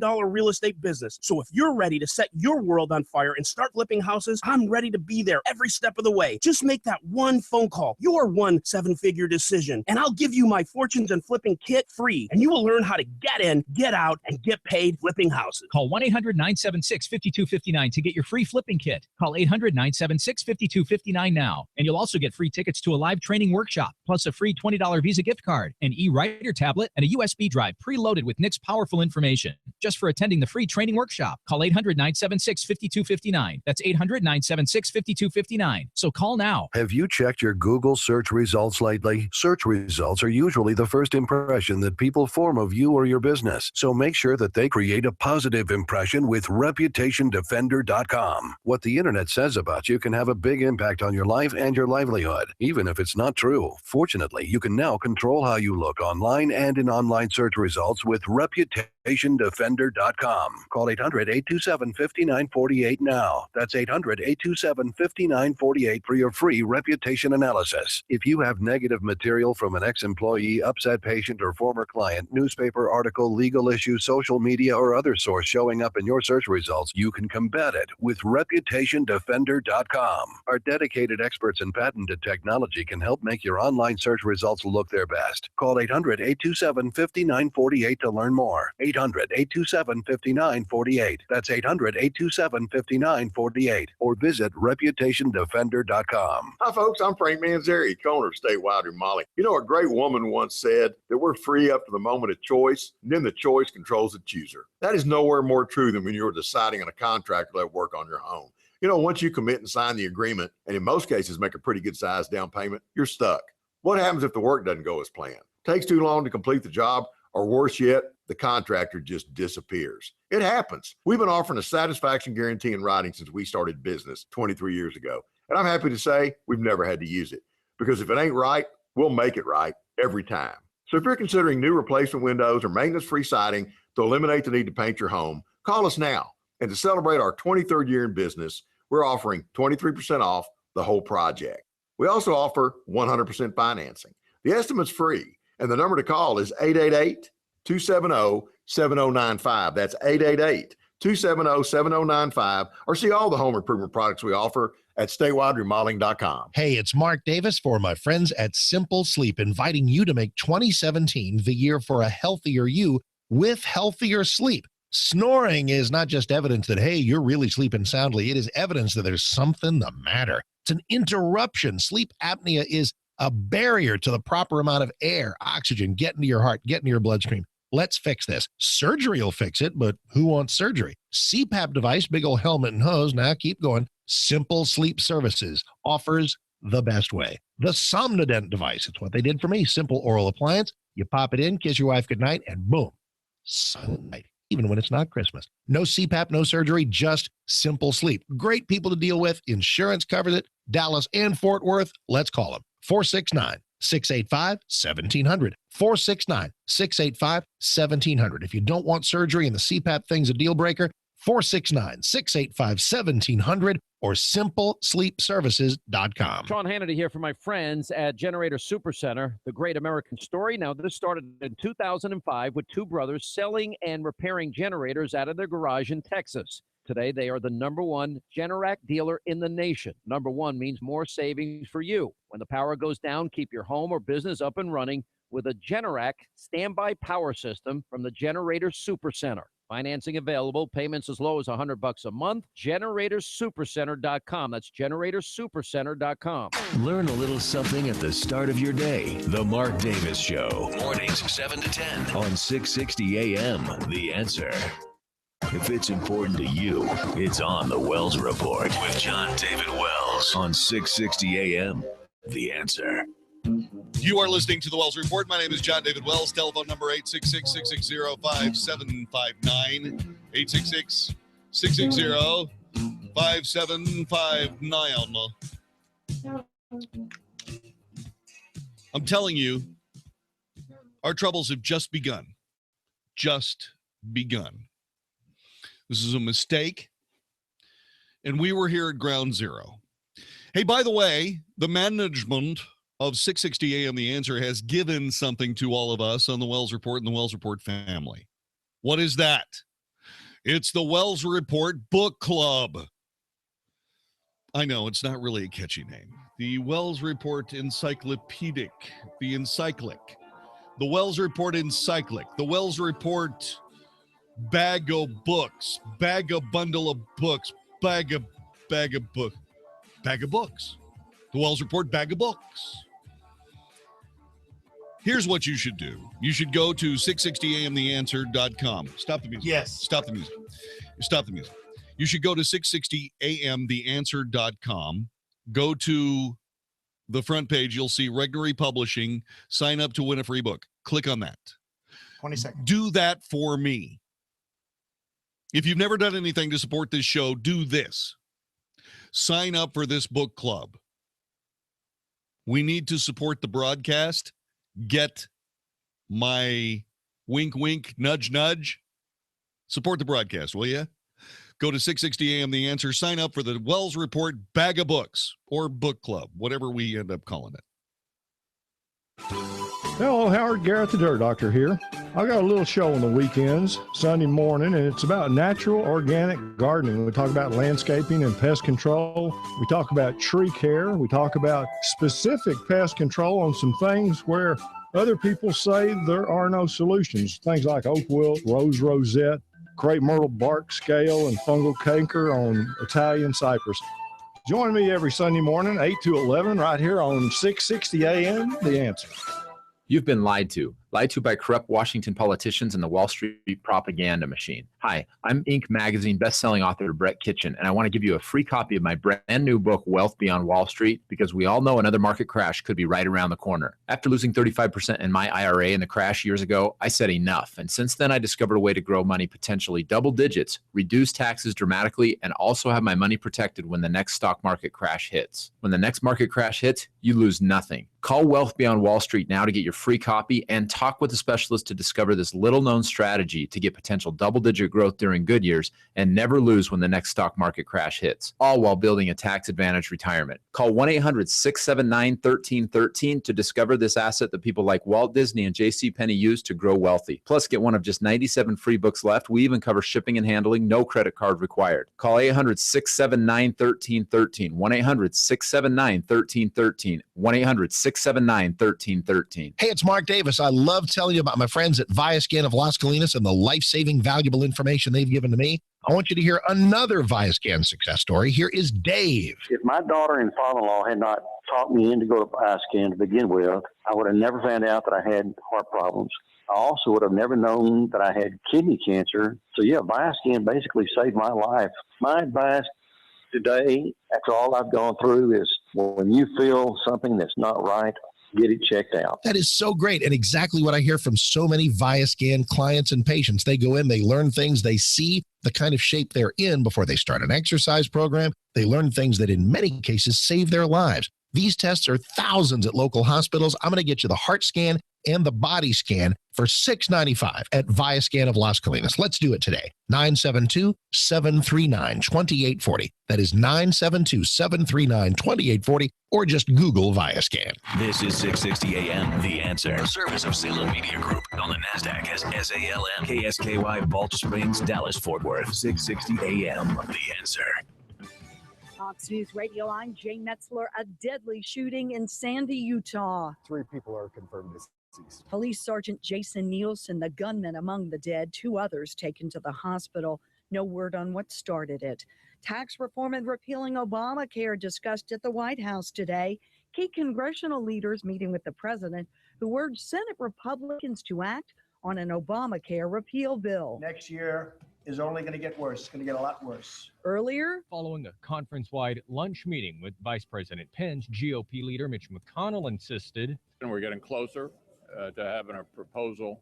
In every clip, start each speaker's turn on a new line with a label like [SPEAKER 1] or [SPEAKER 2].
[SPEAKER 1] real estate business. So if you're ready to set your world on fire and start flipping houses, I'm ready to be there every step of the way. Just make that one phone call, your one 7-figure decision, and I'll give you my Fortunes and Flipping Kit free, and you will learn how to get in, get out, and get paid flipping houses.
[SPEAKER 2] Call 1-800-976-5259 to get your free flipping kit. Call 800-976-5259 now, and you'll also get free tickets to a live training workshop, plus a free $20 Visa gift card, an e-writer tablet, and a USB drive preloaded with Nick's powerful information. Just for attending the free training workshop, call 800-976-5259. That's 800-976-5259. So call now.
[SPEAKER 3] Have you checked your Google search results lately? Search results are usually the first impression that people form of you or your business. So make sure that they create a positive impression with ReputationDefender.com. What the internet says about you can have a big impact on your life and your livelihood, even if it's not true. Fortunately, you can now control how you look online and in online search results with ReputationDefender.com. Call 800-827-5948 now. That's 800-827-5948 for your free reputation analysis. If you have negative material from an ex-employee, upset patient, or former client, newspaper article, legal issue, social media, or other source showing up in your search results, you can combat it with ReputationDefender.com. Our dedicated experts in patented technology can help make your online search results look their best. Call 800-827-5948 to learn more. 800-827-5948. That's 800-827-5948. Or visit ReputationDefender.com.
[SPEAKER 4] Hi, folks. I'm Frank Manzeri, owner of Statewide Remodeling. You know, a great woman once said that we're free up to the moment of choice, and then the choice controls the chooser. That is nowhere more true than when you're deciding on a contractor that work on your home. You know, once you commit and sign the agreement, and in most cases make a pretty good sized down payment, you're stuck. What happens if the work doesn't go as planned? Takes too long to complete the job, or worse yet, the contractor just disappears. It happens. We've been offering a satisfaction guarantee in writing since we started business 23 years ago. And I'm happy to say we've never had to use it, because if it ain't right, we'll make it right every time. So if you're considering new replacement windows or maintenance-free siding to eliminate the need to paint your home, call us now. And to celebrate our 23rd year in business, we're offering 23% off the whole project. We also offer 100% financing. The estimate's free, and the number to call is 888-270-7095. That's 888-270-7095, or see all the home improvement products we offer at StatewideRemodeling.com.
[SPEAKER 5] Hey, it's Mark Davis for my friends at Simple Sleep, inviting you to make 2017 the year for a healthier you with healthier sleep. Snoring is not just evidence that, hey, you're really sleeping soundly. It is evidence that there's something the matter. It's an interruption. Sleep apnea is a barrier to the proper amount of air, oxygen, getting to your heart, getting to your bloodstream. Let's fix this. Surgery will fix it, but who wants surgery? CPAP device, big old helmet and hose. Now keep going. Simple Sleep Services offers the best way. The Somnodent device. It's what they did for me. Simple oral appliance. You pop it in, kiss your wife goodnight, and boom, silent night. Even when it's not Christmas. No CPAP, no surgery, just simple sleep. Great people to deal with. Insurance covers it. Dallas and Fort Worth. Let's call them. 469-685-1700. 469-685-1700. If you don't want surgery and the CPAP thing's a deal breaker, 469-685-1700 or simplesleepservices.com.
[SPEAKER 6] Sean Hannity here for my friends at Generator Supercenter, the great American story. Now, this started in 2005 with two brothers selling and repairing generators out of their garage in Texas. Today, they are the #1 Generac dealer in the nation. #1 means more savings for you. When the power goes down, keep your home or business up and running with a Generac standby power system from the Generator Supercenter. Financing available, payments as low as $100 a month. GeneratorSupercenter.com. That's GeneratorSupercenter.com.
[SPEAKER 7] Learn a little something at the start of your day. The Mark Davis Show. Mornings 7 to 10 on 660 AM. The Answer. If it's important to you, it's on the Wells Report with John David Wells on 660 AM. The Answer.
[SPEAKER 8] You are listening to the Wells Report. My name is John David Wells. Telephone number 866-660-5759. 866-660-5759. I'm telling you, our troubles have just begun. Just begun. This is a mistake, and we were here at ground zero. Hey, by the way, the management of 660 AM The Answer has given something to all of us on the Wells Report and the Wells Report family. What is that? It's the Wells Report Book Club. I know, it's not really a catchy name. The Wells Report Encyclopedic, the Encyclic. The Wells Report Encyclic. The Wells Report Bag of Books. Bag of Bundle of Books. Bag of book. Bag of Books. The Wells Report Bag of Books. Here's what you should do. You should go to 660amtheanswer.com. Stop the music.
[SPEAKER 1] Yes.
[SPEAKER 8] Stop the music. Stop the music. You should go to 660amtheanswer.com. Go to the front page. You'll see Regnery Publishing. Sign up to win a free book. Click on that.
[SPEAKER 1] 20 seconds.
[SPEAKER 8] Do that for me. If you've never done anything to support this show, do this. Sign up for this book club. We need to support the broadcast. Get my wink, wink, nudge, nudge. Support the broadcast, will you? Go to 660 AM The Answer. Sign up for the Wells Report Bag of Books or Book Club, whatever we end up calling it.
[SPEAKER 9] Hello, Howard Garrett, the Dirt Doctor here. I got a little show on the weekends, Sunday morning, and it's about natural organic gardening. We talk about landscaping and pest control. We talk about tree care. We talk about specific pest control on some things where other people say there are no solutions. Things like oak wilt, rose rosette, crepe myrtle bark scale, and fungal canker on Italian cypress. Join me every Sunday morning, 8 to 11, right here on 660 AM, The Answer.
[SPEAKER 10] You've been lied to by corrupt Washington politicians and the Wall Street propaganda machine. Hi, I'm Inc. magazine bestselling author Brett Kitchen, and I want to give you a free copy of my brand new book, Wealth Beyond Wall Street, because we all know another market crash could be right around the corner. After losing 35% in my IRA in the crash years ago, I said enough. And since then, I discovered a way to grow money potentially double digits, reduce taxes dramatically, and also have my money protected when the next stock market crash hits. When the next market crash hits, you lose nothing. Call Wealth Beyond Wall Street now to get your free copy and talk with a specialist to discover this little-known strategy to get potential double-digit growth during good years and never lose when the next stock market crash hits, all while building a tax-advantaged retirement. Call 1-800-679-1313 to discover this asset that people like Walt Disney and JCPenney use to grow wealthy. Plus, get one of just 97 free books left. We even cover shipping and handling, no credit card required. Call 800-679-1313, 1-800-679-1313, 1-800-679-1313.
[SPEAKER 5] Hey, it's Mark Davis. I love telling you about my friends at Viascan of Las Colinas and the life-saving, valuable information they've given to me. I want you to hear another Viascan success story. Here is Dave.
[SPEAKER 11] If my daughter and father-in-law had not talked me in to go to Viascan to begin with, I would have never found out that I had heart problems. I also would have never known that I had kidney cancer. So, yeah, Viascan basically saved my life. My advice today, after all I've gone through, is when you feel something that's not right, get it checked out.
[SPEAKER 5] That is so great, and exactly what I hear from so many Viascan clients and patients. They go in, they learn things, they see the kind of shape they're in before they start an exercise program. They learn things that in many cases save their lives. These tests are thousands at local hospitals. I'm going to get you the heart scan and the body scan for $695 at Viascan of Las Colinas. Let's do it today. 972-739-2840. That is 972-739-2840, or just Google Viascan.
[SPEAKER 7] This is 660 AM, The Answer. A service of Salem Media Group on the NASDAQ as SALM, KSKY, Balch Springs, Dallas, Fort Worth. 660 AM, The Answer.
[SPEAKER 12] Fox News Radio, I'm Jane Metzler. A deadly shooting in Sandy, Utah.
[SPEAKER 13] 3 people are confirmed deceased.
[SPEAKER 12] Police Sergeant Jason Nielsen, the gunman among the dead, 2 others taken to the hospital. No word on what started it. Tax reform and repealing Obamacare discussed at the White House today. Key congressional leaders meeting with the president, who urged Senate Republicans to act on an Obamacare repeal bill.
[SPEAKER 14] Next year is only going to get worse. It's going to get a lot worse.
[SPEAKER 12] Earlier,
[SPEAKER 15] following a conference-wide lunch meeting with Vice President Pence, GOP leader Mitch McConnell insisted,
[SPEAKER 16] and we're getting closer to having a proposal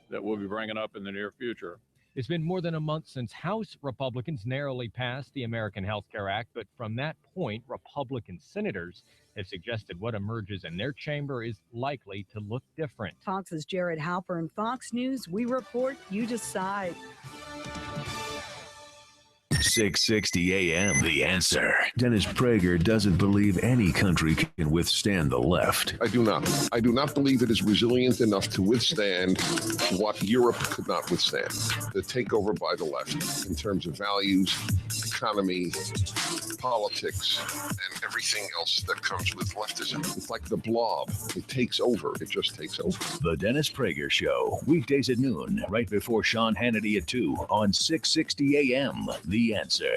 [SPEAKER 16] that we'll be bringing up in the near future.
[SPEAKER 15] It's been more than a month since House Republicans narrowly passed the American Health Care Act, but from that point, Republican senators have suggested what emerges in their chamber is likely to look different.
[SPEAKER 12] Fox's Jared Halpern, Fox News. We report, you decide.
[SPEAKER 7] 660 AM, The Answer. Dennis Prager doesn't believe any country can withstand the left.
[SPEAKER 13] I do not. I do not believe it is resilient enough to withstand what Europe could not withstand. The takeover by the left in terms of values, economy, politics, and everything else that comes with leftism. It's like the blob. It takes over. It just takes over.
[SPEAKER 7] The Dennis Prager Show, weekdays at noon, right before Sean Hannity at 2 on 660 AM, The Answer.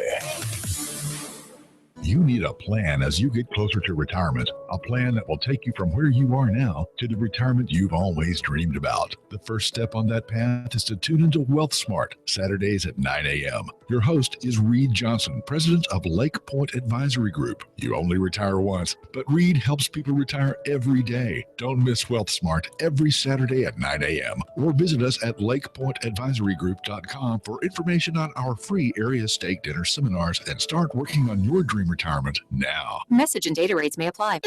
[SPEAKER 17] You need a plan as you get closer to retirement, a plan that will take you from where you are now to the retirement you've always dreamed about. The first step on that path is to tune into Wealth Smart, Saturdays at 9 a.m. Your host is Reed Johnson, president of Lake Point Advisory Group. You only retire once, but Reed helps people retire every day. Don't miss Wealth Smart every Saturday at 9 a.m. or visit us at lakepointadvisorygroup.com for information on our free area stake dinner seminars and start working on your dream retirement now.
[SPEAKER 18] Message and data rates may apply.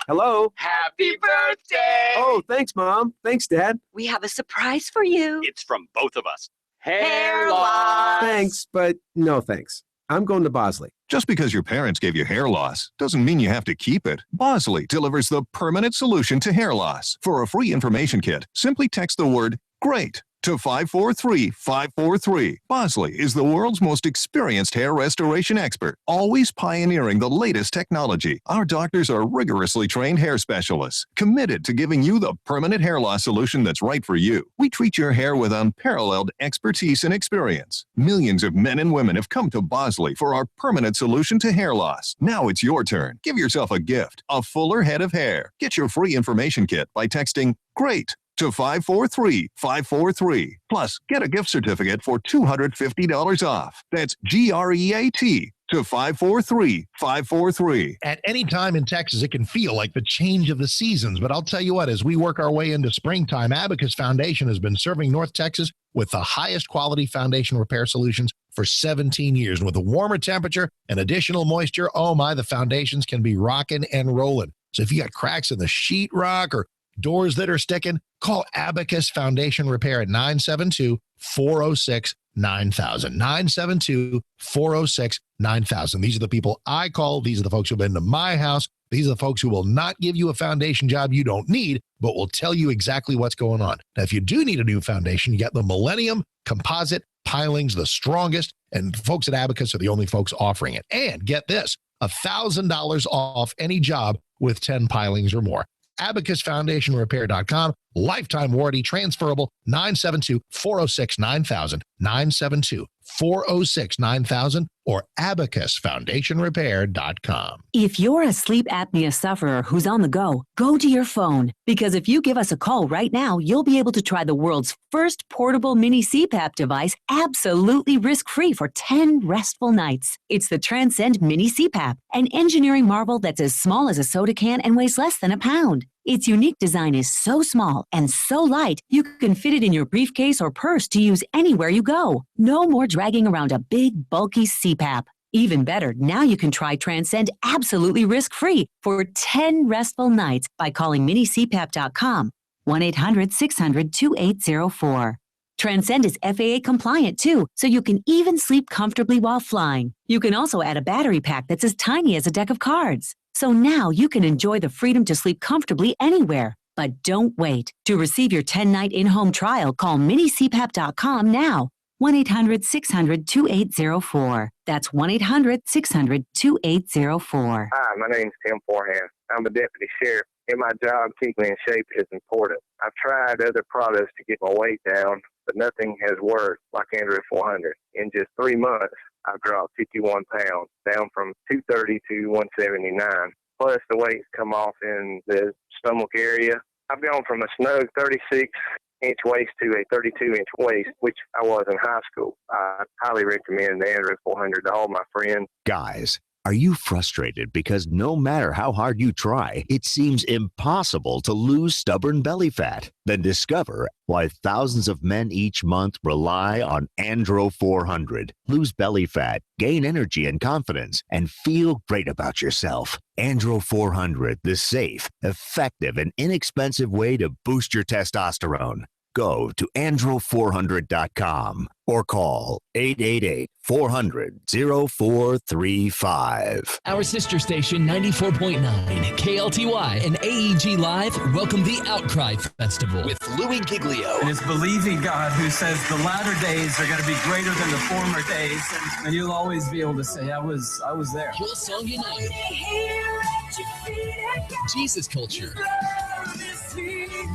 [SPEAKER 19] Hello.
[SPEAKER 20] Happy birthday!
[SPEAKER 19] Oh, thanks, Mom. Thanks, Dad.
[SPEAKER 18] We have a surprise for you.
[SPEAKER 20] It's from both of us.
[SPEAKER 18] Hair loss.
[SPEAKER 19] Thanks, but no thanks. I'm going to Bosley.
[SPEAKER 21] Just because your parents gave you hair loss doesn't mean you have to keep it. Bosley delivers the permanent solution to hair loss. For a free information kit, simply text the word GREAT to 543-543. Bosley is the world's most experienced hair restoration expert, always pioneering the latest technology. Our doctors are rigorously trained hair specialists, committed to giving you the permanent hair loss solution that's right for you. We treat your hair with unparalleled expertise and experience. Millions of men and women have come to Bosley for our permanent solution to hair loss. Now it's your turn. Give yourself a gift, a fuller head of hair. Get your free information kit by texting GREAT to 543-543. Plus, get a gift certificate for $250 off. That's GREAT to 543-543.
[SPEAKER 5] At any time in Texas, it can feel like the change of the seasons. But I'll tell you what, as we work our way into springtime, Abacus Foundation has been serving North Texas with the highest quality foundation repair solutions for 17 years. And with a warmer temperature and additional moisture, oh my, the foundations can be rocking and rolling. So if you got cracks in the sheetrock or doors that are sticking, call Abacus Foundation Repair at 972-406-9000. 972-406-9000. These are the people I call. These are the folks who have been to my house. These are the folks who will not give you a foundation job you don't need, but will tell you exactly what's going on. Now, if you do need a new foundation, you got the Millennium Composite Pilings, the strongest, and folks at Abacus are the only folks offering it. And get this, $1,000 off any job with 10 pilings or more. AbacusFoundationRepair.com. Lifetime warranty, transferable, 972-406-9000, 972-406-9000, or AbacusFoundationRepair.com.
[SPEAKER 22] If you're a sleep apnea sufferer who's on the go, go to your phone. Because if you give us a call right now, you'll be able to try the world's first portable mini CPAP device absolutely risk-free for 10 restful nights. It's the Transcend Mini CPAP, an engineering marvel that's as small as a soda can and weighs less than a pound. Its unique design is so small and so light, you can fit it in your briefcase or purse to use anywhere you go. No more dragging around a big, bulky CPAP. Even better, now you can try Transcend absolutely risk-free for 10 restful nights by calling minicpap.com, 1-800-600-2804. Transcend is FAA compliant too, so you can even sleep comfortably while flying. You can also add a battery pack that's as tiny as a deck of cards. So now you can enjoy the freedom to sleep comfortably anywhere. But don't wait. To receive your 10-night in-home trial, call minicpap.com now. 1-800-600-2804. That's 1-800-600-2804.
[SPEAKER 23] Hi, my name's Tim Forehand. I'm a deputy sheriff. In my job, keeping in shape is important. I've tried other products to get my weight down, but nothing has worked like Android 400. In just 3 months, I've dropped 51 pounds, down from 230 to 179. Plus, the weight's come off in the stomach area. I've gone from a snug 36-inch waist to a 32-inch waist, which I was in high school. I highly recommend the Android 400 to all my friends.
[SPEAKER 24] Guys, are you frustrated because no matter how hard you try, it seems impossible to lose stubborn belly fat? Then discover why thousands of men each month rely on Andro 400. Lose belly fat, gain energy and confidence, and feel great about yourself. Andro 400, the safe, effective, and inexpensive way to boost your testosterone. Go to andro400.com or call 888-400-0435.
[SPEAKER 2] Our sister station 94.9 KLTY and AEG Live welcome the Outcry Festival with Louis Giglio.
[SPEAKER 3] And it's believing God who says the latter days are going to be greater than the former days. And you'll always be able to say, I was there.
[SPEAKER 2] Your Song United. Jesus Culture.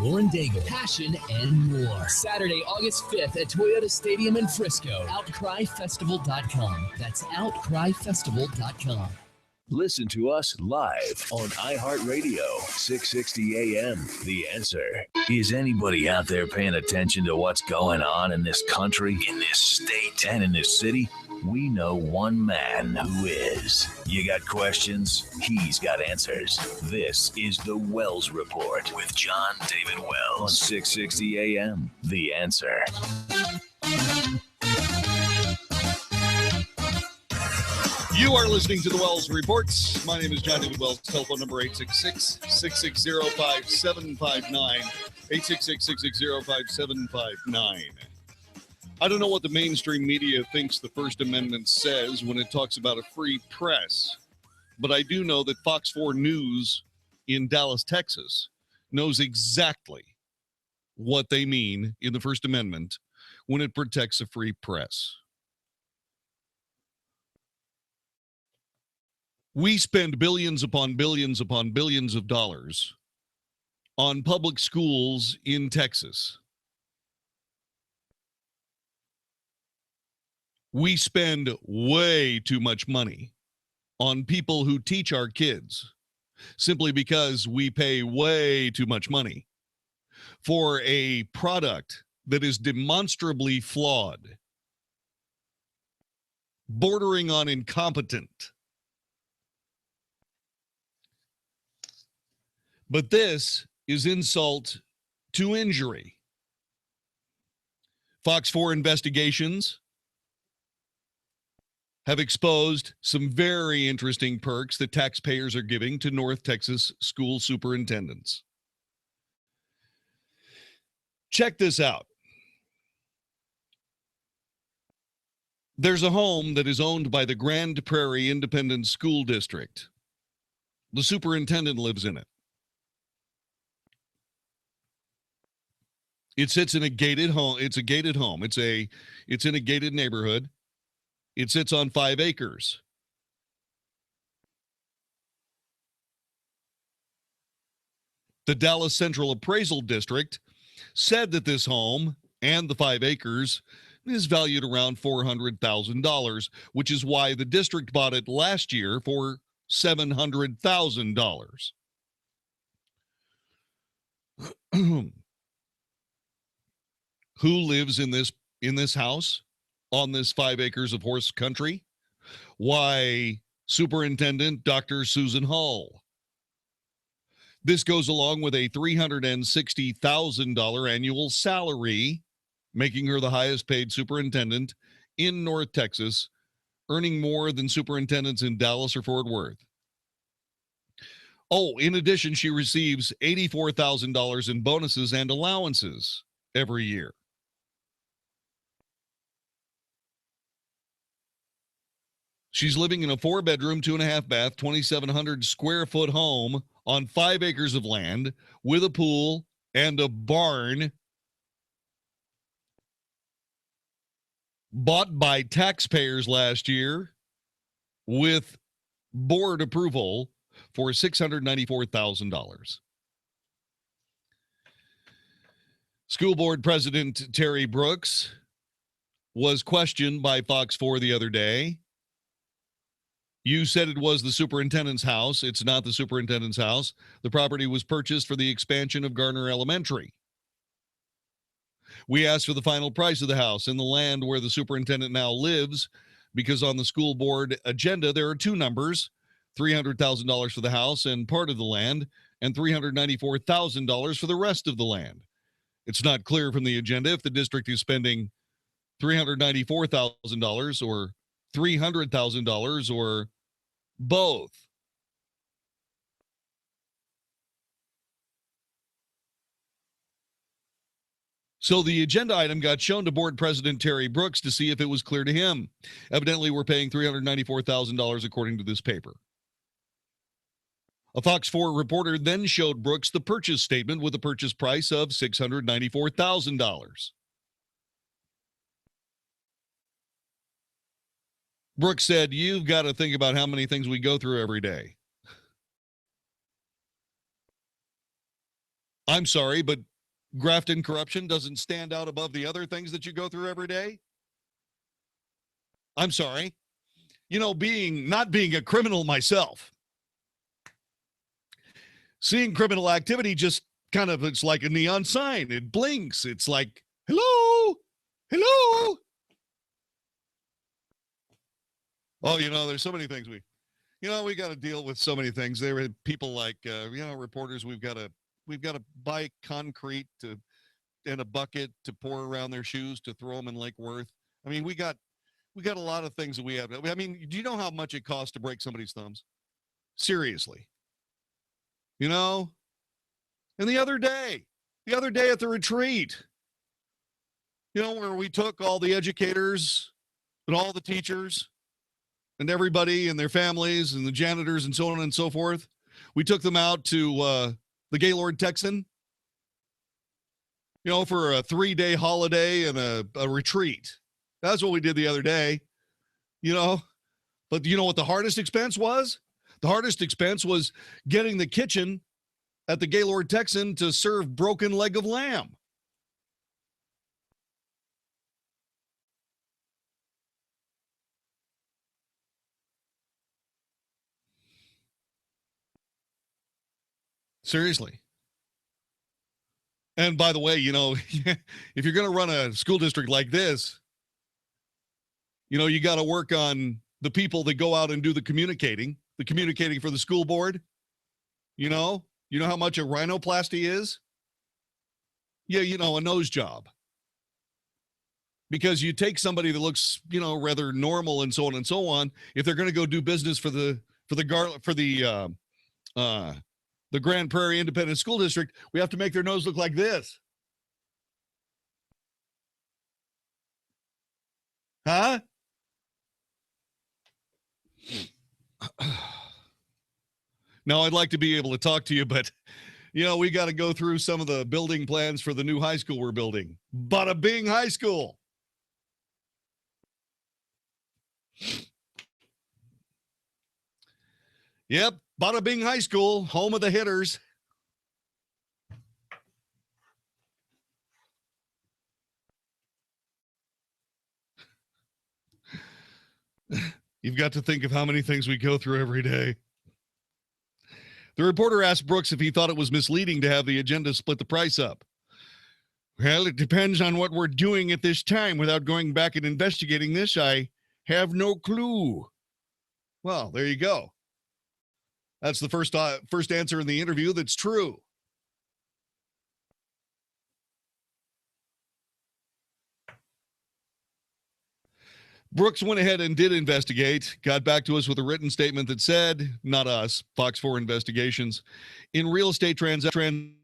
[SPEAKER 2] Lauren Daigle, Passion, and more. Saturday, August 5th at Toyota Stadium in Frisco. OutcryFestival.com. That's OutcryFestival.com.
[SPEAKER 7] Listen to us live on iHeartRadio, 660 AM. The Answer. Is anybody out there paying attention to what's going on in this country, in this state, and in this city? We know one man who is. You got questions? He's got answers. This is the Wells Report with John David Wells on 660 AM. The Answer.
[SPEAKER 8] You are listening to the Wells Reports. My name is John David Wells. Telephone number 866-660-5759. 866-660-5759. I don't know what the mainstream media thinks the First Amendment says when it talks about a free press, but I do know that Fox 4 News in Dallas, Texas, knows exactly what they mean in the First Amendment when it protects a free press. We spend billions upon billions upon billions of dollars on public schools in Texas. We spend way too much money on people who teach our kids simply because we pay way too much money for a product that is demonstrably flawed, bordering on incompetent. But this is insult to injury. Fox 4 investigations have exposed some very interesting perks that taxpayers are giving to North Texas school superintendents. Check this out. There's a home that is owned by the Grand Prairie Independent School District. The superintendent lives in it. It sits in a gated home. It's a gated home. It's in a gated neighborhood. It sits on 5 acres. The Dallas Central Appraisal District said that this home and the 5 acres is valued around $400,000, which is why the district bought it last year for $700,000. Who lives in this house on this 5 acres of horse country? Why, Superintendent Dr. Susan Hull. This goes along with a $360,000 annual salary, making her the highest paid superintendent in North Texas, earning more than superintendents in Dallas or Fort Worth. Oh, in addition, she receives $84,000 in bonuses and allowances every year. She's living in a 4-bedroom, 2.5-bath, 2,700 square foot home on 5 acres of land with a pool and a barn, bought by taxpayers last year with board approval for $694,000. School board president Terry Brooks was questioned by Fox 4 the other day. You said it was the superintendent's house. It's not the superintendent's house. The property was purchased for the expansion of Garner Elementary. We asked for the final price of the house and the land where the superintendent now lives, because on the school board agenda, there are 2 numbers, $300,000 for the house and part of the land, and $394,000 for the rest of the land. It's not clear from the agenda if the district is spending $394,000 or $300,000 or both. So the agenda item got shown to board president Terry Brooks to see if it was clear to him. Evidently, we're paying $394,000 according to this paper. A Fox 4 reporter then showed Brooks the purchase statement with a purchase price of $694,000. Brooks said, "You've got to think about how many things we go through every day." I'm sorry, but graft and corruption doesn't stand out above the other things that you go through every day? I'm sorry. You know, not being a criminal myself, seeing criminal activity just kind of, it's like a neon sign. It blinks. It's like, hello, hello. Oh, you know, there's so many things we got to deal with so many things. There are people like, reporters, we've got to buy concrete and a bucket to pour around their shoes to throw them in Lake Worth. I mean, we got a lot of things that we have. I mean, do you know how much it costs to break somebody's thumbs? Seriously. You know? And the other day at the retreat, where we took all the educators and all the teachers and everybody and their families and the janitors and so on and so forth, we took them out to the Gaylord Texan, for a 3-day holiday and a retreat. That's what we did the other day, But you know what the hardest expense was? The hardest expense was getting the kitchen at the Gaylord Texan to serve broken leg of lamb. Seriously. And by the way, if you're going to run a school district like this, you got to work on the people that go out and do the communicating for the school board. You know how much a rhinoplasty is? Yeah, a nose job. Because you take somebody that looks, rather normal and so on and so on. If they're going to go do business for the Grand Prairie Independent School District, we have to make their nose look like this. Huh? Now, I'd like to be able to talk to you, but, we got to go through some of the building plans for the new high school we're building. Bada Bing High School. Yep, Bada Bing High School, home of the hitters. You've got to think of how many things we go through every day. The reporter asked Brooks if he thought it was misleading to have the agenda split the price up. Well, it depends on what we're doing at this time. Without going back and investigating this, I have no clue. Well, there you go. That's the first answer in the interview that's true. Brooks went ahead and did investigate, got back to us with a written statement that said, not us, Fox 4 Investigations, in real estate transactions,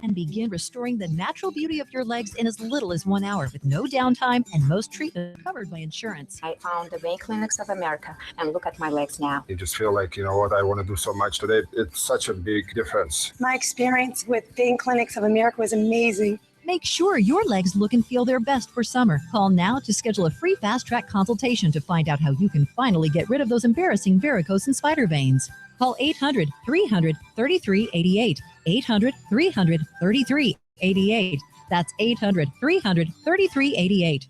[SPEAKER 1] And begin restoring the natural beauty of your legs in as little as 1 hour with no downtime and most treatment covered by insurance.
[SPEAKER 4] I found the Vein Clinics of America, and look at my legs now.
[SPEAKER 6] You just feel like, you know what, I want to do so much today. It's such a big difference.
[SPEAKER 9] My experience with Vein Clinics of America was amazing.
[SPEAKER 1] Make sure your legs look and feel their best for summer. Call now to schedule a free fast-track consultation to find out how you can finally get rid of those embarrassing varicose and spider veins. Call 800-300-3388. 800-300-3388. That's 800-300-3388.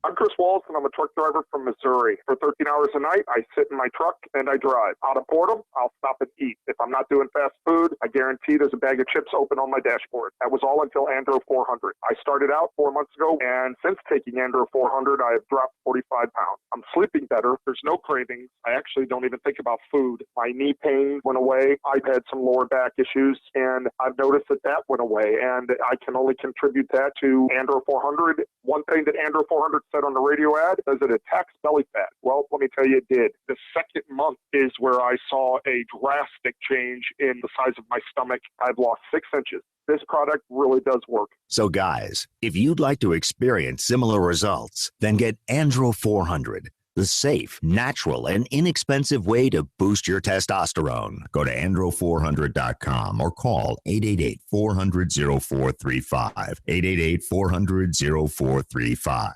[SPEAKER 25] I'm Chris Walls, and I'm a truck driver from Missouri. For 13 hours a night, I sit in my truck and I drive. Out of boredom, I'll stop and eat. If I'm not doing fast food, I guarantee there's a bag of chips open on my dashboard. That was all until Andro 400. I started out 4 months ago, and since taking Andro 400, I have dropped 45 pounds. I'm sleeping better. There's no cravings. I actually don't even think about food. My knee pain went away. I've had some lower back issues, and I've noticed that went away, and I can only contribute that to Andro 400. One thing that Andro 400 said on the radio ad, does it attacks belly fat? Well, let me tell you, it did. The second month is where I saw a drastic change in the size of my stomach. I've lost 6 inches. This product really does work.
[SPEAKER 24] So guys, if you'd like to experience similar results, then get Andro 400, the safe, natural, and inexpensive way to boost your testosterone. Go to andro400.com or call 888-400-0435. 888-400-0435.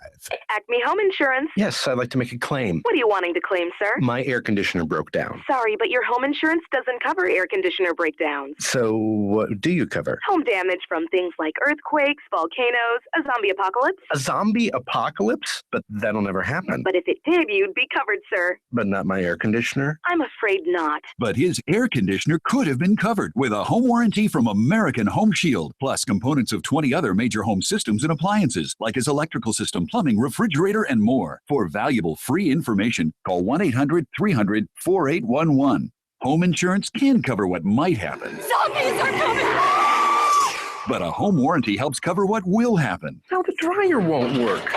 [SPEAKER 26] Acme Home Insurance.
[SPEAKER 27] Yes, I'd like to make a claim.
[SPEAKER 26] What are you wanting to claim, sir?
[SPEAKER 27] My air conditioner broke down.
[SPEAKER 26] Sorry, but your home insurance doesn't cover air conditioner breakdowns.
[SPEAKER 27] So what do you cover?
[SPEAKER 26] Home damage from things like earthquakes, volcanoes, a zombie apocalypse.
[SPEAKER 27] A zombie apocalypse? But that'll never happen.
[SPEAKER 26] But if it did, you'd be covered, sir.
[SPEAKER 27] But not my air conditioner?
[SPEAKER 26] I'm afraid not.
[SPEAKER 28] But his air conditioner could have been covered with a home warranty from American Home Shield, plus components of 20 other major home systems and appliances, like his electrical system, plumbing, refrigerator, and more. For valuable free information, call 1-800-300-4811. Home insurance can cover what might happen.
[SPEAKER 26] Zombies are coming!
[SPEAKER 28] But a home warranty helps cover what will happen.
[SPEAKER 27] Now the dryer won't work.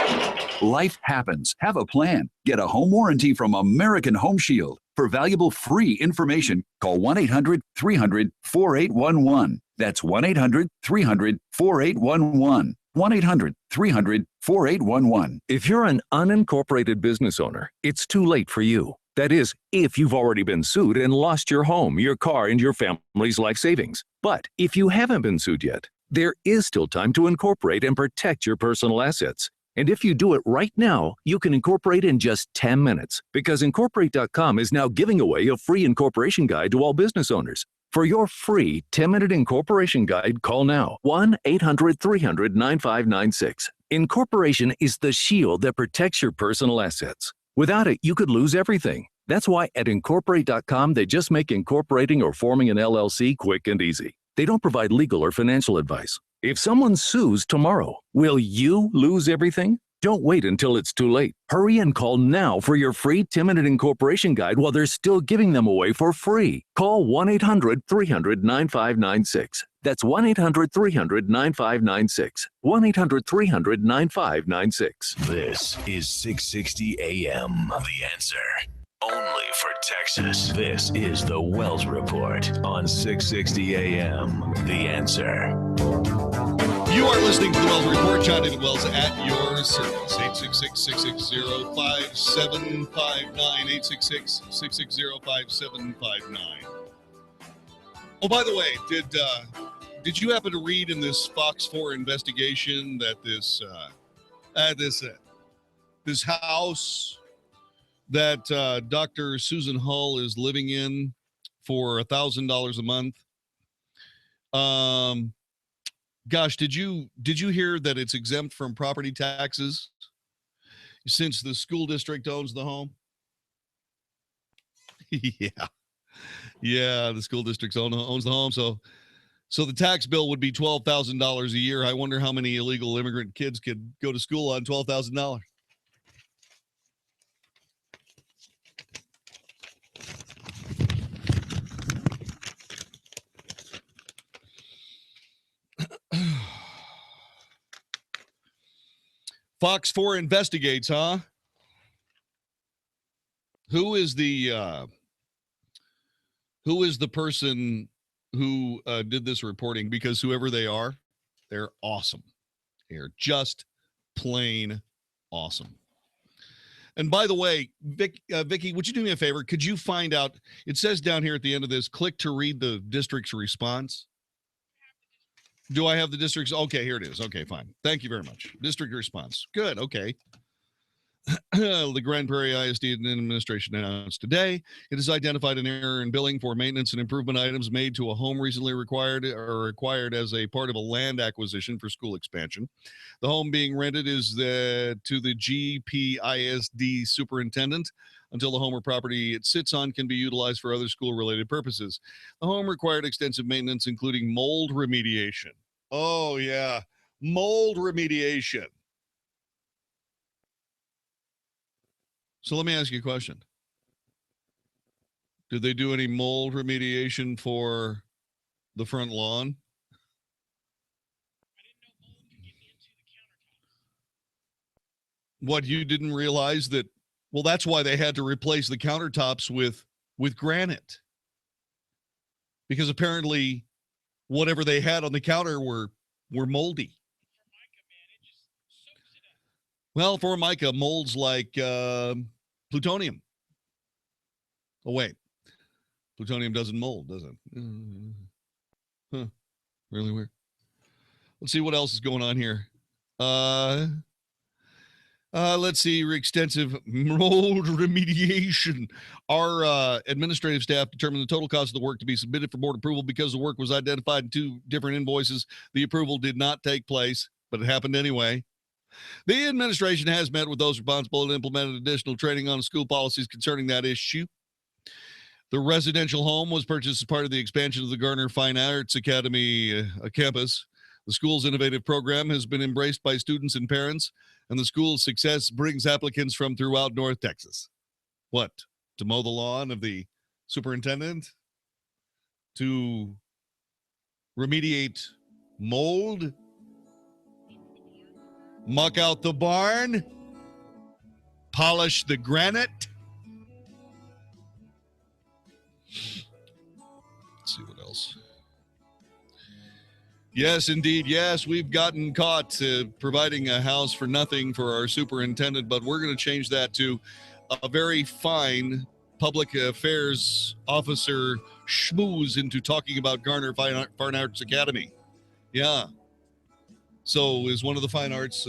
[SPEAKER 28] Life happens. Have a plan. Get a home warranty from American Home Shield. For valuable free information, call 1-800-300-4811. That's 1-800-300-4811. 1-800-300-4811.
[SPEAKER 29] If you're an unincorporated business owner, it's too late for you. That is, if you've already been sued and lost your home, your car, and your family's life savings. But if you haven't been sued yet, there is still time to incorporate and protect your personal assets. And if you do it right now, you can incorporate in just 10 minutes, because Incorporate.com is now giving away a free incorporation guide to all business owners. For your free 10-minute incorporation guide, call now, 1-800-300-9596. Incorporation is the shield that protects your personal assets. Without it, you could lose everything. That's why at Incorporate.com, they just make incorporating or forming an LLC quick and easy. They don't provide legal or financial advice. If someone sues tomorrow, will you lose everything? Don't wait until it's too late. Hurry and call now for your free 10-minute incorporation guide while they're still giving them away for free. Call 1-800-300-9596. That's 1-800-300-9596. 1-800-300-9596.
[SPEAKER 7] This is 660 AM. The Answer. Only for Texas. This is the Wells Report on 660 AM. The Answer.
[SPEAKER 8] You are listening to the Wells Report. John and Wells at your service. 866-660-5759. 866-660-5759. Oh, by the way, did you happen to read in this Fox 4 investigation that this house that Dr. Susan Hull is living in for $1,000 a month? Gosh, did you hear that it's exempt from property taxes since the school district owns the home? Yeah, the school district owns the home, so the tax bill would be $12,000 a year. I wonder how many illegal immigrant kids could go to school on $12,000. Fox 4 investigates, huh? Who is the person who did this reporting, because whoever they are, they're awesome. They're just plain awesome. And by the way, Vicki, would you do me a favor? Could you find out, it says down here at the end of this, click to read the district's response. Do I have the district's? Okay, here it is. Okay, fine. Thank you very much. District response. Good, okay. The Grand Prairie ISD administration announced today it has identified an error in billing for maintenance and improvement items made to a home recently required as a part of a land acquisition for school expansion. The home being rented is to the GPISD superintendent until the home or property it sits on can be utilized for other school-related purposes. The home required extensive maintenance, including mold remediation. Oh, yeah, mold remediation. So let me ask you a question. Did they do any mold remediation for the front lawn? What, you didn't realize that? Well, that's why they had to replace the countertops with granite. Because apparently whatever they had on the counter were moldy. Well, Formica molds like plutonium. Oh, wait. Plutonium doesn't mold, does it? Huh. Really weird. Let's see what else is going on here. Let's see. Extensive mold remediation. Our administrative staff determined the total cost of the work to be submitted for board approval because the work was identified in 2 different invoices. The approval did not take place, but it happened anyway. The administration has met with those responsible and implemented additional training on school policies concerning that issue. The residential home was purchased as part of the expansion of the Garner Fine Arts Academy campus. The school's innovative program has been embraced by students and parents, and the school's success brings applicants from throughout North Texas. What? To mow the lawn of the superintendent? To remediate mold? Muck out the barn? Polish the granite? Let's see what else. Yes, indeed. Yes, we've gotten caught providing a house for nothing for our superintendent, but we're going to change that to a very fine public affairs officer schmooze into talking about Garner Fine Arts Academy. Yeah. So is one of the fine arts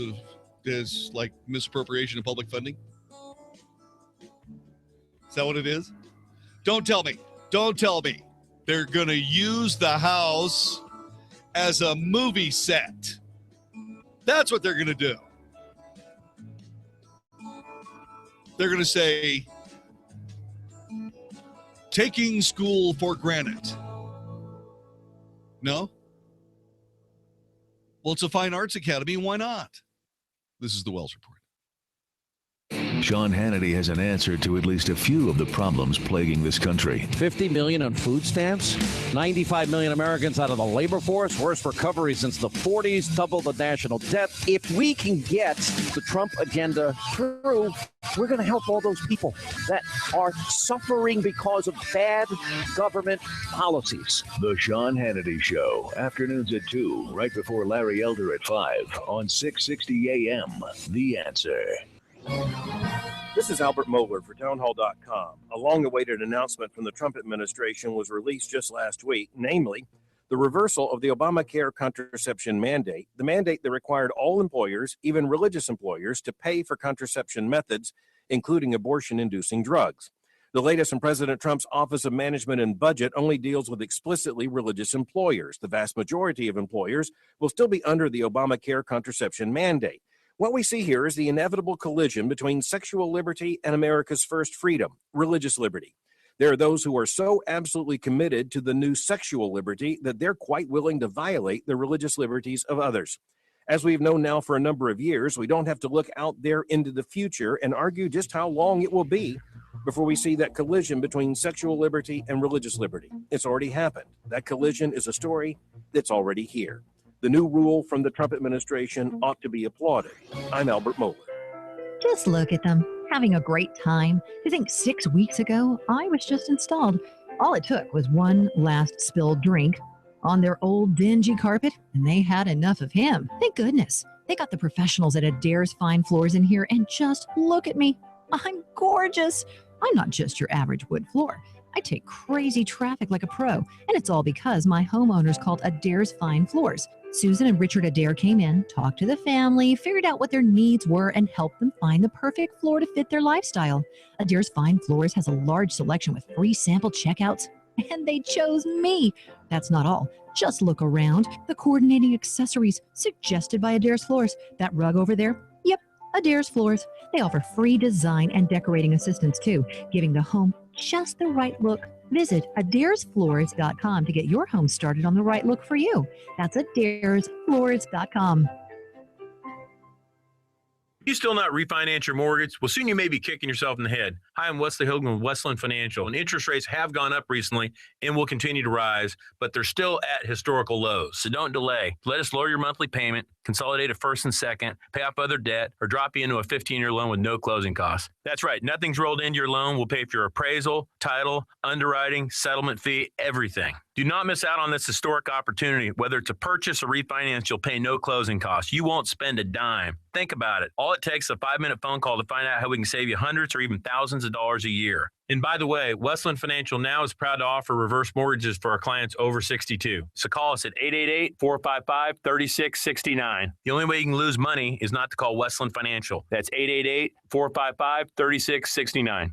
[SPEAKER 8] is like misappropriation of public funding? Is that what it is? Don't tell me. Don't tell me. They're going to use the house as a movie set. That's what they're going to do. They're going to say, taking school for granted. No? Well, it's a fine arts academy. Why not? This is the Wells Report.
[SPEAKER 7] Sean Hannity has an answer to at least a few of the problems plaguing this country.
[SPEAKER 10] 50 million on food stamps, 95 million Americans out of the labor force, worst recovery since the 40s, double the national debt. If we can get the Trump agenda through, we're going to help all those people that are suffering because of bad government policies.
[SPEAKER 7] The Sean Hannity Show, afternoons at 2, right before Larry Elder at 5 on 660 AM. The Answer.
[SPEAKER 11] This is Albert Mohler for townhall.com. A long-awaited announcement from the Trump administration was released just last week, namely the reversal of the Obamacare contraception mandate, the mandate that required all employers, even religious employers, to pay for contraception methods, including abortion-inducing drugs. The latest from President Trump's Office of Management and Budget only deals with explicitly religious employers. The vast majority of employers will still be under the Obamacare contraception mandate. What we see here is the inevitable collision between sexual liberty and America's first freedom, religious liberty. There are those who are so absolutely committed to the new sexual liberty that they're quite willing to violate the religious liberties of others. As we've known now for a number of years, we don't have to look out there into the future and argue just how long it will be before we see that collision between sexual liberty and religious liberty. It's already happened. That collision is a story that's already here. The new rule from the Trump administration ought to be applauded. I'm Albert Mohler.
[SPEAKER 1] Just look at them, having a great time. You think 6 weeks ago, I was just installed. All it took was one last spilled drink on their old dingy carpet, and they had enough of him. Thank goodness. They got the professionals at Adair's Fine Floors in here, and just look at me. I'm gorgeous. I'm not just your average wood floor. I take crazy traffic like a pro, and it's all because my homeowners called Adair's Fine Floors. Susan and Richard Adair came in, talked to the family, figured out what their needs were, and helped them find the perfect floor to fit their lifestyle. Adair's Fine Floors has a large selection with free sample checkouts, and they chose me. That's not all. Just look around. The coordinating accessories suggested by Adair's Floors. That rug over there? Yep, Adair's Floors. They offer free design and decorating assistance too, giving the home just the right look. Visit adairsfloors.com to get your home started on the right look for you. That's adairsfloors.com.
[SPEAKER 12] You still not refinance your mortgage? Well, soon you may be kicking yourself in the head. Hi, I'm Wesley Hogan with Westland Financial, and interest rates have gone up recently and will continue to rise, but they're still at historical lows. So don't delay. Let us lower your monthly payment, consolidate a first and second, pay off other debt, or drop you into a 15-year loan with no closing costs. That's right. Nothing's rolled into your loan. We'll pay for your appraisal, title, underwriting, settlement fee, everything. Do not miss out on this historic opportunity. Whether it's a purchase or refinance, you'll pay no closing costs. You won't spend a dime. Think about it. All it takes is a 5-minute phone call to find out how we can save you hundreds or even thousands of dollars a year. And by the way, Westland Financial now is proud to offer reverse mortgages for our clients over 62. So call us at 888-455-3669. The only way you can lose money is not to call Westland Financial. That's 888-455-3669.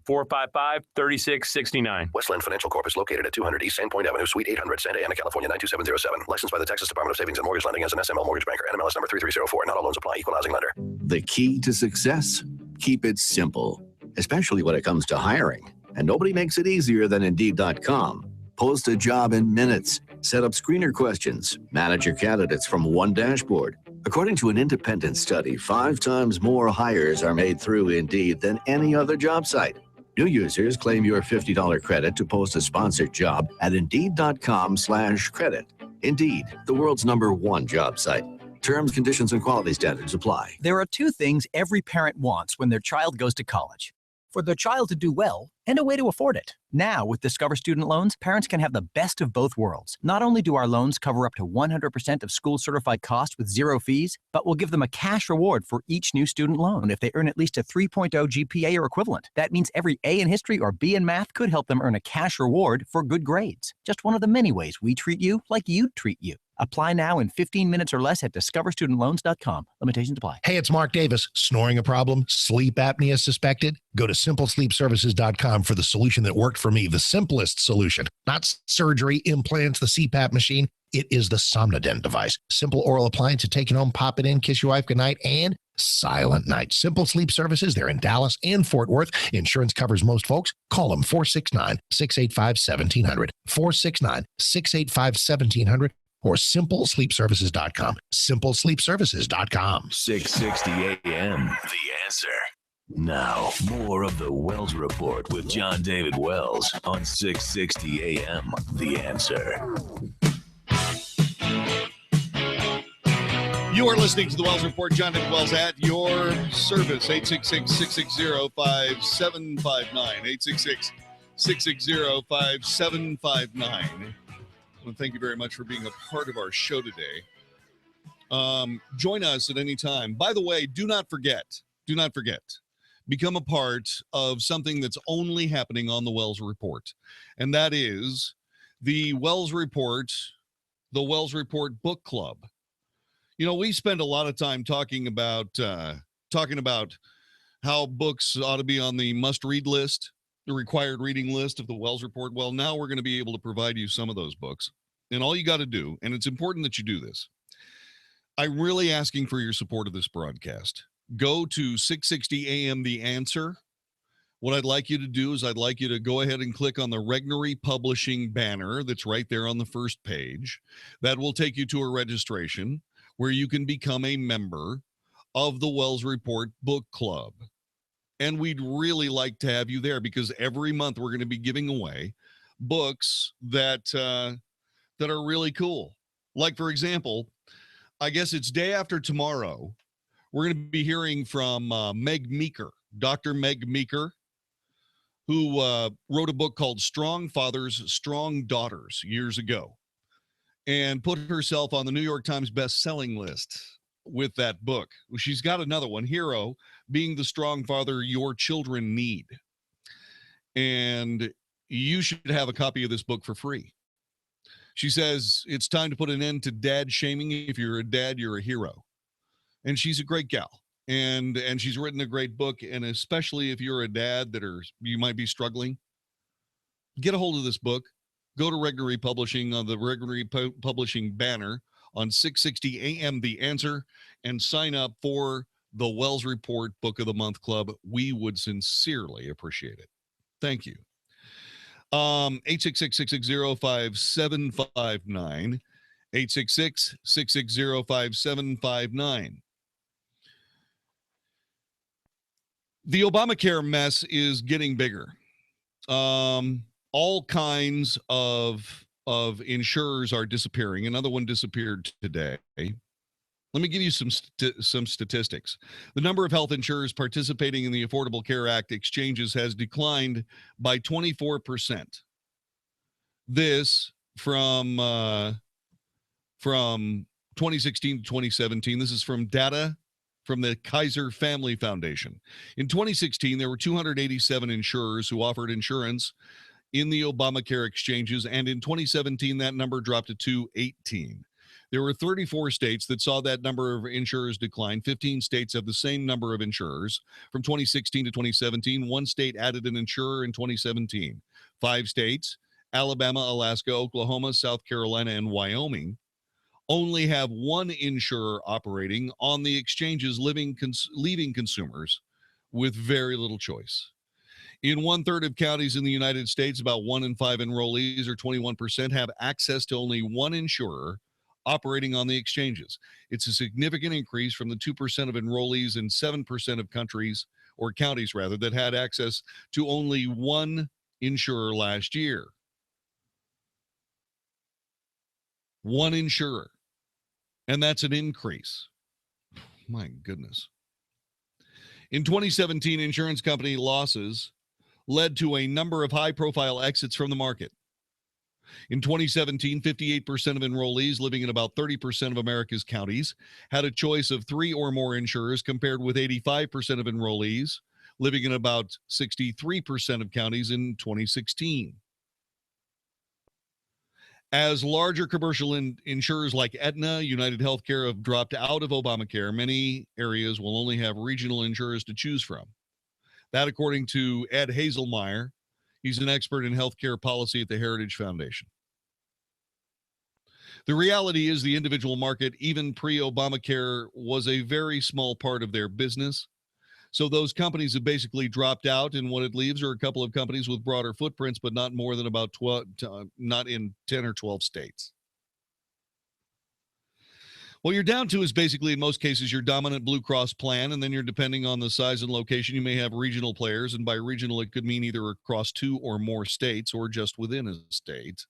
[SPEAKER 12] 888-455-3669.
[SPEAKER 13] Westland Financial Corp is located at 200 East Sandpoint Avenue, Suite 800, Santa Ana, California, 92707. Licensed by the Texas Department of Savings and Mortgage Lending as an SML Mortgage Banker. NMLS number 3304. Not all loans apply. Equalizing lender.
[SPEAKER 24] The key to success? Keep it simple, especially when it comes to hiring. And nobody makes it easier than Indeed.com. Post a job in minutes. Set up screener questions. Manage your candidates from one dashboard. According to an independent study, 5 times more hires are made through Indeed than any other job site. New users claim your $50 credit to post a sponsored job at Indeed.com/credit. Indeed, the world's #1 job site. Terms, conditions, and quality standards apply.
[SPEAKER 14] There are 2 things every parent wants when their child goes to college: for their child to do well and a way to afford it. Now, with Discover Student Loans, parents can have the best of both worlds. Not only do our loans cover up to 100% of school-certified costs with 0 fees, but we'll give them a cash reward for each new student loan if they earn at least a 3.0 GPA or equivalent. That means every A in history or B in math could help them earn a cash reward for good grades. Just one of the many ways we treat you like you'd treat you. Apply now in 15 minutes or less at discoverstudentloans.com. Limitations apply.
[SPEAKER 5] Hey, it's Mark Davis. Snoring a problem? Sleep apnea suspected? Go to simplesleepservices.com for the solution that worked for me, the simplest solution. Not surgery, implants, the CPAP machine. It is the Somnodent device. Simple oral appliance to take it home, pop it in, kiss your wife goodnight, and silent night. Simple Sleep Services. They're in Dallas and Fort Worth. Insurance covers most folks. Call them 469-685-1700. 469-685-1700. or simplesleepservices.com. Simplesleepservices.com.
[SPEAKER 7] 660 AM. The Answer. Now, more of the Wells Report with John David Wells on 660 AM. The Answer.
[SPEAKER 8] You are listening to the Wells Report. John David Wells at your service. 866-660-5759. 866-660-5759. Well, thank you very much for being a part of our show today. Join us at any time. By the way, do not forget, become a part of something that's only happening on the Wells Report. And that is the Wells Report Book Club. You know, we spend a lot of time talking about how books ought to be on the must-read list, the required reading list of the Wells Report. Well, now we're going to be able to provide you some of those books. And all you got to do, and it's important that you do this, I'm really asking for your support of this broadcast. Go to 660 AM The Answer. What I'd like you to do is I'd like you to go ahead and click on the Regnery Publishing banner that's right there on the first page. That will take you to a registration where you can become a member of the Wells Report Book Club. And we'd really like to have you there because every month we're going to be giving away books that are really cool. Like, for example, I guess it's day after tomorrow, we're going to be hearing from Meg Meeker, Dr. Meg Meeker, who wrote a book called Strong Fathers, Strong Daughters years ago and put herself on the New York Times best-selling list with that book. She's got another one, Hero, Being the Strong Father Your Children Need. And you should have a copy of this book for free. She says it's time to put an end to dad shaming. If you're a dad, you're a hero. And she's a great gal. And she's written a great book. And especially if you're a dad you might be struggling, get a hold of this book. Go to Regnery Publishing on the Regnery Publishing banner on 660 AM The Answer and sign up for the Wells Report Book of the Month Club. We would sincerely appreciate it. Thank you. 866-660-5759. 866-660-5759. The Obamacare mess is getting bigger. All kinds of insurers are disappearing. Another one disappeared today. Let me give you some statistics. The number of health insurers participating in the Affordable Care Act exchanges has declined by 24%. This from 2016 to 2017. This is from data from the Kaiser Family Foundation. In 2016, there were 287 insurers who offered insurance in the Obamacare exchanges, and in 2017, that number dropped to 218. There were 34 states that saw that number of insurers decline. 15 states have the same number of insurers. From 2016 to 2017, one state added an insurer in 2017. 5 states, Alabama, Alaska, Oklahoma, South Carolina, and Wyoming, only have one insurer operating on the exchanges, leaving consumers with very little choice. In 1/3 of counties in the United States, about 1 in 5 enrollees, or 21%, have access to only one insurer operating on the exchanges. It's a significant increase from the 2% of enrollees in 7% of counties that had access to only one insurer last year. One insurer. And that's an increase. My goodness. In 2017, insurance company losses led to a number of high-profile exits from the market. In 2017, 58% of enrollees living in about 30% of America's counties had a choice of 3 or more insurers, compared with 85% of enrollees living in about 63% of counties in 2016. As larger commercial insurers like Aetna, United Healthcare have dropped out of Obamacare, many areas will only have regional insurers to choose from. That, according to Ed Hazelmeyer. He's an expert in healthcare policy at the Heritage Foundation. The reality is the individual market, even pre-Obamacare, was a very small part of their business. So those companies have basically dropped out, and what it leaves are a couple of companies with broader footprints, but not more than about 12, not in 10 or 12 states. What you're down to is basically, in most cases, your dominant Blue Cross plan, and then you're depending on the size and location. You may have regional players, and by regional, it could mean either across 2 or more states or just within a state.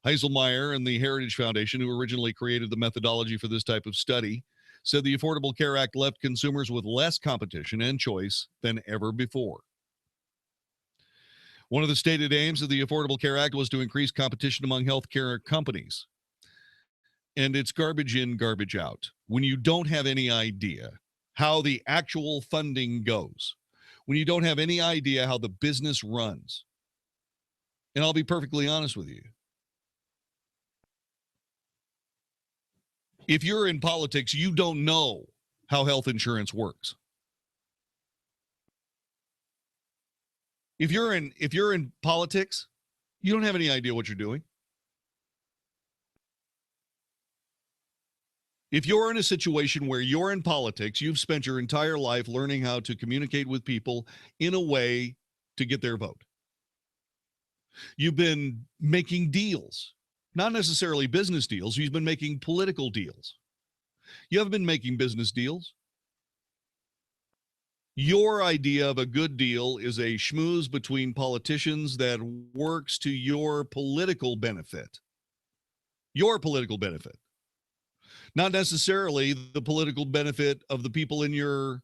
[SPEAKER 8] Hazelmeyer and the Heritage Foundation, who originally created the methodology for this type of study, said the Affordable Care Act left consumers with less competition and choice than ever before. One of the stated aims of the Affordable Care Act was to increase competition among healthcare companies. And it's garbage in, garbage out. When you don't have any idea how the actual funding goes, when you don't have any idea how the business runs, and I'll be perfectly honest with you, if you're in politics, you don't know how health insurance works. If you're in politics, you don't have any idea what you're doing. If you're in a situation where you're in politics, you've spent your entire life learning how to communicate with people in a way to get their vote. You've been making deals, not necessarily business deals. You've been making political deals. You haven't been making business deals. Your idea of a good deal is a schmooze between politicians that works to your political benefit. Your political benefit. Not necessarily the political benefit of the people in your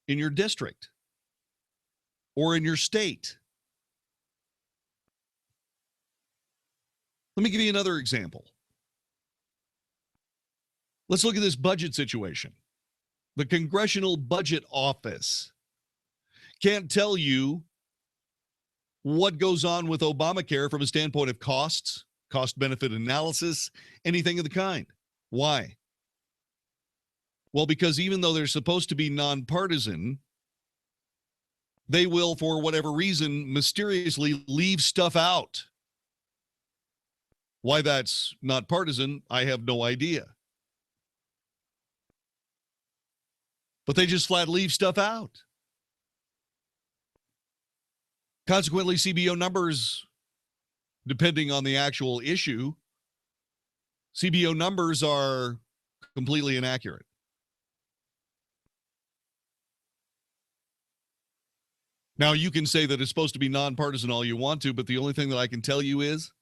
[SPEAKER 8] district. or in your state. Let me give you another example. Let's look at this budget situation. The Congressional Budget Office can't tell you what goes on with Obamacare from a standpoint of costs, cost-benefit analysis, anything of the kind. Why? Well, because even though they're supposed to be nonpartisan, they will, for whatever reason, mysteriously leave stuff out. Why that's not partisan, I have no idea. But they just flat leave stuff out. Consequently, CBO numbers, depending on the actual issue, CBO numbers are completely inaccurate. Now, you can say that it's supposed to be nonpartisan all you want to, but the only thing that I can tell you is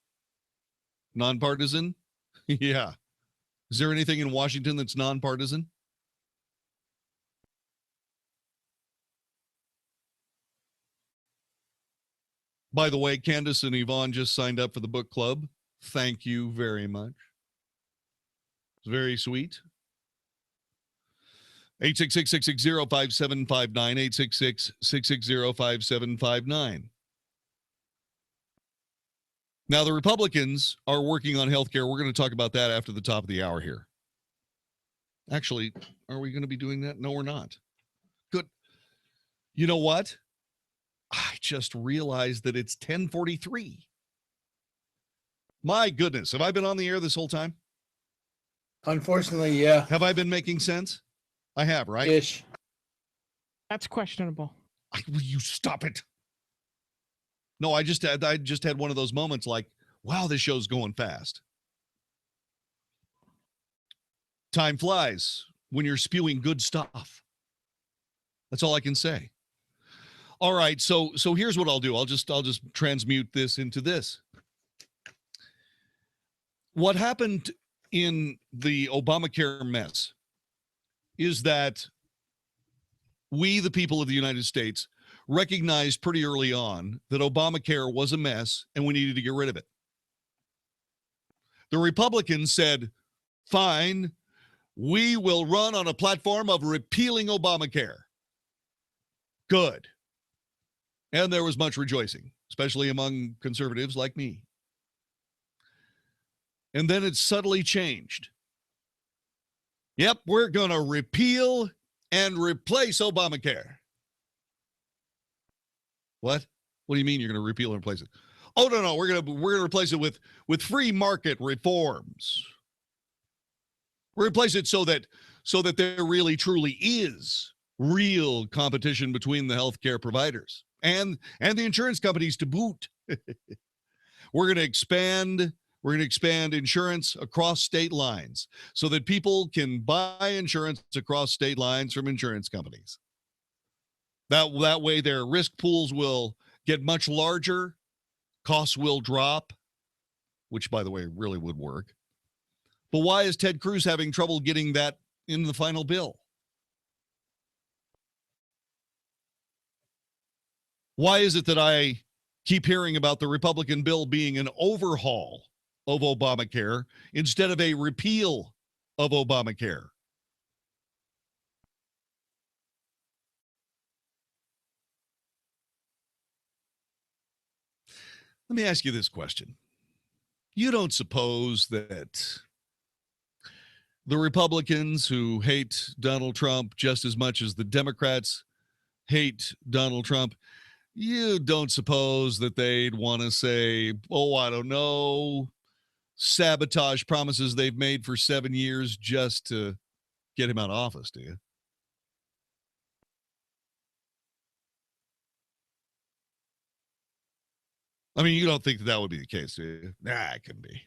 [SPEAKER 8] nonpartisan. Yeah. Is there anything in Washington that's nonpartisan? By the way, Candace and Yvonne just signed up for the book club. Thank you very much. It's very sweet. 866-660-5759, 866-660-5759. Now, the Republicans are working on health care. We're going to talk about that after the top of the hour here. Actually, are we going to be doing that? No, we're not. Good. You know what? I just realized that it's 10:43. My goodness. Have I been on the air this whole time?
[SPEAKER 15] Unfortunately, yeah.
[SPEAKER 8] Have I been making sense? I have, right?
[SPEAKER 15] Ish.
[SPEAKER 16] That's questionable.
[SPEAKER 8] Will you stop it? No, I just had one of those moments like, wow, this show's going fast. Time flies when you're spewing good stuff. That's all I can say. All right, so here's what I'll do. I'll just transmute this into this. What happened in the Obamacare mess is that we, the people of the United States, recognized pretty early on that Obamacare was a mess and we needed to get rid of it. The Republicans said, fine, we will run on a platform of repealing Obamacare. Good. And there was much rejoicing, especially among conservatives like me. And then it subtly changed. Yep, we're going to repeal and replace Obamacare. What? What do you mean you're going to repeal and replace it? Oh, no, we're going to replace it with free market reforms. We're going to replace it so that there really truly is real competition between the healthcare providers and the insurance companies to boot. We're going to expand insurance across state lines so that people can buy insurance across state lines from insurance companies. That way their risk pools will get much larger, costs will drop, which, by the way, really would work. But why is Ted Cruz having trouble getting that in the final bill? Why is it that I keep hearing about the Republican bill being an overhaul of Obamacare instead of a repeal of Obamacare? Let me ask you this question. You don't suppose that the Republicans who hate Donald Trump just as much as the Democrats hate Donald Trump, you don't suppose that they'd want to say, oh, I don't know, sabotage promises they've made for 7 years just to get him out of office, do you? I mean, you don't think that would be the case, do you? Nah, it couldn't be.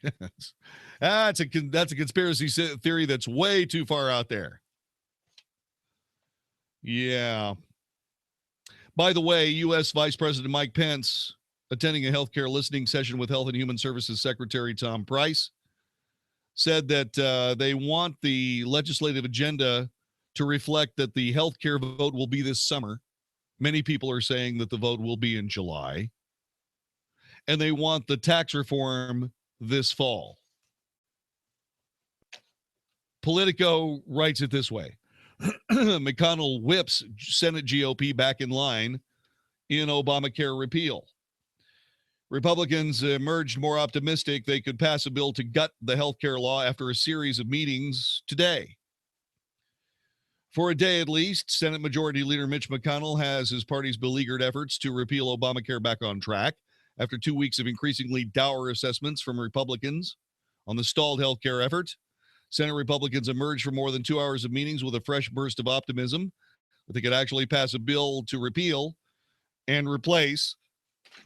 [SPEAKER 8] That's a conspiracy theory that's way too far out there. Yeah. By the way, U.S. Vice President Mike Pence attending a healthcare listening session with Health and Human Services Secretary Tom Price said that they want the legislative agenda to reflect that the healthcare vote will be this summer, Many people are saying that the vote will be in July. And they want the tax reform this fall. Politico writes it this way. McConnell whips Senate GOP back in line in Obamacare repeal. Republicans emerged more optimistic they could pass a bill to gut the healthcare law after a series of meetings today. For a day at least, Senate Majority Leader Mitch McConnell has his party's beleaguered efforts to repeal Obamacare back on track after 2 weeks of increasingly dour assessments from Republicans on the stalled healthcare effort. Senate Republicans emerged from more than 2 hours of meetings with a fresh burst of optimism that they could actually pass a bill to repeal and replace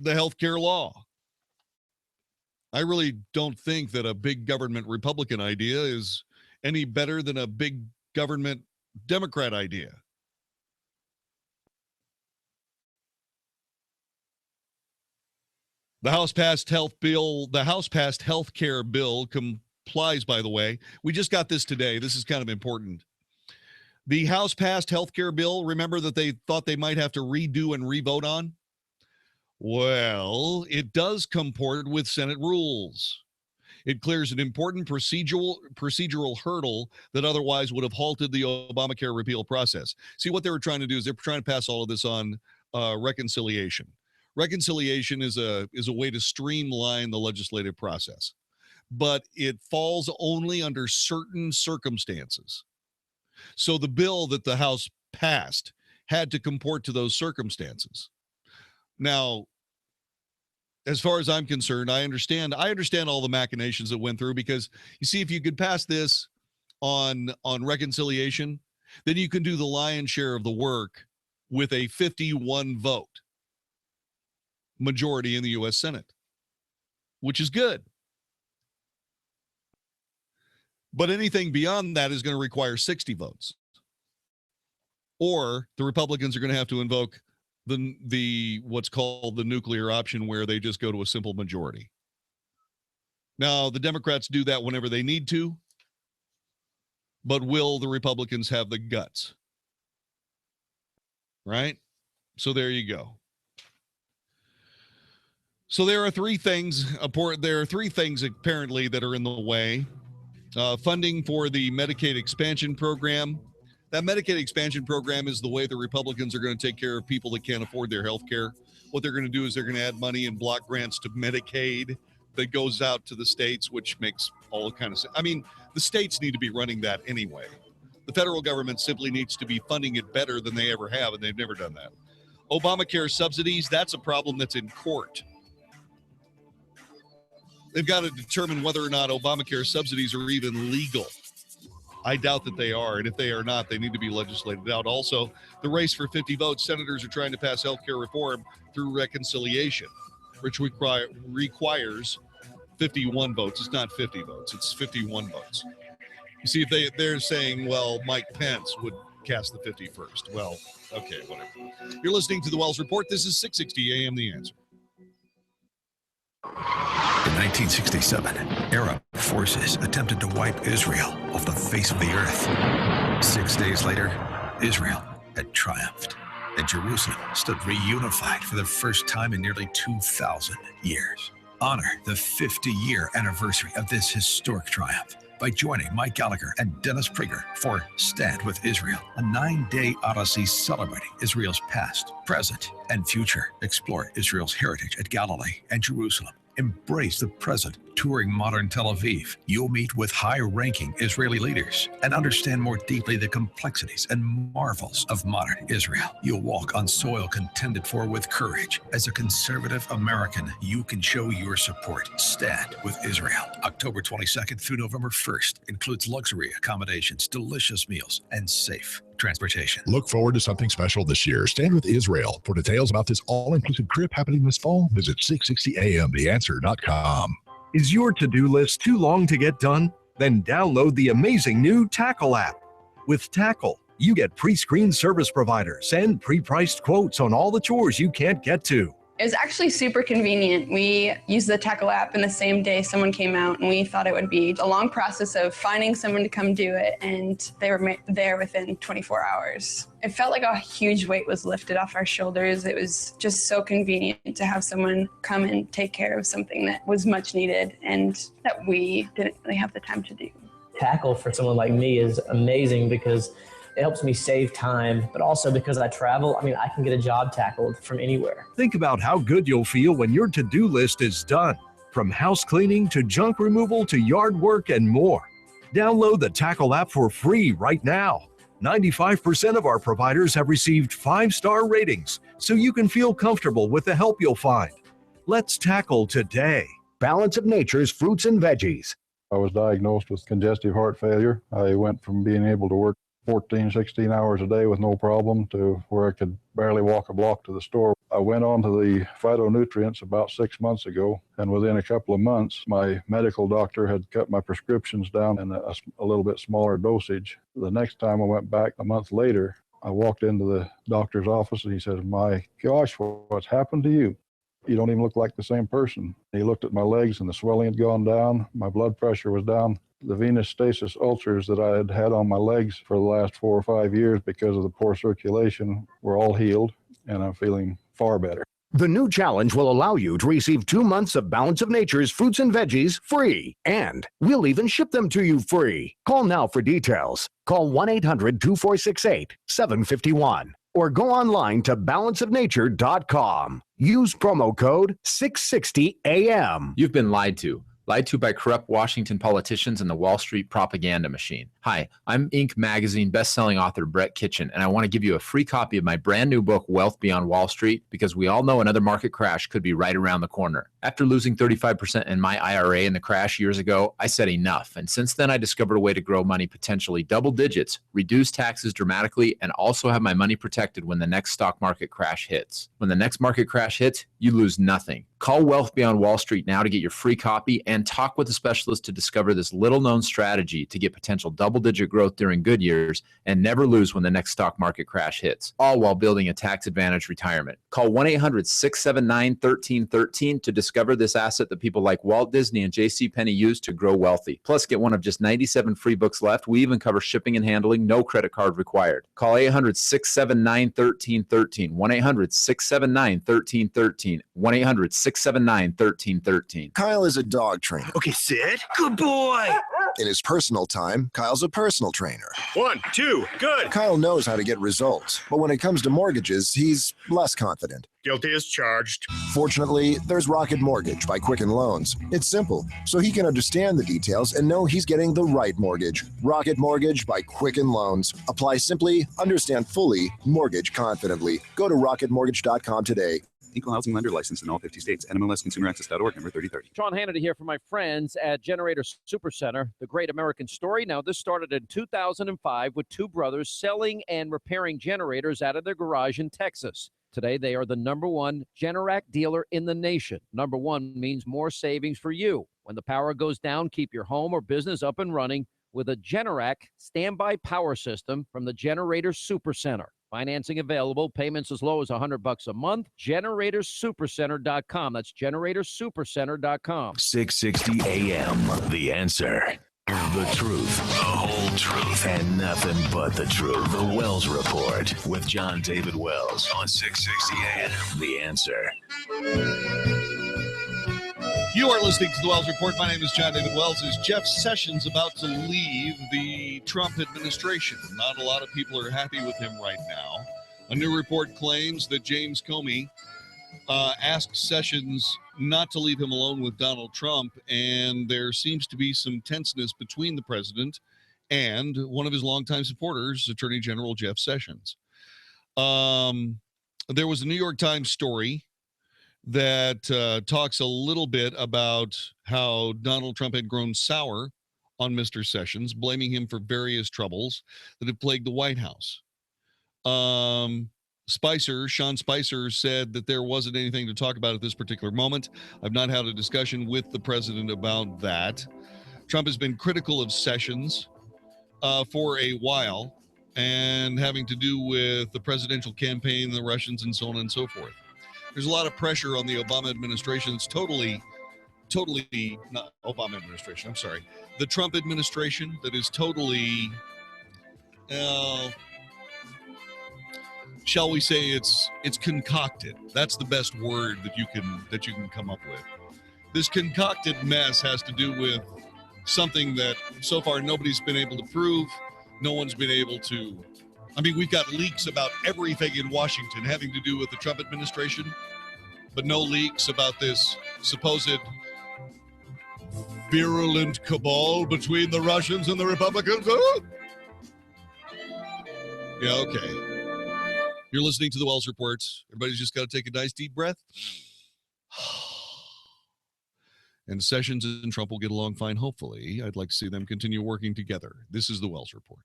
[SPEAKER 8] the healthcare law. I really don't think that a big government Republican idea is any better than a big government Democrat idea. The House passed health care bill complies, by the way. We just got this today. This is kind of important. The House passed health care bill, remember that they thought they might have to redo and revote on? Well, it does comport with Senate rules. It clears an important procedural hurdle that otherwise would have halted the Obamacare repeal process. See, what they were trying to do is they're trying to pass all of this on reconciliation. Reconciliation is a way to streamline the legislative process, but it falls only under certain circumstances. So the bill that the House passed had to comport to those circumstances. Now, as far as I'm concerned, I understand all the machinations that went through, because you see, if you could pass this on reconciliation, then you can do the lion's share of the work with a 51 vote majority in the U.S. Senate, which is good. But anything beyond that is going to require 60 votes. Or the Republicans are going to have to invoke the what's called the nuclear option, where they just go to a simple majority. Now, the Democrats do that whenever they need to, but will the Republicans have the guts? Right? So there you go. So there are three things apparently that are in the way. Funding for the Medicaid expansion program. That Medicaid expansion program is the way the Republicans are going to take care of people that can't afford their health care. What they're going to do is they're going to add money and block grants to Medicaid that goes out to the states, which makes all kind of sense. I mean, the states need to be running that anyway. The federal government simply needs to be funding it better than they ever have, and they've never done that. Obamacare subsidies, that's a problem that's in court. They've got to determine whether or not Obamacare subsidies are even legal. I doubt that they are, and if they are not, they need to be legislated out. Also, the race for 50 votes, senators are trying to pass health care reform through reconciliation, which requires 51 votes. It's not 50 votes, it's 51 votes. You see, if they're saying, well, Mike Pence would cast the 50 first. Well, okay, whatever. You're listening to the Wells Report. This is 660 AM The Answer.
[SPEAKER 2] In 1967, Arab forces attempted to wipe Israel off the face of the earth. 6 days later, Israel had triumphed, and Jerusalem stood reunified for the first time in nearly 2,000 years. Honor the 50-year anniversary of this historic triumph by joining Mike Gallagher and Dennis Prager for Stand with Israel, a 9-day odyssey celebrating Israel's past, present, and future. Explore Israel's heritage at Galilee and Jerusalem. Embrace the present, touring modern Tel Aviv. You'll meet with high-ranking Israeli leaders and understand more deeply the complexities and marvels of modern Israel. You'll walk on soil contended for with courage. As a conservative American, you can show your support. Stand with Israel. October 22nd through November 1st includes luxury accommodations, delicious meals, and safe transportation.
[SPEAKER 3] Look forward to something special this year. Stand with Israel. For details about this all-inclusive trip happening this fall, visit 660amtheanswer.com.
[SPEAKER 17] Is your to-do list too long to get done? Then download the amazing new Tackle app. With Tackle, you get pre-screened service providers and pre-priced quotes on all the chores you can't get to.
[SPEAKER 4] It was actually super convenient. We used the Tackle app, and the same day someone came out, and we thought it would be a long process of finding someone to come do it, and they were there within 24 hours. It felt like a huge weight was lifted off our shoulders. It was just so convenient to have someone come and take care of something that was much needed and that we didn't really have the time to do.
[SPEAKER 6] Tackle for someone like me is amazing because it helps me save time, but also because I travel, I can get a job tackled from anywhere.
[SPEAKER 17] Think about how good you'll feel when your to-do list is done. From house cleaning to junk removal to yard work and more. Download the Tackle app for free right now. 95% of our providers have received 5-star ratings, so you can feel comfortable with the help you'll find. Let's tackle today.
[SPEAKER 9] Balance of Nature's fruits and veggies.
[SPEAKER 18] I was diagnosed with congestive heart failure. I went from being able to work 14, 16 hours a day with no problem to where I could barely walk a block to the store. I went on to the phytonutrients about 6 months ago, and within a couple of months, my medical doctor had cut my prescriptions down in a little bit smaller dosage. The next time I went back a month later, I walked into the doctor's office and he said, "My gosh, what's happened to you? You don't even look like the same person." He looked at my legs and the swelling had gone down. My blood pressure was down. The venous stasis ulcers that I had had on my legs for the last 4 or 5 years because of the poor circulation were all healed, and I'm feeling far better.
[SPEAKER 9] The new challenge will allow you to receive 2 months of Balance of Nature's fruits and veggies free, and we'll even ship them to you free. Call now for details. Call 1-800-246-8751 or go online to balanceofnature.com. Use promo code 660AM.
[SPEAKER 19] You've been lied to. Lied to by corrupt Washington politicians and the Wall Street propaganda machine. Hi, I'm Inc. magazine best-selling author Brett Kitchen, and I want to give you a free copy of my brand new book, Wealth Beyond Wall Street, because we all know another market crash could be right around the corner. After losing 35% in my IRA in the crash years ago, I said enough, and since then I discovered a way to grow money potentially double digits, reduce taxes dramatically, and also have my money protected when the next stock market crash hits. When the next market crash hits, you lose nothing. Call Wealth Beyond Wall Street now to get your free copy and talk with a specialist to discover this little-known strategy to get potential double-digit growth during good years and never lose when the next stock market crash hits, all while building a tax-advantaged retirement. Call 1-800-679-1313 to discover this asset that people like Walt Disney and JCPenney use to grow wealthy. Plus, get one of just 97 free books left. We even cover shipping and handling, no credit card required. Call 800-679-1313, 1-800-679-1313, 1-800-679-1313.
[SPEAKER 20] Kyle is a dog trainer.
[SPEAKER 21] Okay, sit. Good boy.
[SPEAKER 20] In his personal time, Kyle's a personal trainer.
[SPEAKER 21] 1, 2, good.
[SPEAKER 20] Kyle knows how to get results, but when it comes to mortgages, he's less confident.
[SPEAKER 21] Guilty as charged.
[SPEAKER 20] Fortunately, there's Rocket Mortgage by Quicken Loans. It's simple, so he can understand the details and know he's getting the right mortgage. Rocket Mortgage by Quicken Loans. Apply simply, understand fully, mortgage confidently. Go to rocketmortgage.com today.
[SPEAKER 28] Equal housing lender licensed in all 50 states. NMLSconsumeraccess.org, number 3030.
[SPEAKER 10] Sean Hannity here for my friends at Generator Supercenter, the great American story. Now, this started in 2005 with two brothers selling and repairing generators out of their garage in Texas. Today, they are the #1 Generac dealer in the nation. #1 means more savings for you. When the power goes down, keep your home or business up and running with a Generac standby power system from the Generator Supercenter. Financing available, payments as low as $100 a month. GeneratorSupercenter.com. That's GeneratorSupercenter.com.
[SPEAKER 7] 660 AM. The Answer. The truth, the whole truth, and nothing but the truth. The Wells Report with John David Wells on 660 AM. The Answer.
[SPEAKER 8] You are listening to the Wells Report. My name is John David Wells. Is Jeff Sessions about to leave the Trump administration? Not a lot of people are happy with him right now. A new report claims that James Comey asked Sessions not to leave him alone with Donald Trump, and there seems to be some tenseness between the president and one of his longtime supporters, Attorney General Jeff Sessions. There was a New York Times story that talks a little bit about how Donald Trump had grown sour on Mr. Sessions, blaming him for various troubles that had plagued the White House. Sean Spicer said that there wasn't anything to talk about at this particular moment. I've not had a discussion with the president about that. Trump has been critical of Sessions for a while, and having to do with the presidential campaign, the Russians, and so on and so forth. There's a lot of pressure on the Obama administration. It's totally not Obama administration. I'm sorry. The Trump administration that is totally, shall we say, it's concocted. That's the best word that you can come up with. This concocted mess has to do with something that so far nobody's been able to prove. No one's been able to. I mean, we've got leaks about everything in Washington having to do with the Trump administration, but no leaks about this supposed virulent cabal between the Russians and the Republicans. Oh! Yeah, okay. You're listening to the Wells Report. Everybody's just got to take a nice deep breath. And Sessions and Trump will get along fine, hopefully. I'd like to see them continue working together. This is the Wells Report.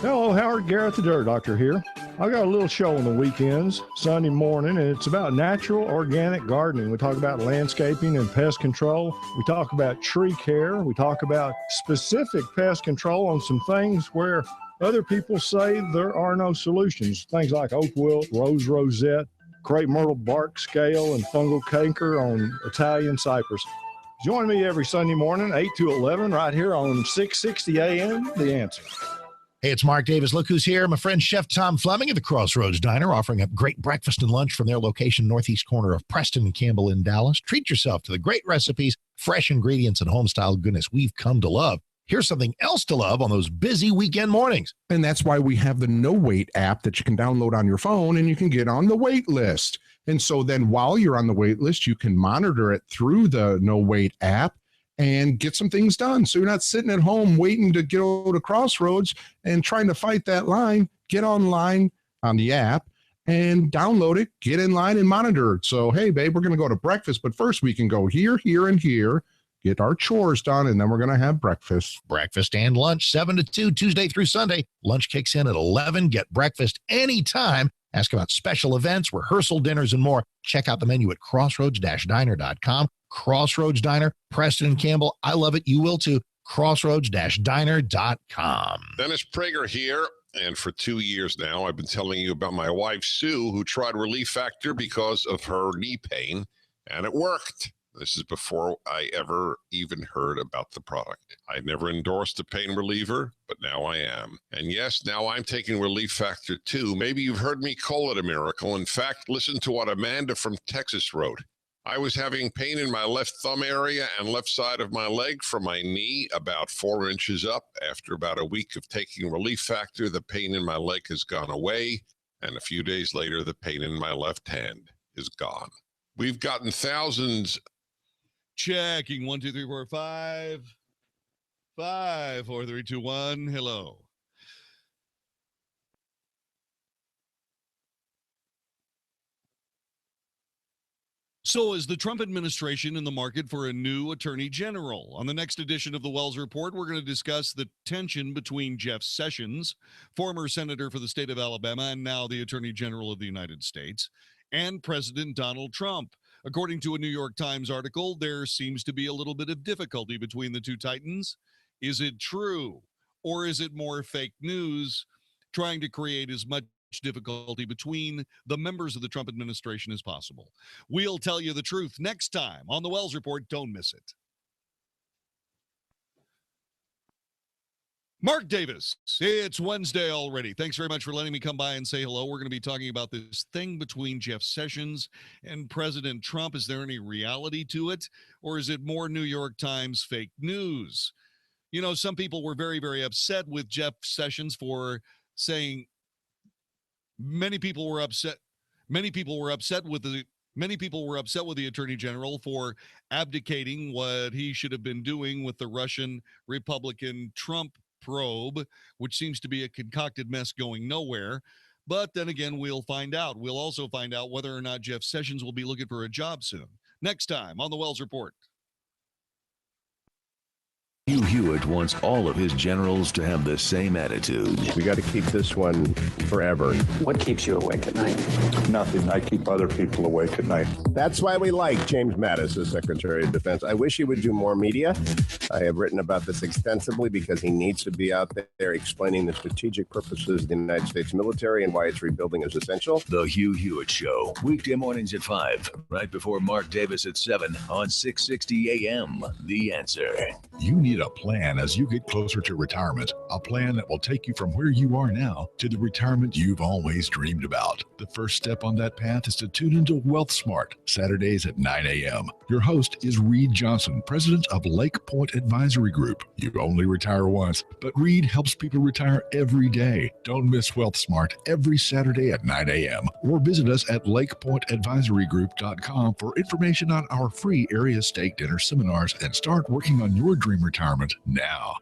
[SPEAKER 1] Hello, Howard. Garrett the Dirt Doctor here. I got a little show on the weekends, Sunday morning, and it's about natural organic gardening. We talk about landscaping and pest control. We talk about tree care. We talk about specific pest control on some things where other people say there are no solutions. Things like oak wilt, rose rosette, crepe myrtle bark scale, and fungal canker on Italian cypress. Join me every Sunday morning, 8 to 11, right here on 660 AM, The Answer.
[SPEAKER 5] Hey, it's Mark Davis. Look who's here. My friend Chef Tom Fleming of the Crossroads Diner, offering up great breakfast and lunch from their location northeast corner of Preston and Campbell in Dallas. Treat yourself to the great recipes, fresh ingredients, and home-style goodness we've come to love. Here's something else to love on those busy weekend mornings.
[SPEAKER 11] And that's why we have the No Wait app that you can download on your phone, and you can get on the wait list. And so then while you're on the wait list, you can monitor it through the No Wait app and get some things done. So you're not sitting at home waiting to go to Crossroads and trying to fight that line. Get online on the app and download it, get in line and monitor it. So, hey, babe, we're going to go to breakfast, but first we can go here, here, and here, get our chores done, and then we're going to have breakfast.
[SPEAKER 5] Breakfast and lunch, 7 to 2, Tuesday through Sunday. Lunch kicks in at 11. Get breakfast anytime. Ask about special events, rehearsal dinners, and more. Check out the menu at crossroads-diner.com. Crossroads Diner, Preston and Campbell. I love it. You will too. Crossroads-diner.com.
[SPEAKER 12] Dennis Prager here. And for 2 years now, I've been telling you about my wife, Sue, who tried Relief Factor because of her knee pain, and it worked. This is before I ever even heard about the product. I never endorsed a pain reliever, but now I am. And yes, now I'm taking Relief Factor too. Maybe you've heard me call it a miracle. In fact, listen to what Amanda from Texas wrote. I was having pain in my left thumb area and left side of my leg from my knee about 4 inches up. After about a week of taking Relief Factor, the pain in my leg has gone away. And a few days later, the pain in my left hand is gone. We've gotten thousands.
[SPEAKER 8] Checking 1, 2, 3, 4, 5. 5, 4, 3, 2, 1. Hello. So is the Trump administration in the market for a new attorney general? On the next edition of the Wells Report, we're going to discuss the tension between Jeff Sessions, former senator for the state of Alabama and now the attorney general of the United States, and President Donald Trump. According to a New York Times article, there seems to be a little bit of difficulty between the two titans. Is it true? Or is it more fake news trying to create as much difficulty between the members of the Trump administration as possible? We'll tell you the truth next time on the Wells Report. Don't miss it. Mark Davis, it's Wednesday already. Thanks very much for letting me come by and say hello. We're going to be talking about this thing between Jeff Sessions and President Trump. Is there any reality to it, or is it more New York Times fake news? You know, some people were very, very upset with Jeff Sessions for saying many people were upset with the attorney general for abdicating what he should have been doing with the Russian Republican Trump probe, which seems to be a concocted mess going nowhere. But then again, we'll find out. We'll also find out whether or not Jeff Sessions will be looking for a job soon. Next time on the Wells Report.
[SPEAKER 7] Hugh Hewitt wants all of his generals to have the same attitude.
[SPEAKER 13] We got to keep this one forever.
[SPEAKER 14] What keeps you awake at night?
[SPEAKER 18] Nothing. I keep other people awake at night.
[SPEAKER 13] That's why we like James Mattis as Secretary of Defense. I wish he would do more media. I have written about this extensively because he needs to be out there explaining the strategic purposes of the United States military and why its rebuilding is essential.
[SPEAKER 7] The Hugh Hewitt Show, weekday mornings at 5, right before Mark Davis at 7 on 660 AM. The Answer.
[SPEAKER 3] You need a plan as you get closer to retirement, a plan that will take you from where you are now to the retirement you've always dreamed about. The first step on that path is to tune into Wealth Smart, Saturdays at 9 a.m. Your host is Reed Johnson, president of Lake Point Advisory Group. You only retire once, but Reed helps people retire every day. Don't miss Wealth Smart every Saturday at 9 a.m. or visit us at lakepointadvisorygroup.com for information on our free area stake dinner seminars and start working on your dream retirement now.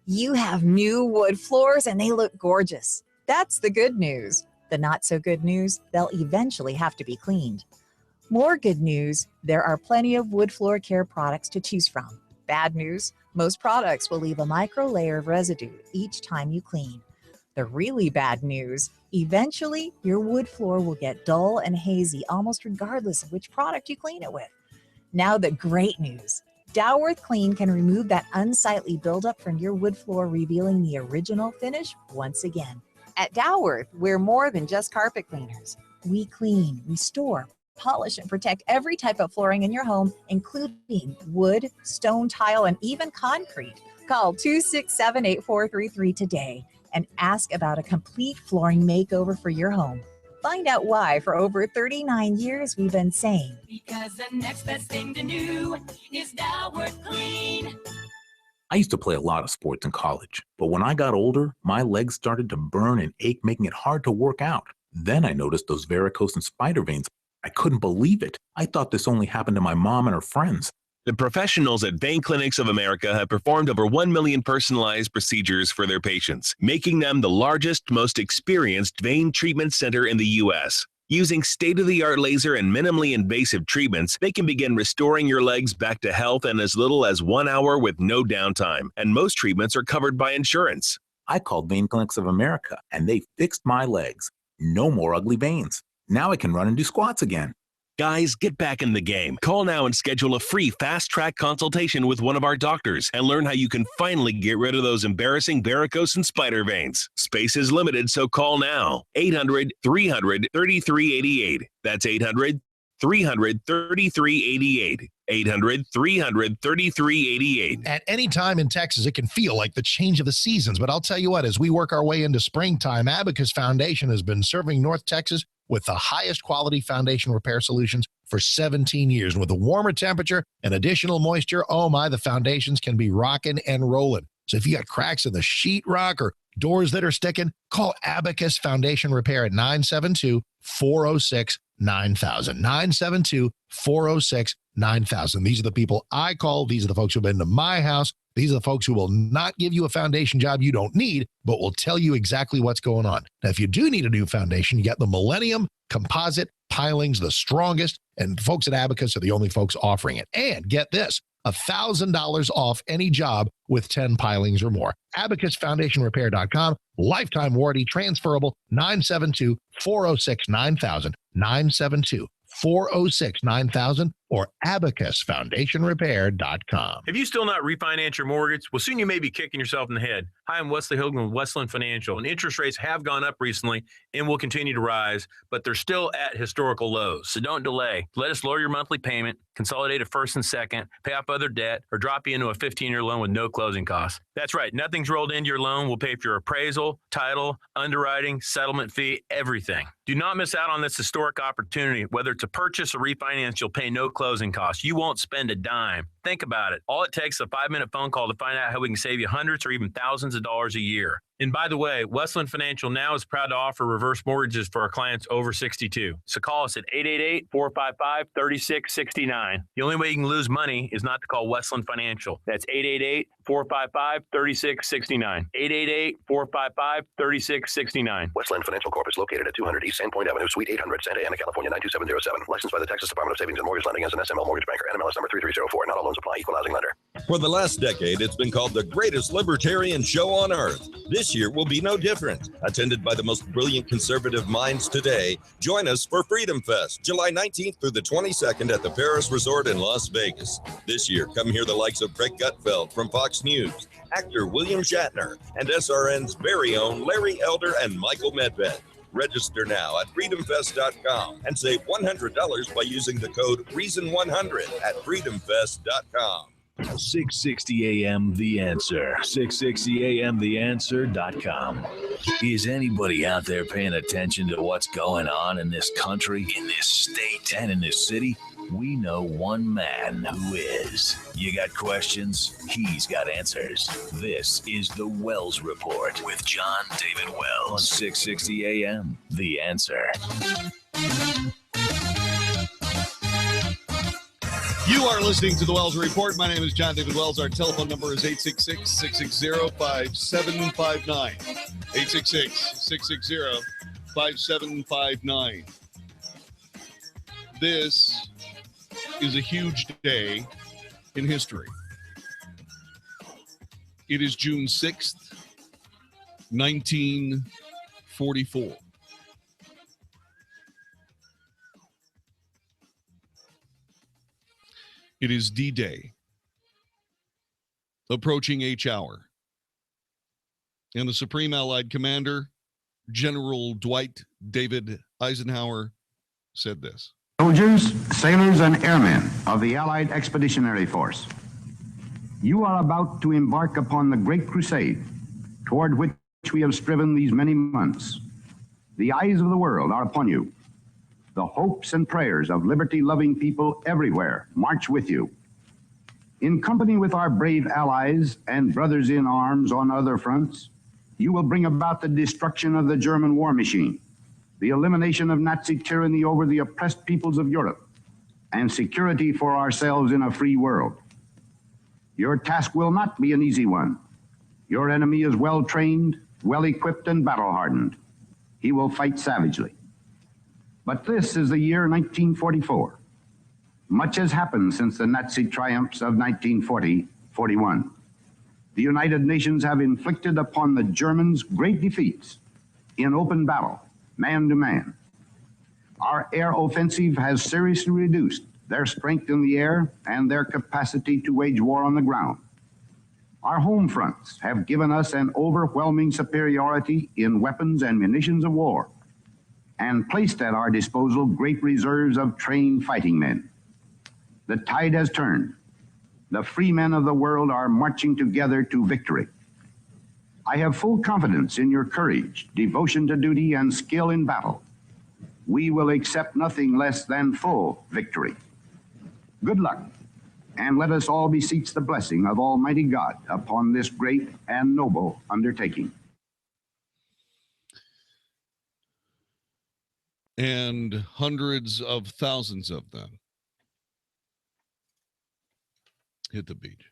[SPEAKER 22] You have new wood floors and they look gorgeous. That's the good news. The not so good news, they'll eventually have to be cleaned. More good news, there are plenty of wood floor care products to choose from. Bad news, most products will leave a micro layer of residue each time you clean. The really bad news, eventually your wood floor will get dull and hazy almost regardless of which product you clean it with. Now the great news. Dowworth Clean can remove that unsightly buildup from your wood floor, revealing the original finish once again. At Dowworth, we're more than just carpet cleaners. We clean, restore, polish, and protect every type of flooring in your home, including wood, stone tile, and even concrete. Call 267-8433 today and ask about a complete flooring makeover for your home. Find out why for over 39 years we've been saying,
[SPEAKER 23] because the next best thing to do is Dowworth Clean.
[SPEAKER 24] I used to play a lot of sports in college, but when I got older, my legs started to burn and ache, making it hard to work out. Then I noticed those varicose and spider veins. I couldn't believe it. I thought this only happened to my mom and her friends.
[SPEAKER 28] The professionals at Vein Clinics of America have performed over 1 million personalized procedures for their patients, making them the largest, most experienced vein treatment center in the U.S. Using state-of-the-art laser and minimally invasive treatments, they can begin restoring your legs back to health in as little as 1 hour with no downtime, and most treatments are covered by insurance.
[SPEAKER 24] I called Vein Clinics of America, and they fixed my legs. No more ugly veins. Now I can run and do squats again.
[SPEAKER 28] Guys, get back in the game. Call now and schedule a free fast-track consultation with one of our doctors and learn how you can finally get rid of those embarrassing varicose and spider veins. Space is limited, so call now. 800-300-3388. That's 800-300-3388. 800-300-3388.
[SPEAKER 5] At any time in Texas, it can feel like the change of the seasons. But I'll tell you what, as we work our way into springtime, Abacus Foundation has been serving North Texas with the highest quality foundation repair solutions for 17 years. And with a warmer temperature and additional moisture, oh my, the foundations can be rocking and rolling. So if you got cracks in the sheetrock or doors that are sticking, call Abacus Foundation Repair at 972-406-9000. 972-406-9000. These are the people I call. These are the folks who have been to my house. These are the folks who will not give you a foundation job you don't need, but will tell you exactly what's going on. Now, if you do need a new foundation, you got the Millennium Composite Pilings, the strongest, and folks at Abacus are the only folks offering it. And get this, $1,000 off any job with 10 pilings or more. AbacusFoundationRepair.com. Lifetime warranty, transferable, 972-406-9000, 972-406-9000, or AbacusFoundationRepair.com.
[SPEAKER 25] Have you still not refinanced your mortgage? Well, soon you may be kicking yourself in the head. Hi, I'm Wesley Hogan with Westland Financial, and interest rates have gone up recently and will continue to rise, but they're still at historical lows. So don't delay. Let us lower your monthly payment, consolidate a first and second, pay off other debt, or drop you into a 15-year loan with no closing costs. That's right. Nothing's rolled into your loan. We'll pay for your appraisal, title, underwriting, settlement fee, everything. Do not miss out on this historic opportunity. Whether it's a purchase or refinance, you'll pay no closing costs. You won't spend a dime. Think about it. All it takes is a 5-minute phone call to find out how we can save you hundreds or even thousands of dollars a year. And by the way, Westland Financial now is proud to offer reverse mortgages for our clients over 62. So call us at 888-455-3669. The only way you can lose money is not to call Westland Financial. That's 888-455-3669. 888-455-3669.
[SPEAKER 26] Westland Financial Corp is located at 200 East Sandpoint Avenue, Suite 800, Santa Ana, California, 92707. Licensed by the Texas Department of Savings and Mortgage Lending as an SML mortgage banker. NMLS number 3304. Not all loans Terms apply. Equalizing lender.
[SPEAKER 2] For the last decade, it's been called the greatest libertarian show on earth. This year will be no different. Attended by the most brilliant conservative minds today, join us for Freedom Fest, July 19th through the 22nd at the Paris Resort in Las Vegas. This year, come hear the likes of Greg Gutfeld from Fox News, actor William Shatner, and SRN's very own Larry Elder and Michael Medved. Register now at freedomfest.com and save $100 by using the code REASON100 at freedomfest.com.
[SPEAKER 7] 660 AM The Answer. 660 AMTheAnswer.com. Is anybody out there paying attention to what's going on in this country, in this state, and in this city? We know one man who is. You got questions? He's got answers. This is the Wells Report with John David Wells on 660 AM The Answer.
[SPEAKER 8] You are listening to the Wells Report. My name is John David Wells. Our telephone number is 866-660-5759. 866-660-5759. This is a huge day in history. It is June 6th, 1944. It is D-Day, approaching H hour. And the Supreme Allied Commander, General Dwight David Eisenhower, said this.
[SPEAKER 4] Soldiers, sailors, and airmen of the Allied Expeditionary Force, you are about to embark upon the great crusade toward which we have striven these many months. The eyes of the world are upon you. The hopes and prayers of liberty-loving people everywhere march with you. In company with our brave allies and brothers in arms on other fronts, you will bring about the destruction of the German war machine, the elimination of Nazi tyranny over the oppressed peoples of Europe, and security for ourselves in a free world. Your task will not be an easy one. Your enemy is well-trained, well-equipped, and battle-hardened. He will fight savagely. But this is the year 1944. Much has happened since the Nazi triumphs of 1940-41. The United Nations have inflicted upon the Germans great defeats in open battle, man to man. Our air offensive has seriously reduced their strength in the air and their capacity to wage war on the ground. Our home fronts have given us an overwhelming superiority in weapons and munitions of war, and placed at our disposal great reserves of trained fighting men. The tide has turned. The free men of the world are marching together to victory. I have full confidence in your courage, devotion to duty, and skill in battle. We will accept nothing less than full victory. Good luck, and let us all beseech the blessing of Almighty God upon this great and noble undertaking.
[SPEAKER 8] And hundreds of thousands of them hit the beach.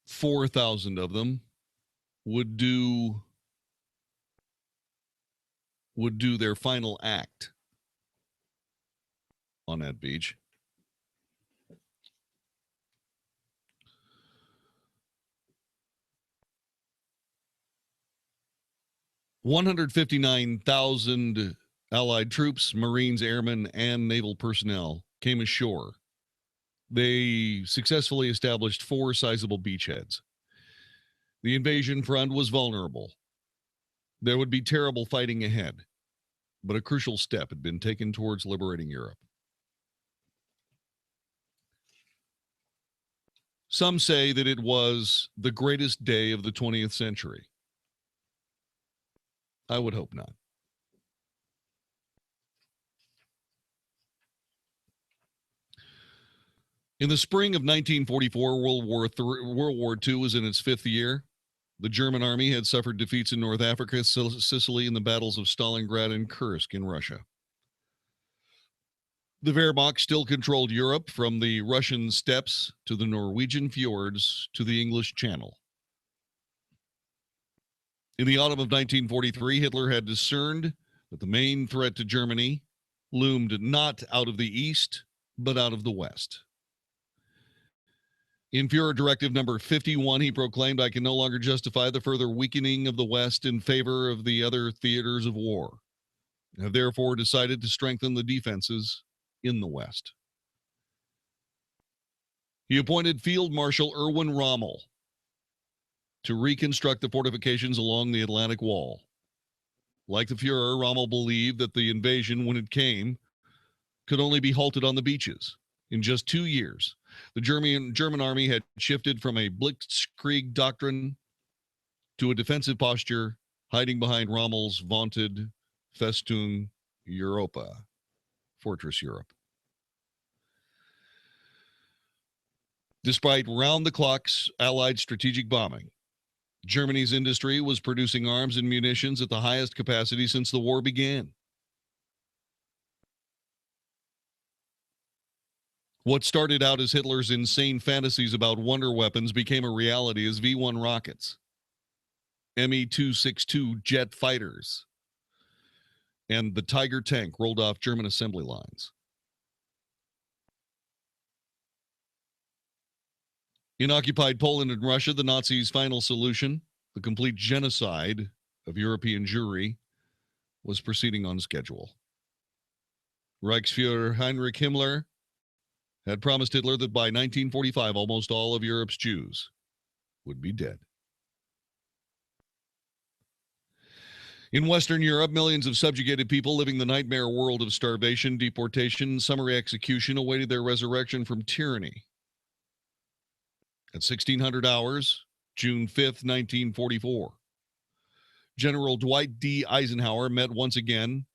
[SPEAKER 8] $4,000 of them would do their final act on that beach. $159,000 Allied troops, Marines, airmen, and naval personnel came ashore. They successfully established 4 sizable beachheads. The invasion front was vulnerable. There would be terrible fighting ahead, but a crucial step had been taken towards liberating Europe. Some say that it was the greatest day of the 20th century. I would hope not. In the spring of 1944, World War II was in its 5th year. The German army had suffered defeats in North Africa, Sicily, and the battles of Stalingrad and Kursk in Russia. The Wehrmacht still controlled Europe, from the Russian steppes to the Norwegian fjords to the English Channel. In the autumn of 1943, Hitler had discerned But the main threat to Germany loomed not out of the east, but out of the west. In Führer Directive number 51, he proclaimed, "I can no longer justify the further weakening of the West in favor of the other theaters of war. I have therefore decided to strengthen the defenses in the West." He appointed Field Marshal Erwin Rommel to reconstruct the fortifications along the Atlantic Wall. Like the Führer, Rommel believed that the invasion, when it came, could only be halted on the beaches. In just 2 years, the German army had shifted from a blitzkrieg doctrine to a defensive posture, hiding behind Rommel's vaunted Festung Europa, Fortress Europe. Despite round-the-clock Allied strategic bombing, Germany's industry was producing arms and munitions at the highest capacity since the war began. What started out as Hitler's insane fantasies about wonder weapons became a reality as V-1 rockets, Me-262 jet fighters, and the Tiger tank rolled off German assembly lines. In occupied Poland and Russia, the Nazis' final solution, the complete genocide of European Jewry, was proceeding on schedule. Reichsfuhrer Heinrich Himmler had promised Hitler that by 1945, almost all of Europe's Jews would be dead. In Western Europe, millions of subjugated people living the nightmare world of starvation, deportation, summary execution awaited their resurrection from tyranny. At 1600 hours, June 5th, 1944, General Dwight D. Eisenhower met once again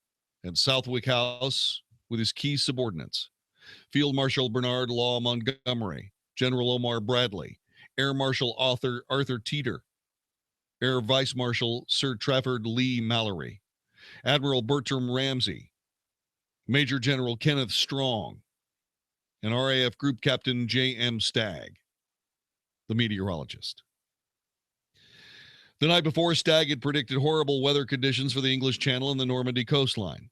[SPEAKER 8] at Southwick House with his key subordinates: Field Marshal Bernard Law Montgomery, General Omar Bradley, Air Marshal Arthur Teeter, Air Vice Marshal Sir Trafford Lee Mallory, Admiral Bertram Ramsey, Major General Kenneth Strong, and RAF Group Captain J.M. Stagg, the meteorologist. The night before, Stagg had predicted horrible weather conditions for the English Channel and the Normandy coastline.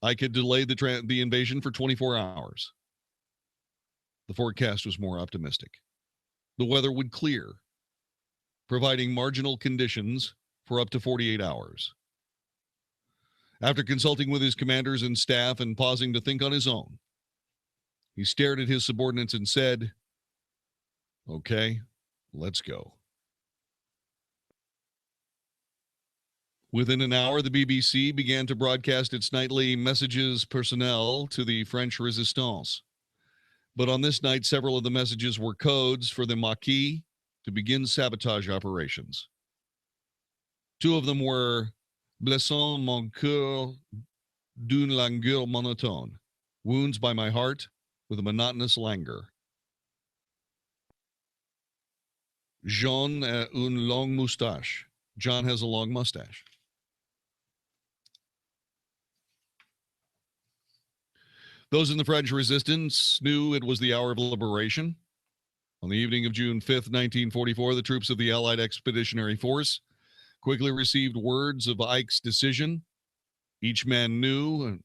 [SPEAKER 8] I could delay the invasion for 24 hours. The forecast was more optimistic. The weather would clear, providing marginal conditions for up to 48 hours. After consulting with his commanders and staff and pausing to think on his own, he stared at his subordinates and said, "Okay, let's go." Within an hour, the BBC began to broadcast its nightly messages personnel to the French resistance. But on this night, several of the messages were codes for the Maquis to begin sabotage operations. Two of them were "Blessant mon cœur d'une langueur monotone," wounds by my heart with a monotonous languor. "Jean a une longue moustache," John has a long mustache. Those in the French resistance knew it was the hour of liberation. On the evening of June 5th, 1944, the troops of the Allied Expeditionary Force quickly received words of Ike's decision. Each man knew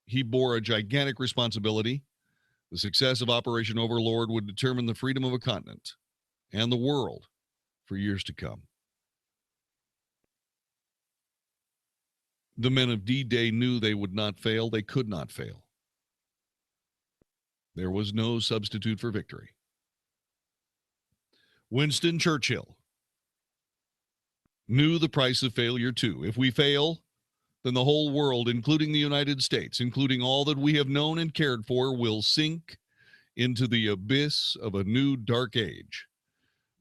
[SPEAKER 8] he bore a gigantic responsibility. The success of Operation Overlord would determine the freedom of a continent and the world for years to come. The men of D-Day knew they would not fail. They could not fail. There was no substitute for victory. Winston Churchill knew the price of failure too. If we fail, then the whole world, including the United States, including all that we have known and cared for, will sink into the abyss of a new dark age,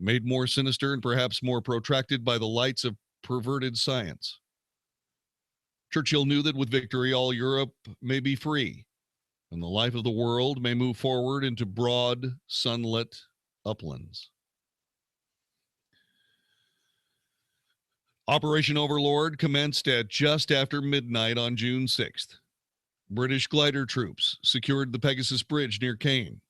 [SPEAKER 8] made more sinister and perhaps more protracted by the lights of perverted science. Churchill knew that with victory, all Europe may be free, and the life of the world may move forward into broad, sunlit uplands. Operation Overlord commenced at just after midnight on June 6th. British glider troops secured the Pegasus Bridge near Caen.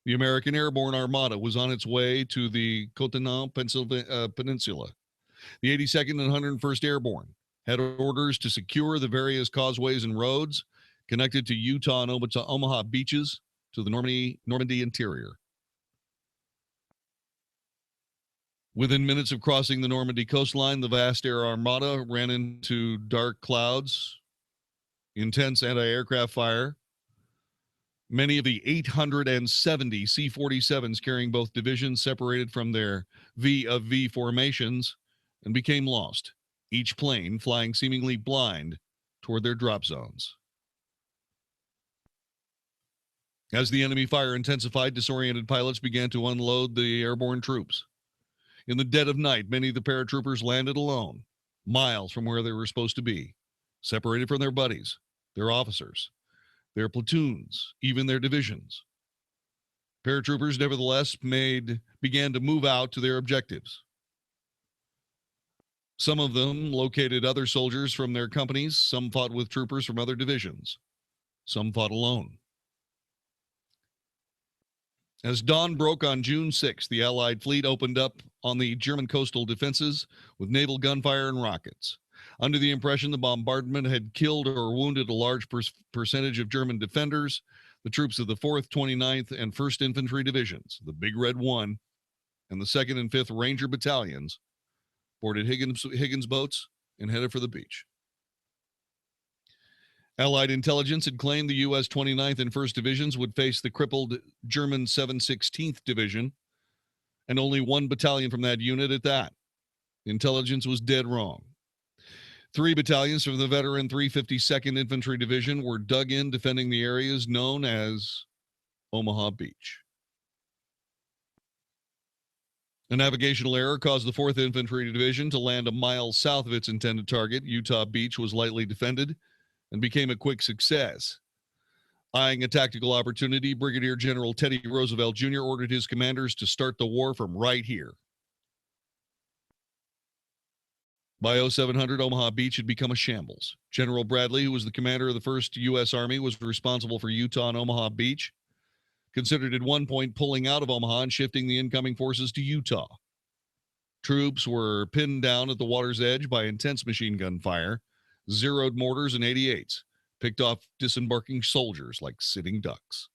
[SPEAKER 8] The American Airborne Armada was on its way to the Cotentin Peninsula. The 82nd and 101st Airborne had orders to secure the various causeways and roads connected to Utah and Omaha beaches to the Normandy interior. Within minutes of crossing the Normandy coastline, the vast air armada ran into dark clouds, intense anti-aircraft fire. Many of the 870 C-47s carrying both divisions separated from their V of V formations and became lost, each plane flying seemingly blind toward their drop zones. As the enemy fire intensified, disoriented pilots began to unload the airborne troops. In the dead of night, many of the paratroopers landed alone, miles from where they were supposed to be, separated from their buddies, their officers, their platoons, even their divisions. Paratroopers, nevertheless, began to move out to their objectives. Some of them located other soldiers from their companies. Some fought with troopers from other divisions. Some fought alone. As dawn broke on June 6th, the Allied fleet opened up on the German coastal defenses with naval gunfire and rockets. Under the impression the bombardment had killed or wounded a large percentage of German defenders, the troops of the 4th, 29th, and 1st Infantry Divisions, the Big Red One, and the 2nd and 5th Ranger Battalions, boarded Higgins boats and headed for the beach. Allied intelligence had claimed the U.S. 29th and 1st Divisions would face the crippled German 716th Division, and only one battalion from that unit at that. Intelligence was dead wrong. 3 battalions from the veteran 352nd Infantry Division were dug in defending the areas known as Omaha Beach. A navigational error caused the 4th Infantry Division to land a mile south of its intended target. Utah Beach was lightly defended and became a quick success. Eyeing a tactical opportunity, Brigadier General Teddy Roosevelt Jr. ordered his commanders to start the war from right here. By 0700, Omaha Beach had become a shambles. General Bradley, who was the commander of the 1st U.S. Army, was responsible for Utah and Omaha Beach, considered at one point pulling out of Omaha and shifting the incoming forces to Utah. Troops were pinned down at the water's edge by intense machine gun fire, zeroed mortars and 88s, picked off disembarking soldiers like sitting ducks.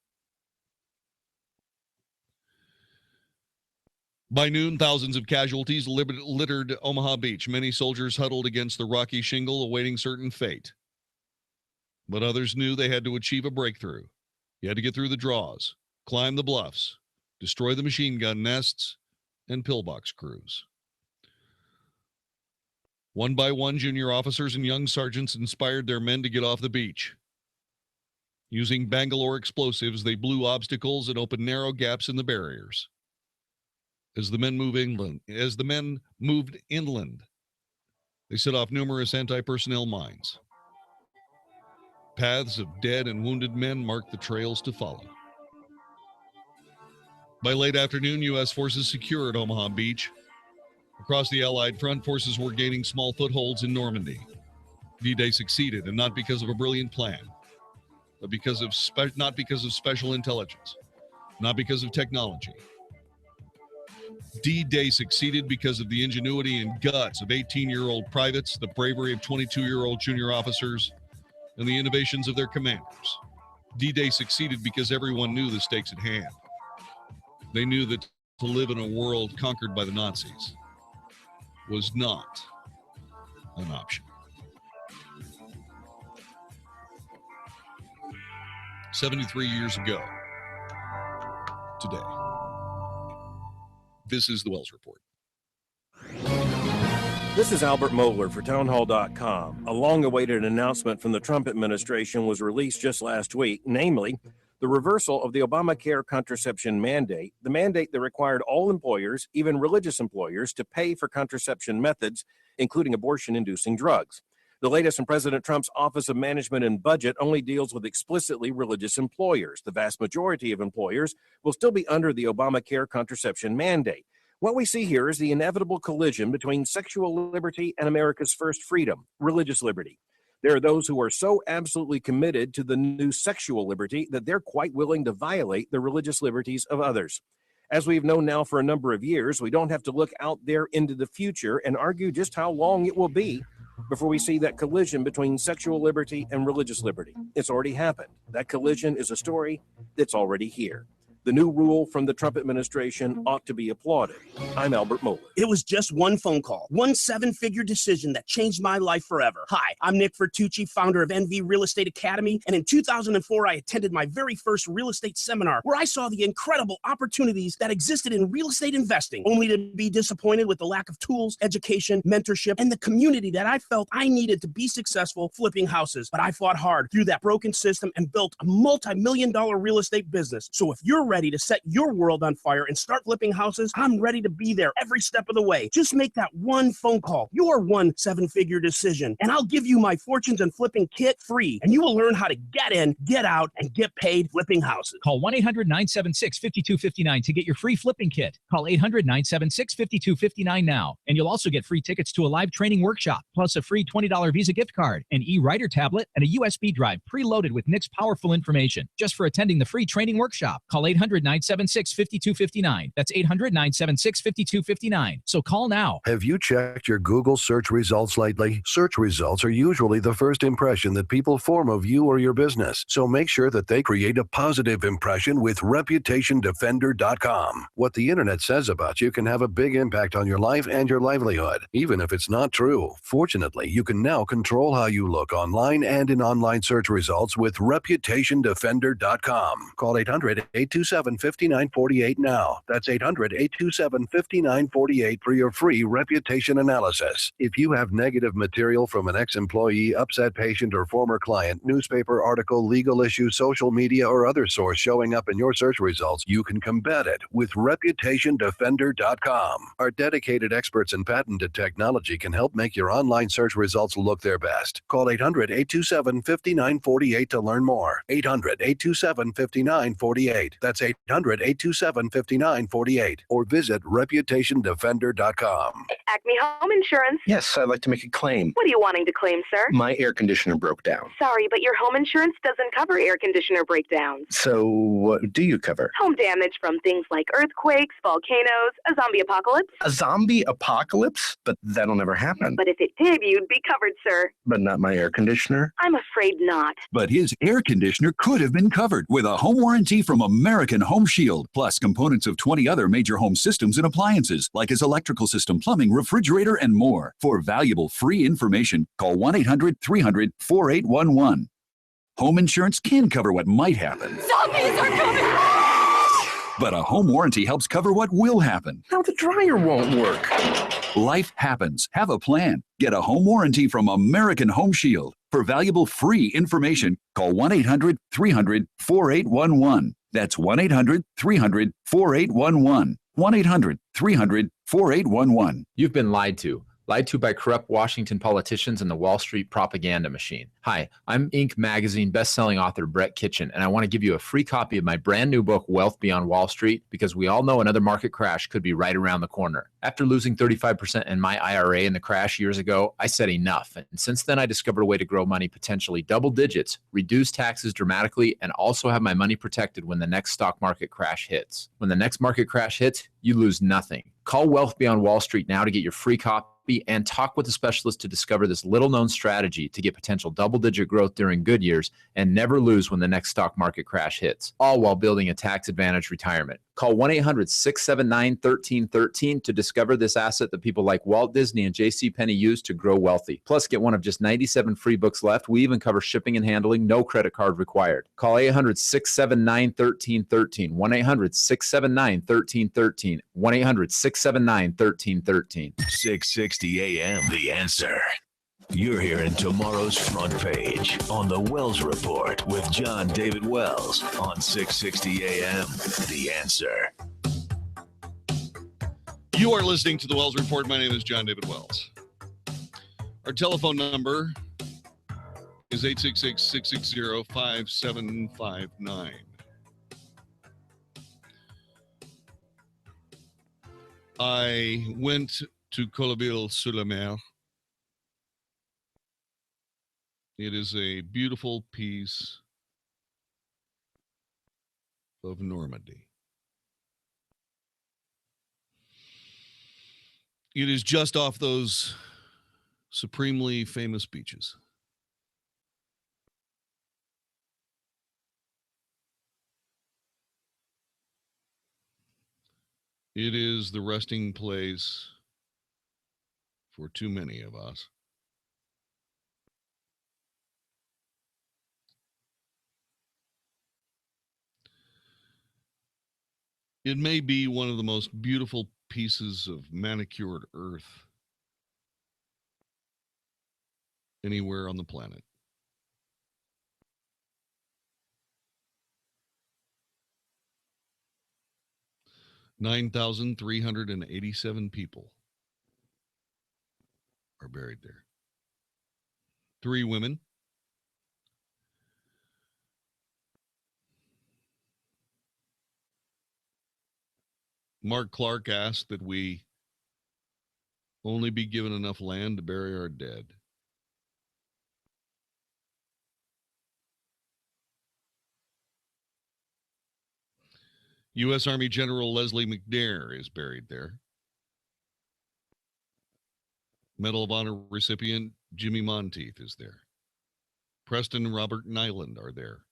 [SPEAKER 8] By noon, thousands of casualties littered Omaha Beach. Many soldiers huddled against the rocky shingle awaiting certain fate. But others knew they had to achieve a breakthrough. You had to get through the draws, climb the bluffs, destroy the machine gun nests, and pillbox crews. One by one, junior officers and young sergeants inspired their men to get off the beach. Using Bangalore explosives, they blew obstacles and opened narrow gaps in the barriers. As the men moved inland, they set off numerous anti-personnel mines. Paths of dead and wounded men marked the trails to follow. By late afternoon, U.S. forces secured Omaha Beach. Across the Allied front, forces were gaining small footholds in Normandy. D-Day succeeded, and not because of a brilliant plan, but not because of special intelligence, not because of technology. D-Day succeeded because of the ingenuity and guts of 18-year-old privates, the bravery of 22-year-old junior officers, and the innovations of their commanders. D-Day succeeded because everyone knew the stakes at hand. They knew that to live in a world conquered by the Nazis was not an option. 73 years ago today. This is the Wells Report.
[SPEAKER 6] This is Albert Mohler for townhall.com. A long-awaited announcement from the Trump administration was released just last week, namely the reversal of the Obamacare contraception mandate, the mandate that required all employers, even religious employers, to pay for contraception methods, including abortion-inducing drugs. The latest from President Trump's Office of Management and Budget only deals with explicitly religious employers. The vast majority of employers will still be under the Obamacare contraception mandate. What we see here is the inevitable collision between sexual liberty and America's first freedom, religious liberty. There are those who are so absolutely committed to the new sexual liberty that they're quite willing to violate the religious liberties of others. As we've known now for a number of years, we don't have to look out there into the future and argue just how long it will be before we see that collision between sexual liberty and religious liberty. It's already happened. That collision is a story that's already here. The new rule from the Trump administration ought to be applauded. I'm Albert Mohler.
[SPEAKER 9] It was just one phone call, one seven-figure decision that changed my life forever. Hi, I'm Nick Fertucci, founder of NV Real Estate Academy, and in 2004, I attended my very first real estate seminar where I saw the incredible opportunities that existed in real estate investing, only to be disappointed with the lack of tools, education, mentorship, and the community that I felt I needed to be successful flipping houses. But I fought hard through that broken system and built a multi-million-dollar real estate business. So if you're ready to set your world on fire and start flipping houses, I'm ready to be there every step of the way. Just make that one phone call, your one seven-figure decision, and I'll give you my Fortunes and Flipping Kit free, and you will learn how to get in, get out, and get paid flipping houses.
[SPEAKER 15] Call 1-800-976-5259 to get your free flipping kit. Call 800-976-5259 now, and you'll also get free tickets to a live training workshop, plus a free $20 Visa gift card, an e-writer tablet, and a USB drive preloaded with Nick's powerful information, just for attending the free training workshop. Call 800-976-5259. That's 800-976-5259. So call now.
[SPEAKER 16] Have you checked your Google search results lately? Search results are usually the first impression that people form of you or your business. So make sure that they create a positive impression with ReputationDefender.com. What the internet says about you can have a big impact on your life and your livelihood, even if it's not true. Fortunately, you can now control how you look online and in online search results with ReputationDefender.com. Call 800-827-5948 now. That's 800-827-5948 for your free reputation analysis. If you have negative material from an ex-employee, upset patient, or former client, newspaper article, legal issue, social media, or other source showing up in your search results, you can combat it with ReputationDefender.com. Our dedicated experts in patented technology can help make your online search results look their best. Call 800-827-5948 to learn more. 800-827-5948. That's 800-827-5948. Or visit ReputationDefender.com.
[SPEAKER 17] Acme Home Insurance.
[SPEAKER 19] Yes, I'd like to make a claim.
[SPEAKER 17] What are you wanting to claim, sir?
[SPEAKER 19] My air conditioner broke down.
[SPEAKER 17] Sorry, but your home insurance doesn't cover air conditioner breakdowns.
[SPEAKER 19] So what do you cover?
[SPEAKER 17] Home damage from things like earthquakes, volcanoes, a zombie apocalypse.
[SPEAKER 19] A zombie apocalypse? But that'll never happen.
[SPEAKER 17] But if it did, you'd be covered, sir.
[SPEAKER 19] But not my air conditioner?
[SPEAKER 17] I'm afraid not.
[SPEAKER 28] But his air conditioner could have been covered with a home warranty from American Home Shield, plus components of 20 other major home systems and appliances, like his electrical system, plumbing, refrigerator, and more. For valuable free information, call 1-800-300-4811. Home insurance can cover what might happen.
[SPEAKER 17] Zombies are coming!
[SPEAKER 28] But a home warranty helps cover what will happen.
[SPEAKER 19] Now the dryer won't work.
[SPEAKER 28] Life happens. Have a plan. Get a home warranty from American Home Shield. For valuable free information, call 1-800-300-4811. That's 1-800-300-4811. 1-800-300-4811.
[SPEAKER 20] You've been lied to. Lied to by corrupt Washington politicians and the Wall Street propaganda machine. Hi, I'm Inc. magazine bestselling author Brett Kitchen, and I want to give you a free copy of my brand new book, Wealth Beyond Wall Street, because we all know another market crash could be right around the corner. After losing 35% in my IRA in the crash years ago, I said enough. And since then, I discovered a way to grow money potentially double digits, reduce taxes dramatically, and also have my money protected when the next stock market crash hits. When the next market crash hits, you lose nothing. Call Wealth Beyond Wall Street now to get your free copy and talk with a specialist to discover this little-known strategy to get potential double-digit growth during good years and never lose when the next stock market crash hits, all while building a tax-advantaged retirement. Call 1-800-679-1313 to discover this asset that people like Walt Disney and JCPenney use to grow wealthy. Plus, get one of just 97 free books left. We even cover shipping and handling, no credit card required. Call 800-679-1313, 1-800-679-1313, 1-800-679-1313.
[SPEAKER 7] 660 AM, The Answer. You're hearing tomorrow's front page on the Wells Report with John David Wells on 660 AM, The Answer.
[SPEAKER 8] You are listening to the Wells Report. My name is John David Wells. Our telephone number is 866-660-5759. I went to Colleville-sur-la-Mer. It is a beautiful piece of Normandy. It is just off those supremely famous beaches. It is the resting place for too many of us. It may be one of the most beautiful pieces of manicured earth anywhere on the planet. $9,387 people are buried there. 3 women. Mark Clark asked that we only be given enough land to bury our dead. U.S. Army General Leslie McNair is buried there. Medal of Honor recipient Jimmy Monteith is there. Preston and Robert Nyland are there.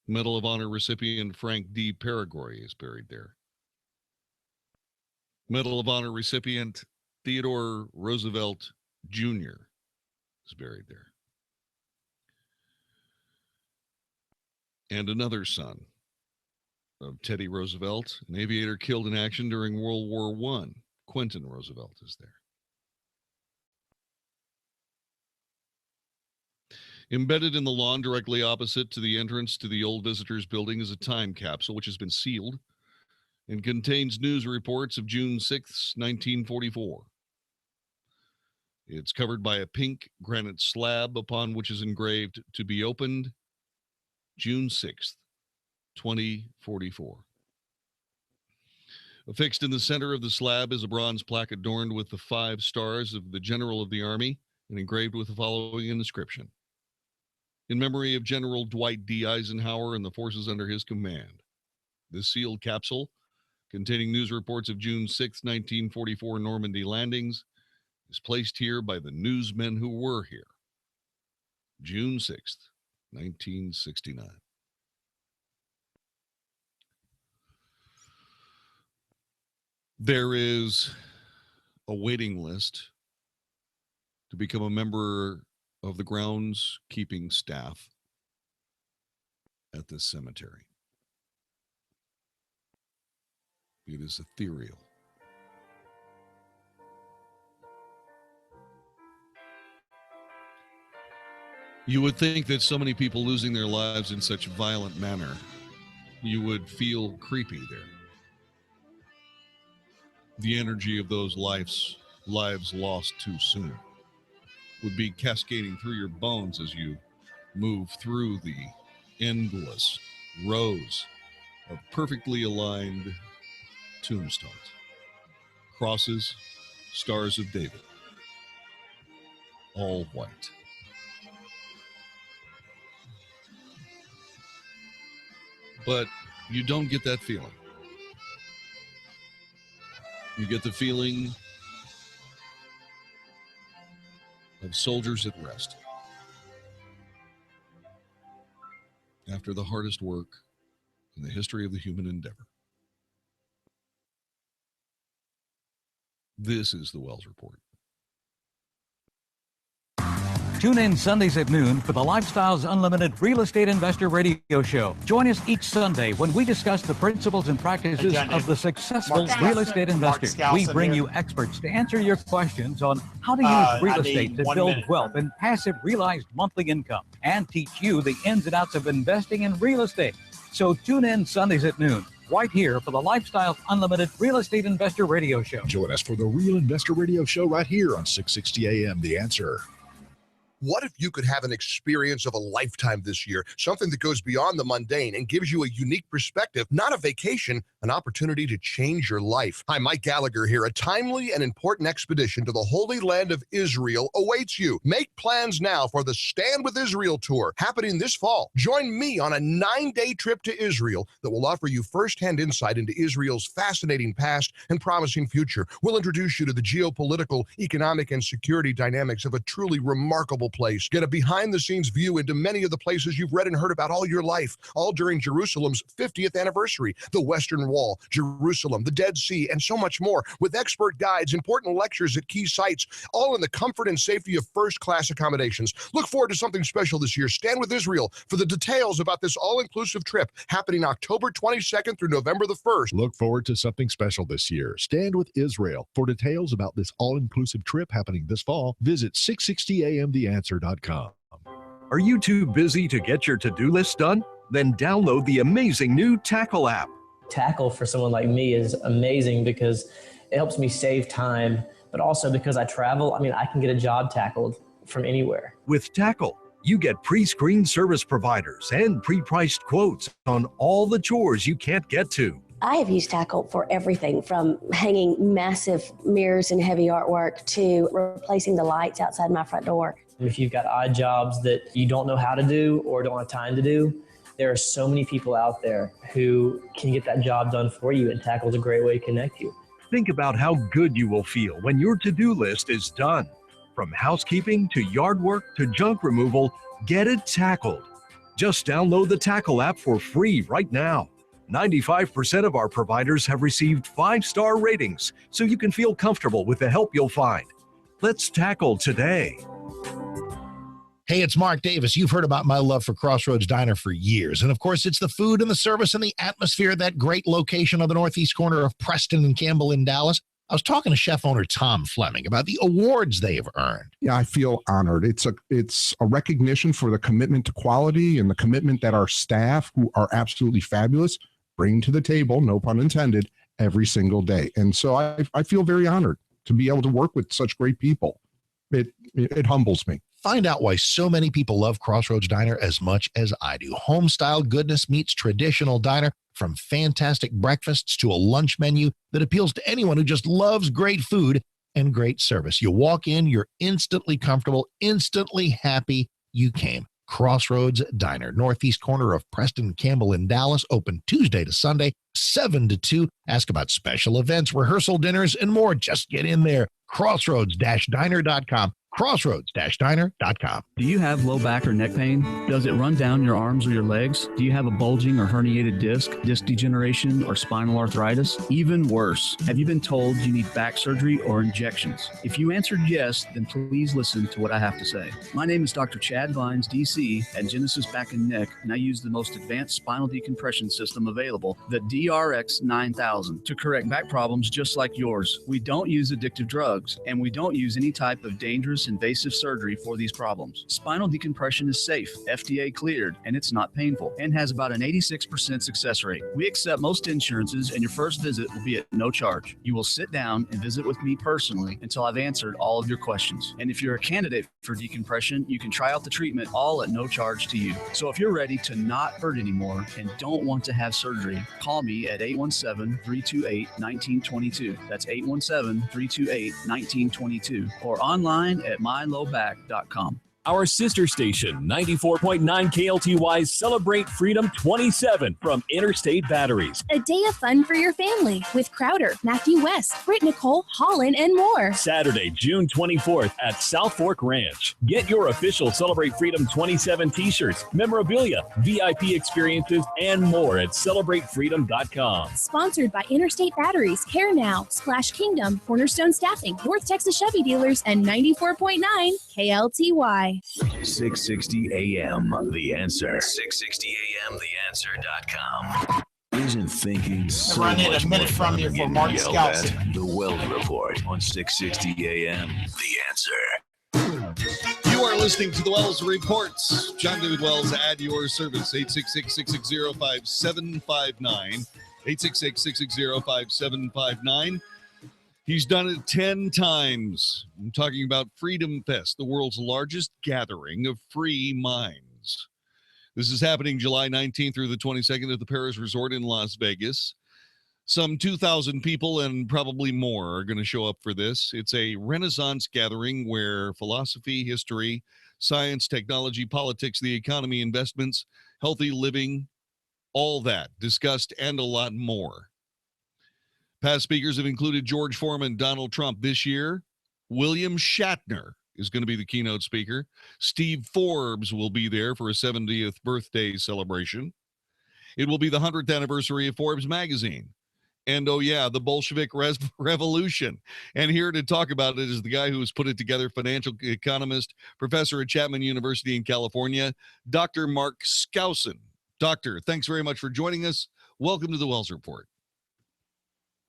[SPEAKER 8] Medal of Honor recipient Frank D. Paragoy is buried there. Medal of Honor recipient Theodore Roosevelt Jr. is buried there. And another son of Teddy Roosevelt, an aviator killed in action during World War I, Quentin Roosevelt, is there. Embedded in the lawn directly opposite to the entrance to the old visitors building is a time capsule which has been sealed and contains news reports of June 6, 1944. It's covered by a pink granite slab upon which is engraved "To be opened June 6th, 2044. Affixed in the center of the slab is a bronze plaque adorned with the 5 stars of the General of the Army and engraved with the following inscription: in memory of General Dwight D. Eisenhower and the forces under his command. This sealed capsule, containing news reports of June 6, 1944 Normandy landings, is placed here by the newsmen who were here. June 6th, 1969. There is a waiting list to become a member of the groundskeeping staff at this cemetery. It is ethereal. You would think that so many people losing their lives in such violent manner, you would feel creepy there. The energy of those lives lost too soon would be cascading through your bones as you move through the endless rows of perfectly aligned tombstones, crosses, stars of David, all white. But you don't get that feeling. You get the feeling of soldiers at rest after the hardest work in the history of the human endeavor. This is the Wells Report.
[SPEAKER 1] Tune in Sundays at noon for the Lifestyles Unlimited Real Estate Investor Radio Show. Join us each Sunday when we discuss the principles and practices of the successful real estate investor. We bring you experts to answer your questions on how to use real estate to build wealth and passive realized monthly income, and teach you the ins and outs of investing in real estate. So tune in Sundays at noon, right here for the Lifestyles Unlimited Real Estate Investor Radio Show.
[SPEAKER 3] Join us for the Real Investor Radio Show right here on 660 AM, The Answer.
[SPEAKER 10] What if you could have an experience of a lifetime this year, something that goes beyond the mundane and gives you a unique perspective, not a vacation, an opportunity to change your life? Hi, Mike Gallagher here. A timely and important expedition to the Holy Land of Israel awaits you. Make plans now for the Stand with Israel tour happening this fall. Join me on a 9-day trip to Israel that will offer you firsthand insight into Israel's fascinating past and promising future. We'll introduce you to the geopolitical, economic, and security dynamics of a truly remarkable place. Get a behind-the-scenes view into many of the places you've read and heard about all your life, all during Jerusalem's 50th anniversary, the Western Wall, Jerusalem, the Dead Sea, and so much more, with expert guides, important lectures at key sites, all in the comfort and safety of first-class accommodations. Look forward to something special this year. Stand with Israel for the details about this all-inclusive trip happening October 22nd through November the 1st.
[SPEAKER 3] Look forward to something special this year. Stand with Israel. For details about this all-inclusive trip happening this fall, visit 660amtheanswer.com.
[SPEAKER 11] Are you too busy to get your to-do list done? Then download the amazing new Tackle app.
[SPEAKER 12] Tackle for someone like me is amazing because it helps me save time, but also because I travel, I can get a job tackled from anywhere.
[SPEAKER 11] With Tackle, you get pre-screened service providers and pre-priced quotes on all the chores you can't get to.
[SPEAKER 13] I have used Tackle for everything from hanging massive mirrors and heavy artwork to replacing the lights outside my front door.
[SPEAKER 12] If you've got odd jobs that you don't know how to do or don't have time to do, there are so many people out there who can get that job done for you, and Tackle is a great way to connect you.
[SPEAKER 11] Think about how good you will feel when your to-do list is done. From housekeeping to yard work to junk removal, get it tackled. Just download the Tackle app for free right now. 95% of our providers have received 5-star ratings, so you can feel comfortable with the help you'll find. Let's tackle today.
[SPEAKER 5] Hey, it's Mark Davis. You've heard about my love for Crossroads Diner for years. And of course, it's the food and the service and the atmosphere of that great location on the northeast corner of Preston and Campbell in Dallas. I was talking to chef owner Tom Fleming about the awards they have earned.
[SPEAKER 14] Yeah, I feel honored. It's a recognition for the commitment to quality and the commitment that our staff, who are absolutely fabulous, bring to the table, no pun intended, every single day. And so I feel very honored to be able to work with such great people. It humbles me.
[SPEAKER 5] Find out why so many people love Crossroads Diner as much as I do. Home-style goodness meets traditional diner, from fantastic breakfasts to a lunch menu that appeals to anyone who just loves great food and great service. You walk in, you're instantly comfortable, instantly happy you came. Crossroads Diner, northeast corner of Preston Campbell in Dallas, open Tuesday to Sunday, 7 to 2. Ask about special events, rehearsal dinners, and more. Just get in there. Crossroads-diner.com. Crossroads-diner.com.
[SPEAKER 18] Do you have low back or neck pain? Does it run down your arms or your legs? Do you have a bulging or herniated disc degeneration, or spinal arthritis? Even worse, have you been told you need back surgery or injections? If you answered yes, then please listen to what I have to say. My name is Dr. Chad Vines, DC, at Genesis Back and Neck, and I use the most advanced spinal decompression system available, the DRX 9000, to correct back problems just like yours. We don't use addictive drugs, and we don't use any type of dangerous invasive surgery for these problems. Spinal decompression is safe, FDA cleared, and it's not painful, and has about an 86% success rate. We accept most insurances, and your first visit will be at no charge. You will sit down and visit with me personally until I've answered all of your questions. And if you're a candidate for decompression, you can try out the treatment all at no charge to you. So if you're ready to not hurt anymore and don't want to have surgery, call me at 817-328-1922. That's 817-328-1922, or online at mylowback.com.
[SPEAKER 21] Our sister station, 94.9 KLTY, Celebrate Freedom 27 from Interstate Batteries.
[SPEAKER 27] A day of fun for your family with Crowder, Matthew West, Britt Nicole, Holland, and more.
[SPEAKER 21] Saturday, June 24th at South Fork Ranch. Get your official Celebrate Freedom 27 t-shirts, memorabilia, VIP experiences, and more at CelebrateFreedom.com.
[SPEAKER 27] Sponsored by Interstate Batteries, Care Now, Splash Kingdom, Cornerstone Staffing, North Texas Chevy Dealers, and 94.9 KLTY.
[SPEAKER 7] 660 AM, The Answer. 660 AM, TheAnswer.com. Isn't thinking so
[SPEAKER 29] I need
[SPEAKER 7] much
[SPEAKER 29] a minute
[SPEAKER 7] more
[SPEAKER 29] from
[SPEAKER 7] fun
[SPEAKER 29] you
[SPEAKER 7] than
[SPEAKER 29] for
[SPEAKER 7] getting
[SPEAKER 29] Mark
[SPEAKER 7] yelled
[SPEAKER 29] Scouts.
[SPEAKER 7] at? The Weldon Report on 660 AM, The Answer.
[SPEAKER 8] You are listening to the Wells Reports. John David Wells at your service. 866-660-5759. 866-660-5759. He's done it 10 times. I'm talking about Freedom Fest, the world's largest gathering of free minds. This is happening July 19th through the 22nd at the Paris Resort in Las Vegas. Some 2,000 people and probably more are going to show up for this. It's a Renaissance gathering where philosophy, history, science, technology, politics, the economy, investments, healthy living, all that discussed and a lot more. Past speakers have included George Foreman, Donald Trump. This year, William Shatner is going to be the keynote speaker. Steve Forbes will be there for a 70th birthday celebration. It will be the 100th anniversary of Forbes magazine. And, oh, yeah, the Bolshevik Revolution. And here to talk about it is the guy who has put it together, financial economist, professor at Chapman University in California, Dr. Mark Skousen. Doctor, thanks very much for joining us. Welcome to the Wells Report.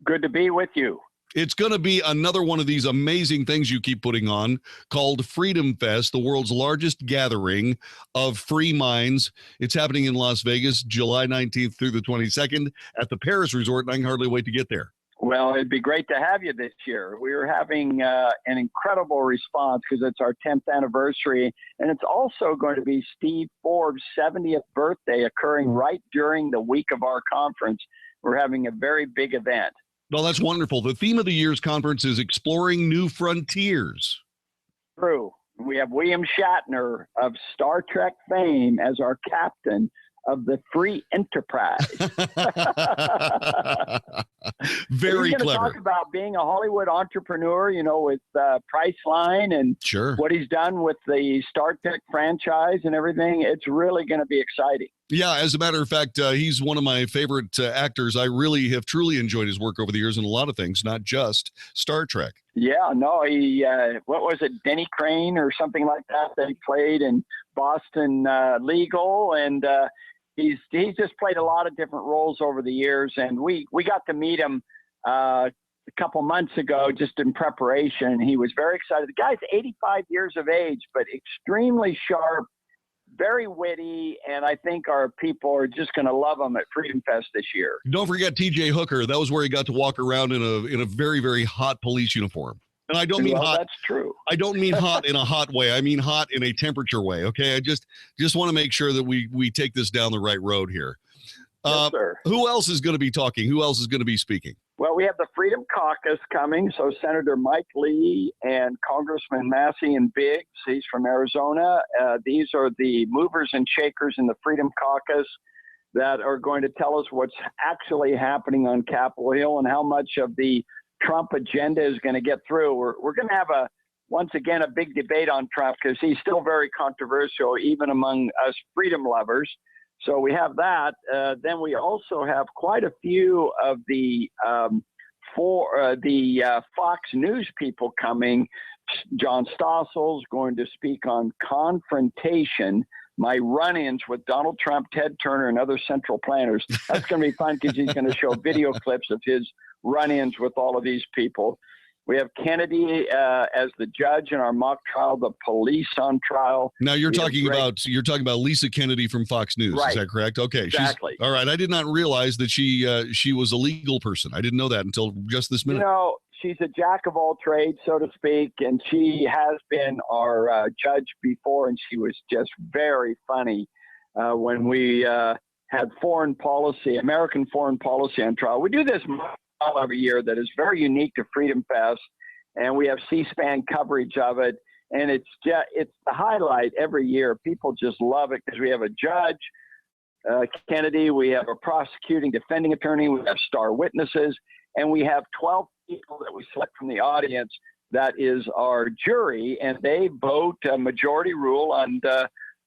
[SPEAKER 2] Good to be with you.
[SPEAKER 8] It's going to be another one of these amazing things you keep putting on called Freedom Fest, the world's largest gathering of free minds. It's happening in Las Vegas, July 19th through the 22nd at the Paris Resort, and I can hardly wait to get there.
[SPEAKER 2] Well, it'd be great to have you this year. We're having an incredible response because it's our 10th anniversary, and it's also going to be Steve Forbes' 70th birthday occurring right during the week of our conference. We're having a very big event.
[SPEAKER 8] Well, that's wonderful. The theme of the year's conference is Exploring New Frontiers.
[SPEAKER 2] True. We have William Shatner of Star Trek fame as our captain of the Free Enterprise.
[SPEAKER 8] Very
[SPEAKER 2] he's
[SPEAKER 8] clever.
[SPEAKER 2] He's going to talk about being a Hollywood entrepreneur, you know, with Priceline and what he's done with the Star Trek franchise and everything. It's really going to be exciting.
[SPEAKER 8] Yeah, as a matter of fact, he's one of my favorite actors. I really have truly enjoyed his work over the years in a lot of things, not just Star Trek.
[SPEAKER 2] Yeah, no, he, what was it, Denny Crane or something like that he played in Boston Legal, and he's just played a lot of different roles over the years, and we got to meet him a couple months ago just in preparation. He was very excited. The guy's 85 years of age, but extremely sharp, very witty, and I think our people are just going to love him at Freedom Fest this year.
[SPEAKER 8] Don't forget T.J. Hooker. That was where he got to walk around in a very, very hot police uniform. And I don't mean hot.
[SPEAKER 2] That's true.
[SPEAKER 8] I don't mean hot in a hot way. I mean hot in a temperature way. Okay. I just want to make sure that we take this down the right road here.
[SPEAKER 2] Yes, sir.
[SPEAKER 8] Who else is going to be talking? Who else is going to be speaking?
[SPEAKER 2] Well, we have the Freedom Caucus coming. So Senator Mike Lee and Congressman Massey and Biggs, he's from Arizona. These are the movers and shakers in the Freedom Caucus that are going to tell us what's actually happening on Capitol Hill and how much of the Trump agenda is going to get through. We're going to have once again a big debate on Trump because he's still very controversial even among us freedom lovers. So we have that. Then we also have quite a few of the Fox News people coming. John Stossel's going to speak on confrontation, my run-ins with Donald Trump, Ted Turner, and other central planners. That's going to be fun because he's going to show video clips of his run-ins with all of these people. We have Kennedy as the judge in our mock trial, the police on trial.
[SPEAKER 8] Now you're talking about Lisa Kennedy from Fox News,
[SPEAKER 2] right.
[SPEAKER 8] Is that correct? Okay,
[SPEAKER 2] exactly.
[SPEAKER 8] All right. I did not realize that she was a legal person. I didn't know that until just this minute.
[SPEAKER 2] You know, she's a jack of all trades, so to speak, and she has been our judge before, and she was just very funny when we had American foreign policy on trial. We do this every year that is very unique to Freedom Fest, and we have C-SPAN coverage of it, and it's the highlight every year. People just love it because we have a judge, Kennedy, we have a prosecuting defending attorney, we have star witnesses, and we have 12 people that we select from the audience that is our jury, and they vote a majority rule on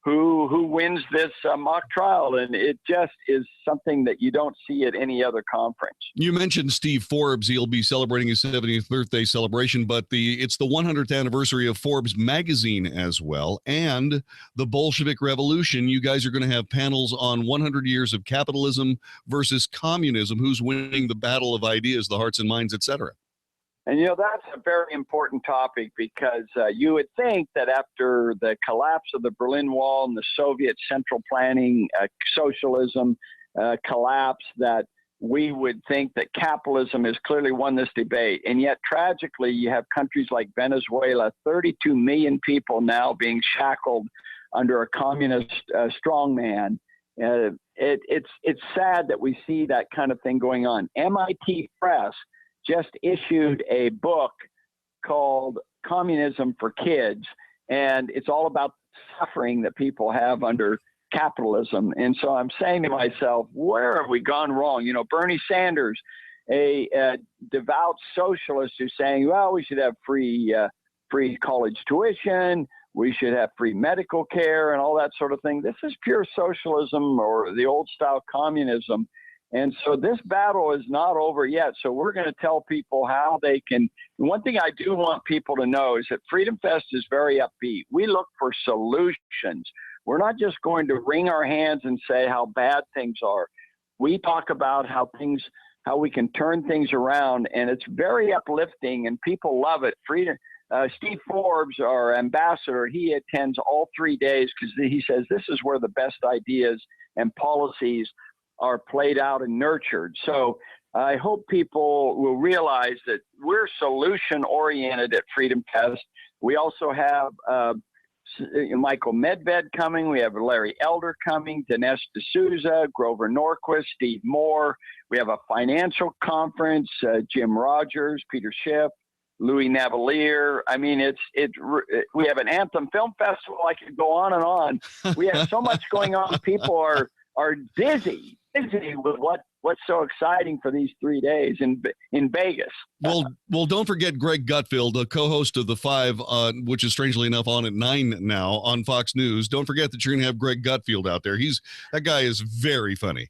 [SPEAKER 2] who wins this mock trial, and it just is something that you don't see at any other conference.
[SPEAKER 8] You mentioned Steve Forbes. He'll be celebrating his 70th birthday celebration, but it's the 100th anniversary of Forbes magazine as well, and the Bolshevik Revolution. You guys are going to have panels on 100 years of capitalism versus communism, who's winning the battle of ideas, the hearts and minds, etc.
[SPEAKER 2] And, you know, that's a very important topic because you would think that after the collapse of the Berlin Wall and the Soviet central planning, socialism collapse, that we would think that capitalism has clearly won this debate. And yet, tragically, you have countries like Venezuela, 32 million people now being shackled under a communist strongman. It's sad that we see that kind of thing going on. MIT Press just issued a book called Communism for Kids, and it's all about suffering that people have under capitalism. And so I'm saying to myself, where have we gone wrong? You know, Bernie Sanders, a devout socialist, who's saying, well, we should have free college tuition, we should have free medical care and all that sort of thing. This is pure socialism or the old style communism. And so this battle is not over yet. So we're going to tell people how they can. One thing I do want people to know is that Freedom Fest is very upbeat. We look for solutions. We're not just going to wring our hands and say how bad things are. We talk about how we can turn things around, and it's very uplifting, and people love it. Steve Forbes, our ambassador, he attends all 3 days because he says this is where the best ideas and policies are played out and nurtured. So I hope people will realize that we're solution-oriented at Freedom Fest. We also have Michael Medved coming. We have Larry Elder coming, Dinesh D'Souza, Grover Norquist, Steve Moore. We have a financial conference, Jim Rogers, Peter Schiff, Louis Navalier. I mean, we have an Anthem Film Festival. I could go on and on. We have so much going on. People are dizzy with what's so exciting for these 3 days in Vegas.
[SPEAKER 8] Well, don't forget Greg Gutfeld, a co-host of The Five, which is strangely enough on at 9 now on Fox News. Don't forget that you're going to have Greg Gutfeld out there. That guy is very funny.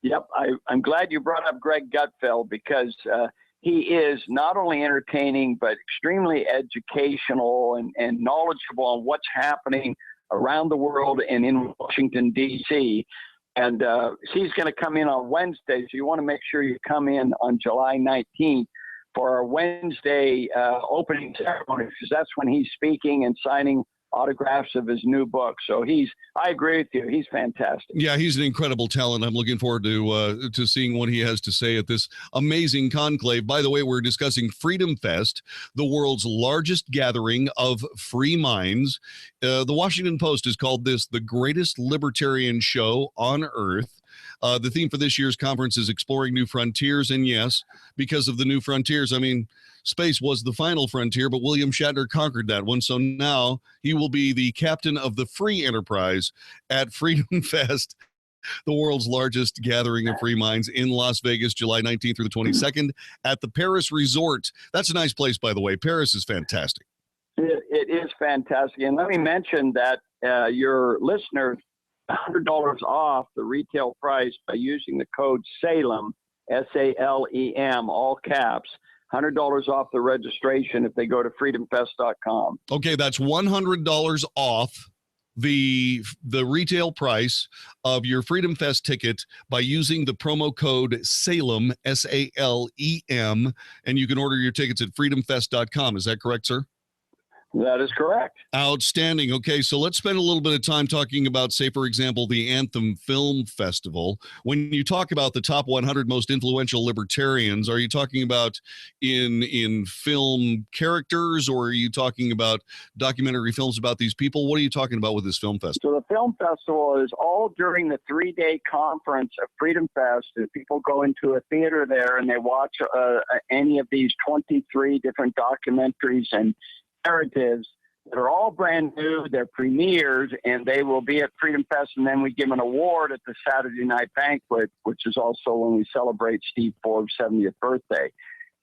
[SPEAKER 2] Yep, I'm glad you brought up Greg Gutfeld because he is not only entertaining but extremely educational and knowledgeable on what's happening around the world and in Washington, D.C. And he's going to come in on Wednesday, so you want to make sure you come in on July 19th for our Wednesday opening ceremony, because that's when he's speaking and signing autographs of his new book. So I agree with you. He's fantastic.
[SPEAKER 8] Yeah, he's an incredible talent. I'm looking forward to seeing what he has to say at this amazing conclave. By the way, we're discussing Freedom Fest, the world's largest gathering of free minds. The Washington Post has called this the greatest libertarian show on earth. The theme for this year's conference is exploring new frontiers. And yes, because of the new frontiers, I mean, space was the final frontier, but William Shatner conquered that one. So now he will be the captain of the free enterprise at Freedom Fest, the world's largest gathering of free minds in Las Vegas, July 19th through the 22nd at the Paris Resort. That's a nice place, by the way. Paris is fantastic.
[SPEAKER 2] It is fantastic. And let me mention that your listeners, $100 off the retail price by using the code SALEM, SALEM, all caps. $100 off the registration if they go to freedomfest.com.
[SPEAKER 8] Okay, that's $100 off the retail price of your Freedom Fest ticket by using the promo code SALEM, SALEM, and you can order your tickets at freedomfest.com. Is that correct, sir?
[SPEAKER 2] That is correct.
[SPEAKER 8] Outstanding. Okay, so let's spend a little bit of time talking about, say, for example, the Anthem Film Festival. When you talk about the top 100 most influential libertarians, are you talking about in film characters, or are you talking about documentary films about these people? What are you talking about with this film festival?
[SPEAKER 2] So the film festival is all during the 3-day conference of Freedom Fest. And people go into a theater there and they watch any of these 23 different documentaries and narratives that are all brand new. They're premieres, and they will be at Freedom Fest, and then we give an award at the Saturday night banquet, which is also when we celebrate Steve Forbes' 70th birthday.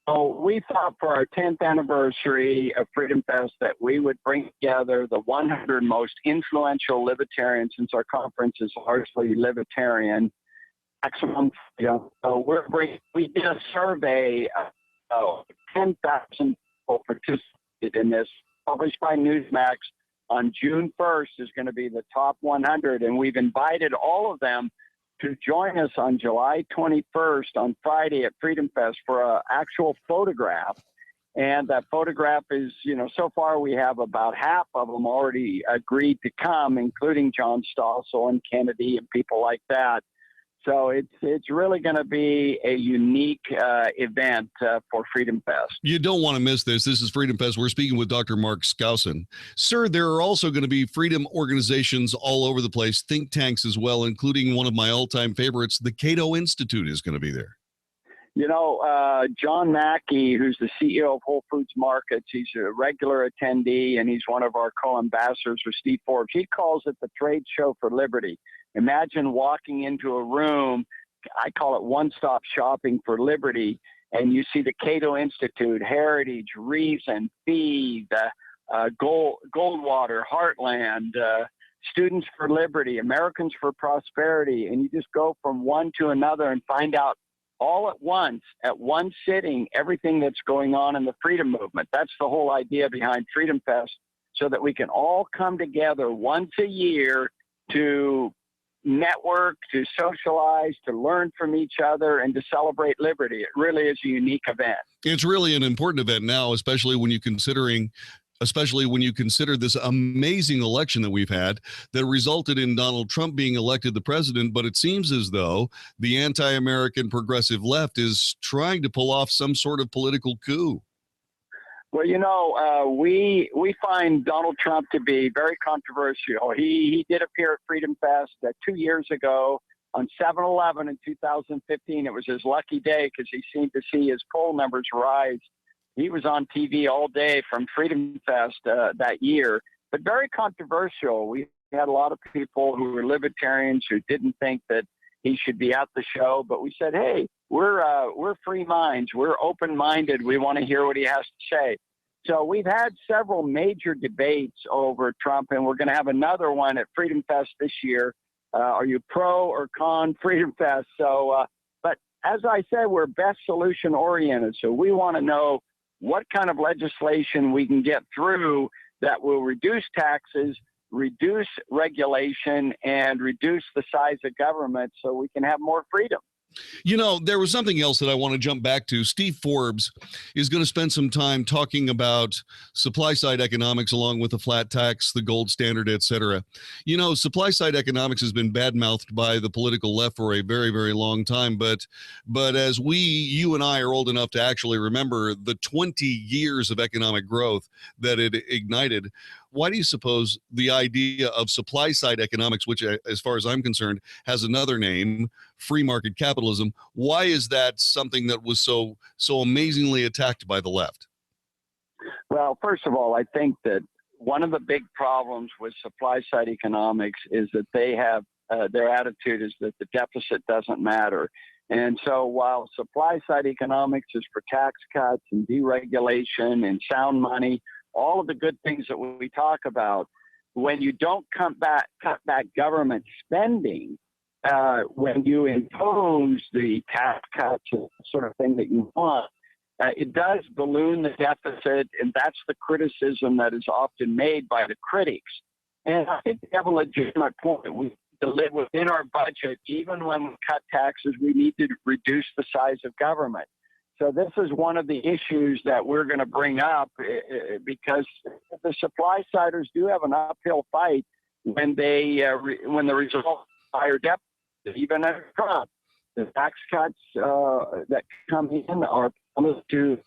[SPEAKER 2] So we thought for our 10th anniversary of Freedom Fest that we would bring together the 100 most influential libertarians, since our conference is largely libertarian. Maximum freedom. So we did a survey of 10,000 people participated in this, published by Newsmax on June 1st is going to be the top 100, and we've invited all of them to join us on July 21st on Friday at Freedom Fest for an actual photograph. And that photograph is, so far we have about half of them already agreed to come, including John Stossel and Kennedy and people like that. So it's really going to be a unique event for Freedom Fest.
[SPEAKER 8] You don't want to miss this. This is Freedom Fest. We're speaking with Dr. Mark Skousen. Sir, there are also going to be freedom organizations all over the place, think tanks as well, including one of my all-time favorites, the Cato Institute is going to be there.
[SPEAKER 2] You know, John Mackey, who's the CEO of Whole Foods Markets, he's a regular attendee, and he's one of our co-ambassadors for Steve Forbes. He calls it the trade show for liberty. Imagine walking into a room, I call it one-stop shopping for liberty, and you see the Cato Institute, Heritage, Reason, Feed, Goldwater, Heartland, Students for Liberty, Americans for Prosperity, and you just go from one to another and find out all at once, at one sitting, everything that's going on in the freedom movement. That's the whole idea behind Freedom Fest, so that we can all come together once a year to network, to socialize, to learn from each other, and to celebrate liberty. It really is a unique event.
[SPEAKER 8] It's really an important event now, especially when you consider this amazing election that we've had that resulted in Donald Trump being elected the president. But it seems as though the anti-American progressive left is trying to pull off some sort of political coup.
[SPEAKER 2] Well, you know, we find Donald Trump to be very controversial. He did appear at Freedom Fest 2 years ago on 7/11 in 2015. It was his lucky day because he seemed to see his poll numbers rise. He was on TV all day from Freedom Fest that year, but very controversial. We had a lot of people who were libertarians who didn't think that he should be at the show, but we said, hey, we're free minds. We're open-minded. We want to hear what he has to say. So we've had several major debates over Trump, and we're going to have another one at Freedom Fest this year. Are you pro or con Freedom Fest? So, but as I said, we're best solution oriented. So we want to know what kind of legislation we can get through that will reduce taxes, reduce regulation, and reduce the size of government so we can have more freedom.
[SPEAKER 8] You know, there was something else that I want to jump back to. Steve Forbes is going to spend some time talking about supply side economics along with the flat tax, the gold standard, et cetera. You know, supply side economics has been badmouthed by the political left for a very, very long time. But as you and I are old enough to actually remember the 20 years of economic growth that it ignited, why do you suppose the idea of supply side economics, which as far as I'm concerned has another name, free market capitalism, why is that something that was so amazingly attacked by the left?
[SPEAKER 2] Well, first of all, I think that one of the big problems with supply side economics is that they have their attitude is that the deficit doesn't matter. And so while supply side economics is for tax cuts and deregulation and sound money, all of the good things that we talk about, when you don't cut back government spending, when you impose the tax cuts and sort of thing that you want, it does balloon the deficit, and that's the criticism that is often made by the critics. And I think they have a legitimate point. We need to live within our budget. Even when we cut taxes, we need to reduce the size of government. So this is one of the issues that we're going to bring up because the supply siders do have an uphill fight when when the result is higher deficit. Even under Trump, the tax cuts that come in are to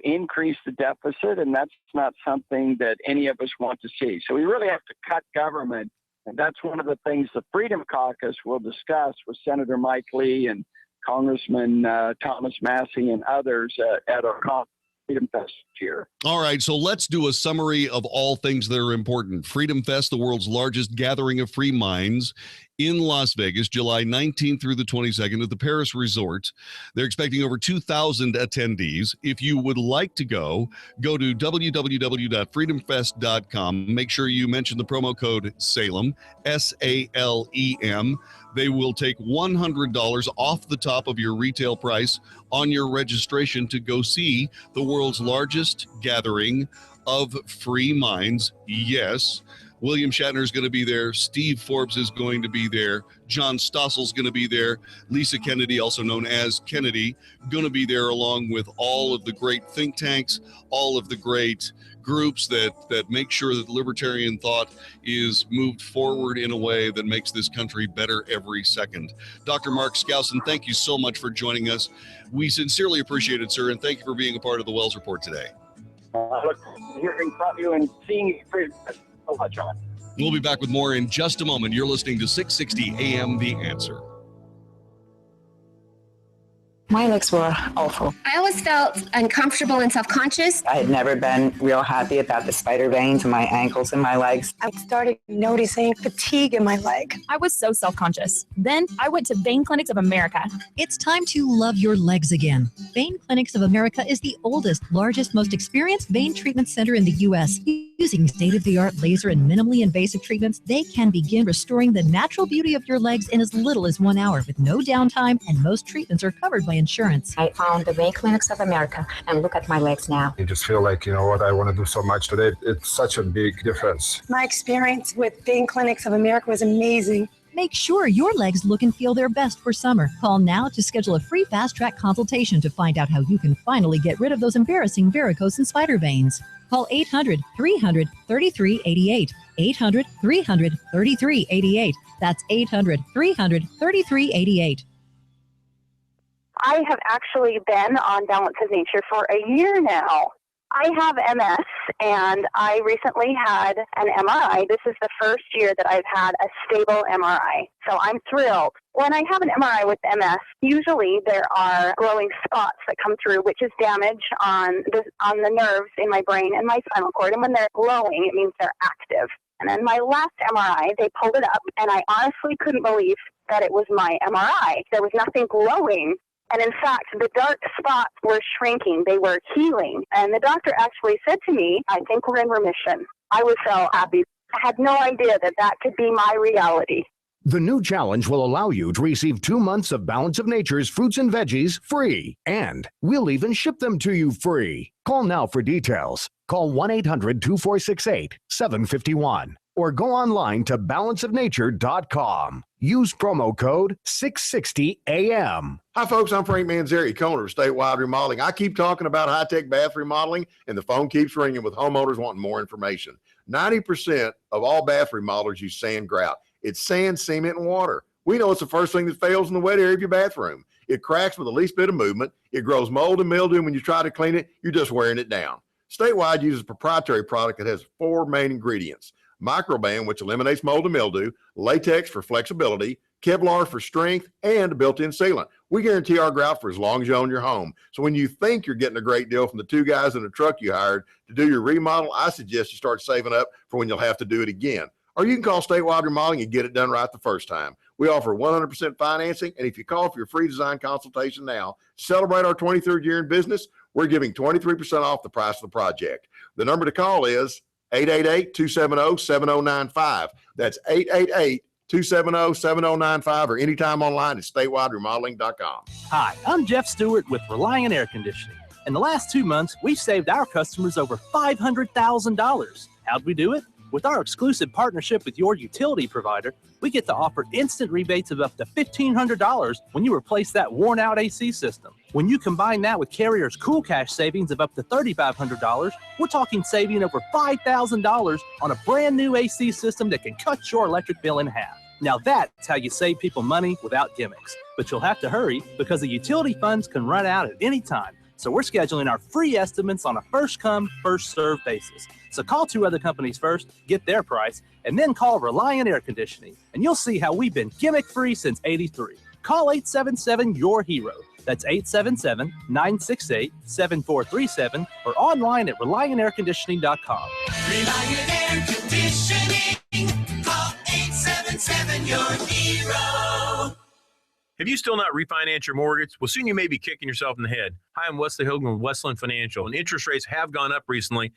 [SPEAKER 2] increase the deficit, and that's not something that any of us want to see. So we really have to cut government, and that's one of the things the Freedom Caucus will discuss with Senator Mike Lee and Congressman Thomas Massey and others at our Freedom Fest here.
[SPEAKER 8] All right, so let's do a summary of all things that are important. Freedom Fest, the world's largest gathering of free minds in Las Vegas, July 19th through the 22nd at the Paris Resort. They're expecting over 2,000 attendees. If you would like to go to www.freedomfest.com. Make sure you mention the promo code SALEM, SALEM. They will take $100 off the top of your retail price on your registration to go see the world's largest gathering of free minds. Yes, William Shatner is going to be there. Steve Forbes is going to be there. John Stossel's going to be there. Lisa Kennedy, also known as Kennedy, going to be there, along with all of the great think tanks, all of the great groups that make sure that libertarian thought is moved forward in a way that makes this country better every second. Dr. Mark Skousen, thank you so much for joining us. We sincerely appreciate it, sir, and thank you for being a part of the Wells Report today.
[SPEAKER 2] I look forward to hearing from you and seeing you so much on.
[SPEAKER 8] We'll be back with more in just a moment. You're listening to 660 AM The Answer.
[SPEAKER 4] My legs were awful.
[SPEAKER 6] I always felt uncomfortable and self-conscious.
[SPEAKER 4] I had never been real happy about the spider veins in my ankles and my legs.
[SPEAKER 9] I started noticing fatigue in my leg.
[SPEAKER 22] I was so self-conscious. Then I went to Vein Clinics of America.
[SPEAKER 23] It's time to love your legs again. Vein Clinics of America is the oldest, largest, most experienced vein treatment center in the U.S. Using state-of-the-art laser and minimally invasive treatments, they can begin restoring the natural beauty of your legs in as little as 1 hour with no downtime, and most treatments are covered by insurance.
[SPEAKER 4] I found the Vein Clinics of America, and look at my legs now.
[SPEAKER 24] You just feel like, you know what, I want to do so much today. It's such a big difference.
[SPEAKER 9] My experience with Vein Clinics of America was amazing.
[SPEAKER 23] Make sure your legs look and feel their best for summer. Call now to schedule a free fast-track consultation to find out how you can finally get rid of those embarrassing varicose and spider veins. Call 800-300-3388. 800-300-3388. That's 800-300-3388.
[SPEAKER 17] I have actually been on Balance of Nature for a year now. I have MS, and I recently had an MRI. This is the first year that I've had a stable MRI, so I'm thrilled. When I have an MRI with MS, usually there are glowing spots that come through, which is damage on the nerves in my brain and my spinal cord, and when they're glowing, it means they're active. And then my last MRI, they pulled it up, and I honestly couldn't believe that it was my MRI. There was nothing glowing. And in fact, the dark spots were shrinking. They were healing. And the doctor actually said to me, I think we're in remission. I was so happy. I had no idea that that could be my reality.
[SPEAKER 25] The new challenge will allow you to receive 2 months of Balance of Nature's fruits and veggies free. And we'll even ship them to you free. Call now for details. Call 1-800-246-8751 or go online to balanceofnature.com. Use promo code 660AM.
[SPEAKER 26] Hi, folks. I'm Frank Manzeri, owner of Statewide Remodeling. I keep talking about high-tech bath remodeling, and the phone keeps ringing with homeowners wanting more information. 90% of all bath remodelers use sand grout. It's sand, cement, and water. We know it's the first thing that fails in the wet area of your bathroom. It cracks with the least bit of movement. It grows mold and mildew, and when you try to clean it, you're just wearing it down. Statewide uses a proprietary product that has 4 main ingredients: Microban, which eliminates mold and mildew, latex for flexibility, Kevlar for strength, and a built-in sealant. We guarantee our grout for as long as you own your home. So when you think you're getting a great deal from the 2 guys in the truck you hired to do your remodel, I suggest you start saving up for when you'll have to do it again. Or you can call Statewide Remodeling and get it done right the first time. We offer 100% financing, and if you call for your free design consultation now, celebrate our 23rd year in business, we're giving 23% off the price of the project. The number to call is 888-270-7095. That's 888-270-7095, or anytime online at statewide-remodeling.com.
[SPEAKER 29] Hi, I'm Jeff Stewart with Reliant Air Conditioning. In the last 2 months, we've saved our customers over $500,000. How'd we do it? With our exclusive partnership with your utility provider, we get to offer instant rebates of up to $1,500 when you replace that worn-out AC system. When you combine that with Carrier's Cool Cash savings of up to $3,500, we're talking saving over $5,000 on a brand new AC system that can cut your electric bill in half. Now that's how you save people money without gimmicks. But you'll have to hurry because the utility funds can run out at any time. So we're scheduling our free estimates on a first-come, first-served basis. So call 2 other companies first, get their price, and then call Reliant Air Conditioning, and you'll see how we've been gimmick-free since '83. Call 877-YOUR-HERO. That's 877-968-7437 or online at ReliantAirConditioning.com.
[SPEAKER 30] Reliant Air Conditioning. Call 877-YOUR-HERO.
[SPEAKER 31] Have you still not refinanced your mortgage? Well, soon you may be kicking yourself in the head. Hi, I'm Wesley Hogan with Westland Financial, and interest rates have gone up recently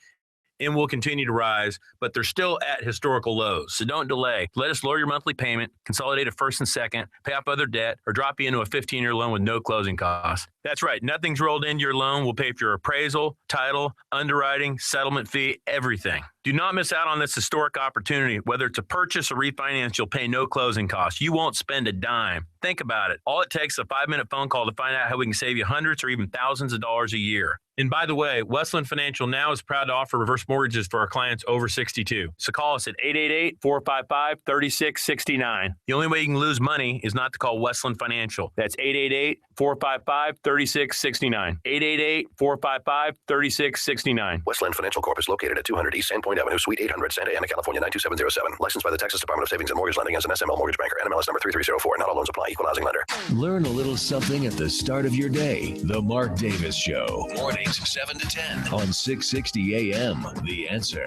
[SPEAKER 31] and will continue to rise, but they're still at historical lows. So don't delay. Let us lower your monthly payment, consolidate a first and second, pay off other debt, or drop you into a 15-year loan with no closing costs. That's right. Nothing's rolled into your loan. We'll pay for your appraisal, title, underwriting, settlement fee, everything. Do not miss out on this historic opportunity. Whether it's a purchase or refinance, you'll pay no closing costs. You won't spend a dime. Think about it. All it takes is a 5-minute phone call to find out how we can save you hundreds or even thousands of dollars a year. And by the way, Westland Financial now is proud to offer reverse mortgages for our clients over 62. So call us at 888-455-3669. The only way you can lose money is not to call Westland Financial. That's 888-455-3669. 888-455-3669.
[SPEAKER 1] Westland Financial Corp is located at 200 East Sandpoint Avenue, Suite 800, Santa Ana, California, 92707. Licensed by the Texas Department of Savings and Mortgage Lending as an SML mortgage banker. NMLS number 3304. Not all loans apply. Equal housing lender.
[SPEAKER 7] Learn a little something at the start of your day. The Mark Davis Show. Mornings 7 to 10 on 660 AM. The Answer.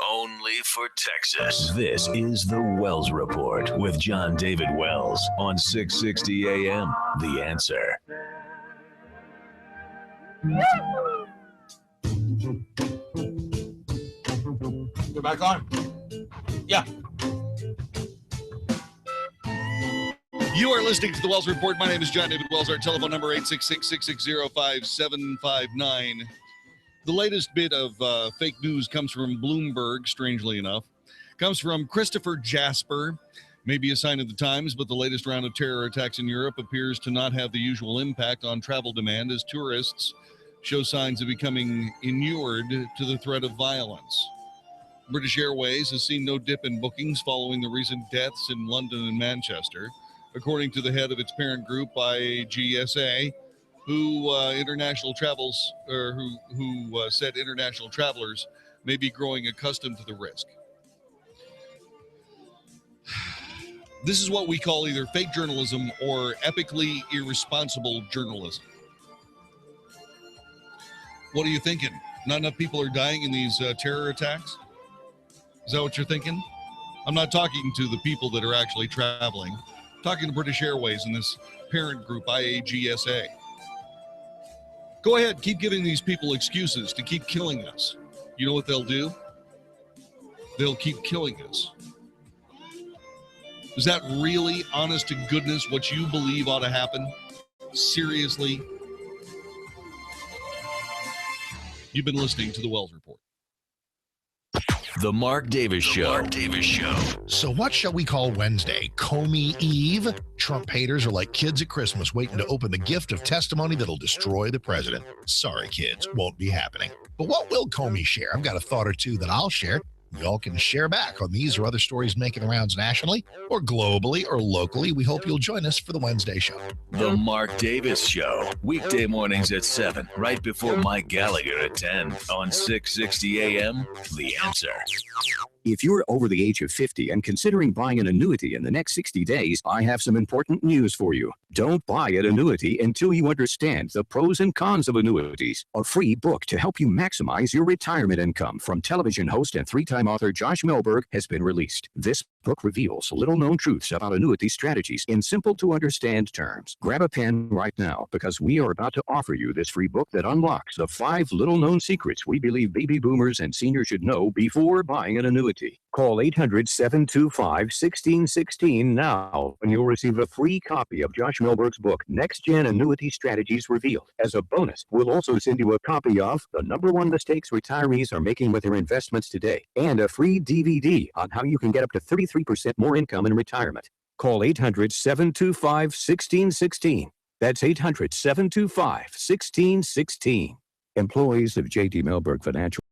[SPEAKER 7] Only for Texas. This is the Wells Report with John David Wells on 660 AM. The Answer.
[SPEAKER 3] You're back on. Yeah.
[SPEAKER 8] You are listening to the Wells Report. My name is John David Wells. Our telephone number 866-660-5759. The latest bit of fake news comes from Bloomberg, strangely enough. Comes from Christopher Jasper. Maybe a sign of the times, but the latest round of terror attacks in Europe appears to not have the usual impact on travel demand as tourists show signs of becoming inured to the threat of violence. British Airways has seen no dip in bookings following the recent deaths in London and Manchester, according to the head of its parent group, IAGSA, who said international travelers may be growing accustomed to the risk. This is what we call either fake journalism or epically irresponsible journalism. What are you thinking? Not enough people are dying in these terror attacks? Is that what you're thinking? I'm not talking to the people that are actually traveling. I'm talking to British Airways and this parent group, IAGSA. Go ahead, keep giving these people excuses to keep killing us. You know what they'll do? They'll keep killing us. Is that really, honest to goodness, what you believe ought to happen? Seriously? You've been listening to the Wells Report.
[SPEAKER 7] The Mark Davis Show. Mark Davis Show.
[SPEAKER 5] So what shall we call Wednesday? Comey Eve? Trump haters are like kids at Christmas waiting to open the gift of testimony that'll destroy the president. Sorry, kids, won't be happening. But what will Comey share? I've got a thought or two that I'll share. Y'all can share back on these or other stories making the rounds nationally or globally or locally. We hope you'll join us for the Wednesday show.
[SPEAKER 7] The Mark Davis Show. Weekday mornings at 7, right before Mike Gallagher at 10 on 660 AM. The Answer.
[SPEAKER 10] If you're over the age of 50 and considering buying an annuity in the next 60 days, I have some important news for you. Don't buy an annuity until you understand the pros and cons of annuities. A free book to help you maximize your retirement income from television host and 3-time author Josh Melberg has been released. This book reveals little-known truths about annuity strategies in simple-to-understand terms. Grab a pen right now because we are about to offer you this free book that unlocks the 5 little-known secrets we believe baby boomers and seniors should know before buying an annuity. Call 800-725-1616 now and you'll receive a free copy of Josh Melberg's book, Next Gen Annuity Strategies Revealed. As a bonus, we'll also send you a copy of The #1 Mistakes Retirees Are Making with Their Investments Today and a free DVD on how you can get up to 33% more income in retirement. Call 800-725-1616. That's 800-725-1616. Employees of J.D. Melberg Financial.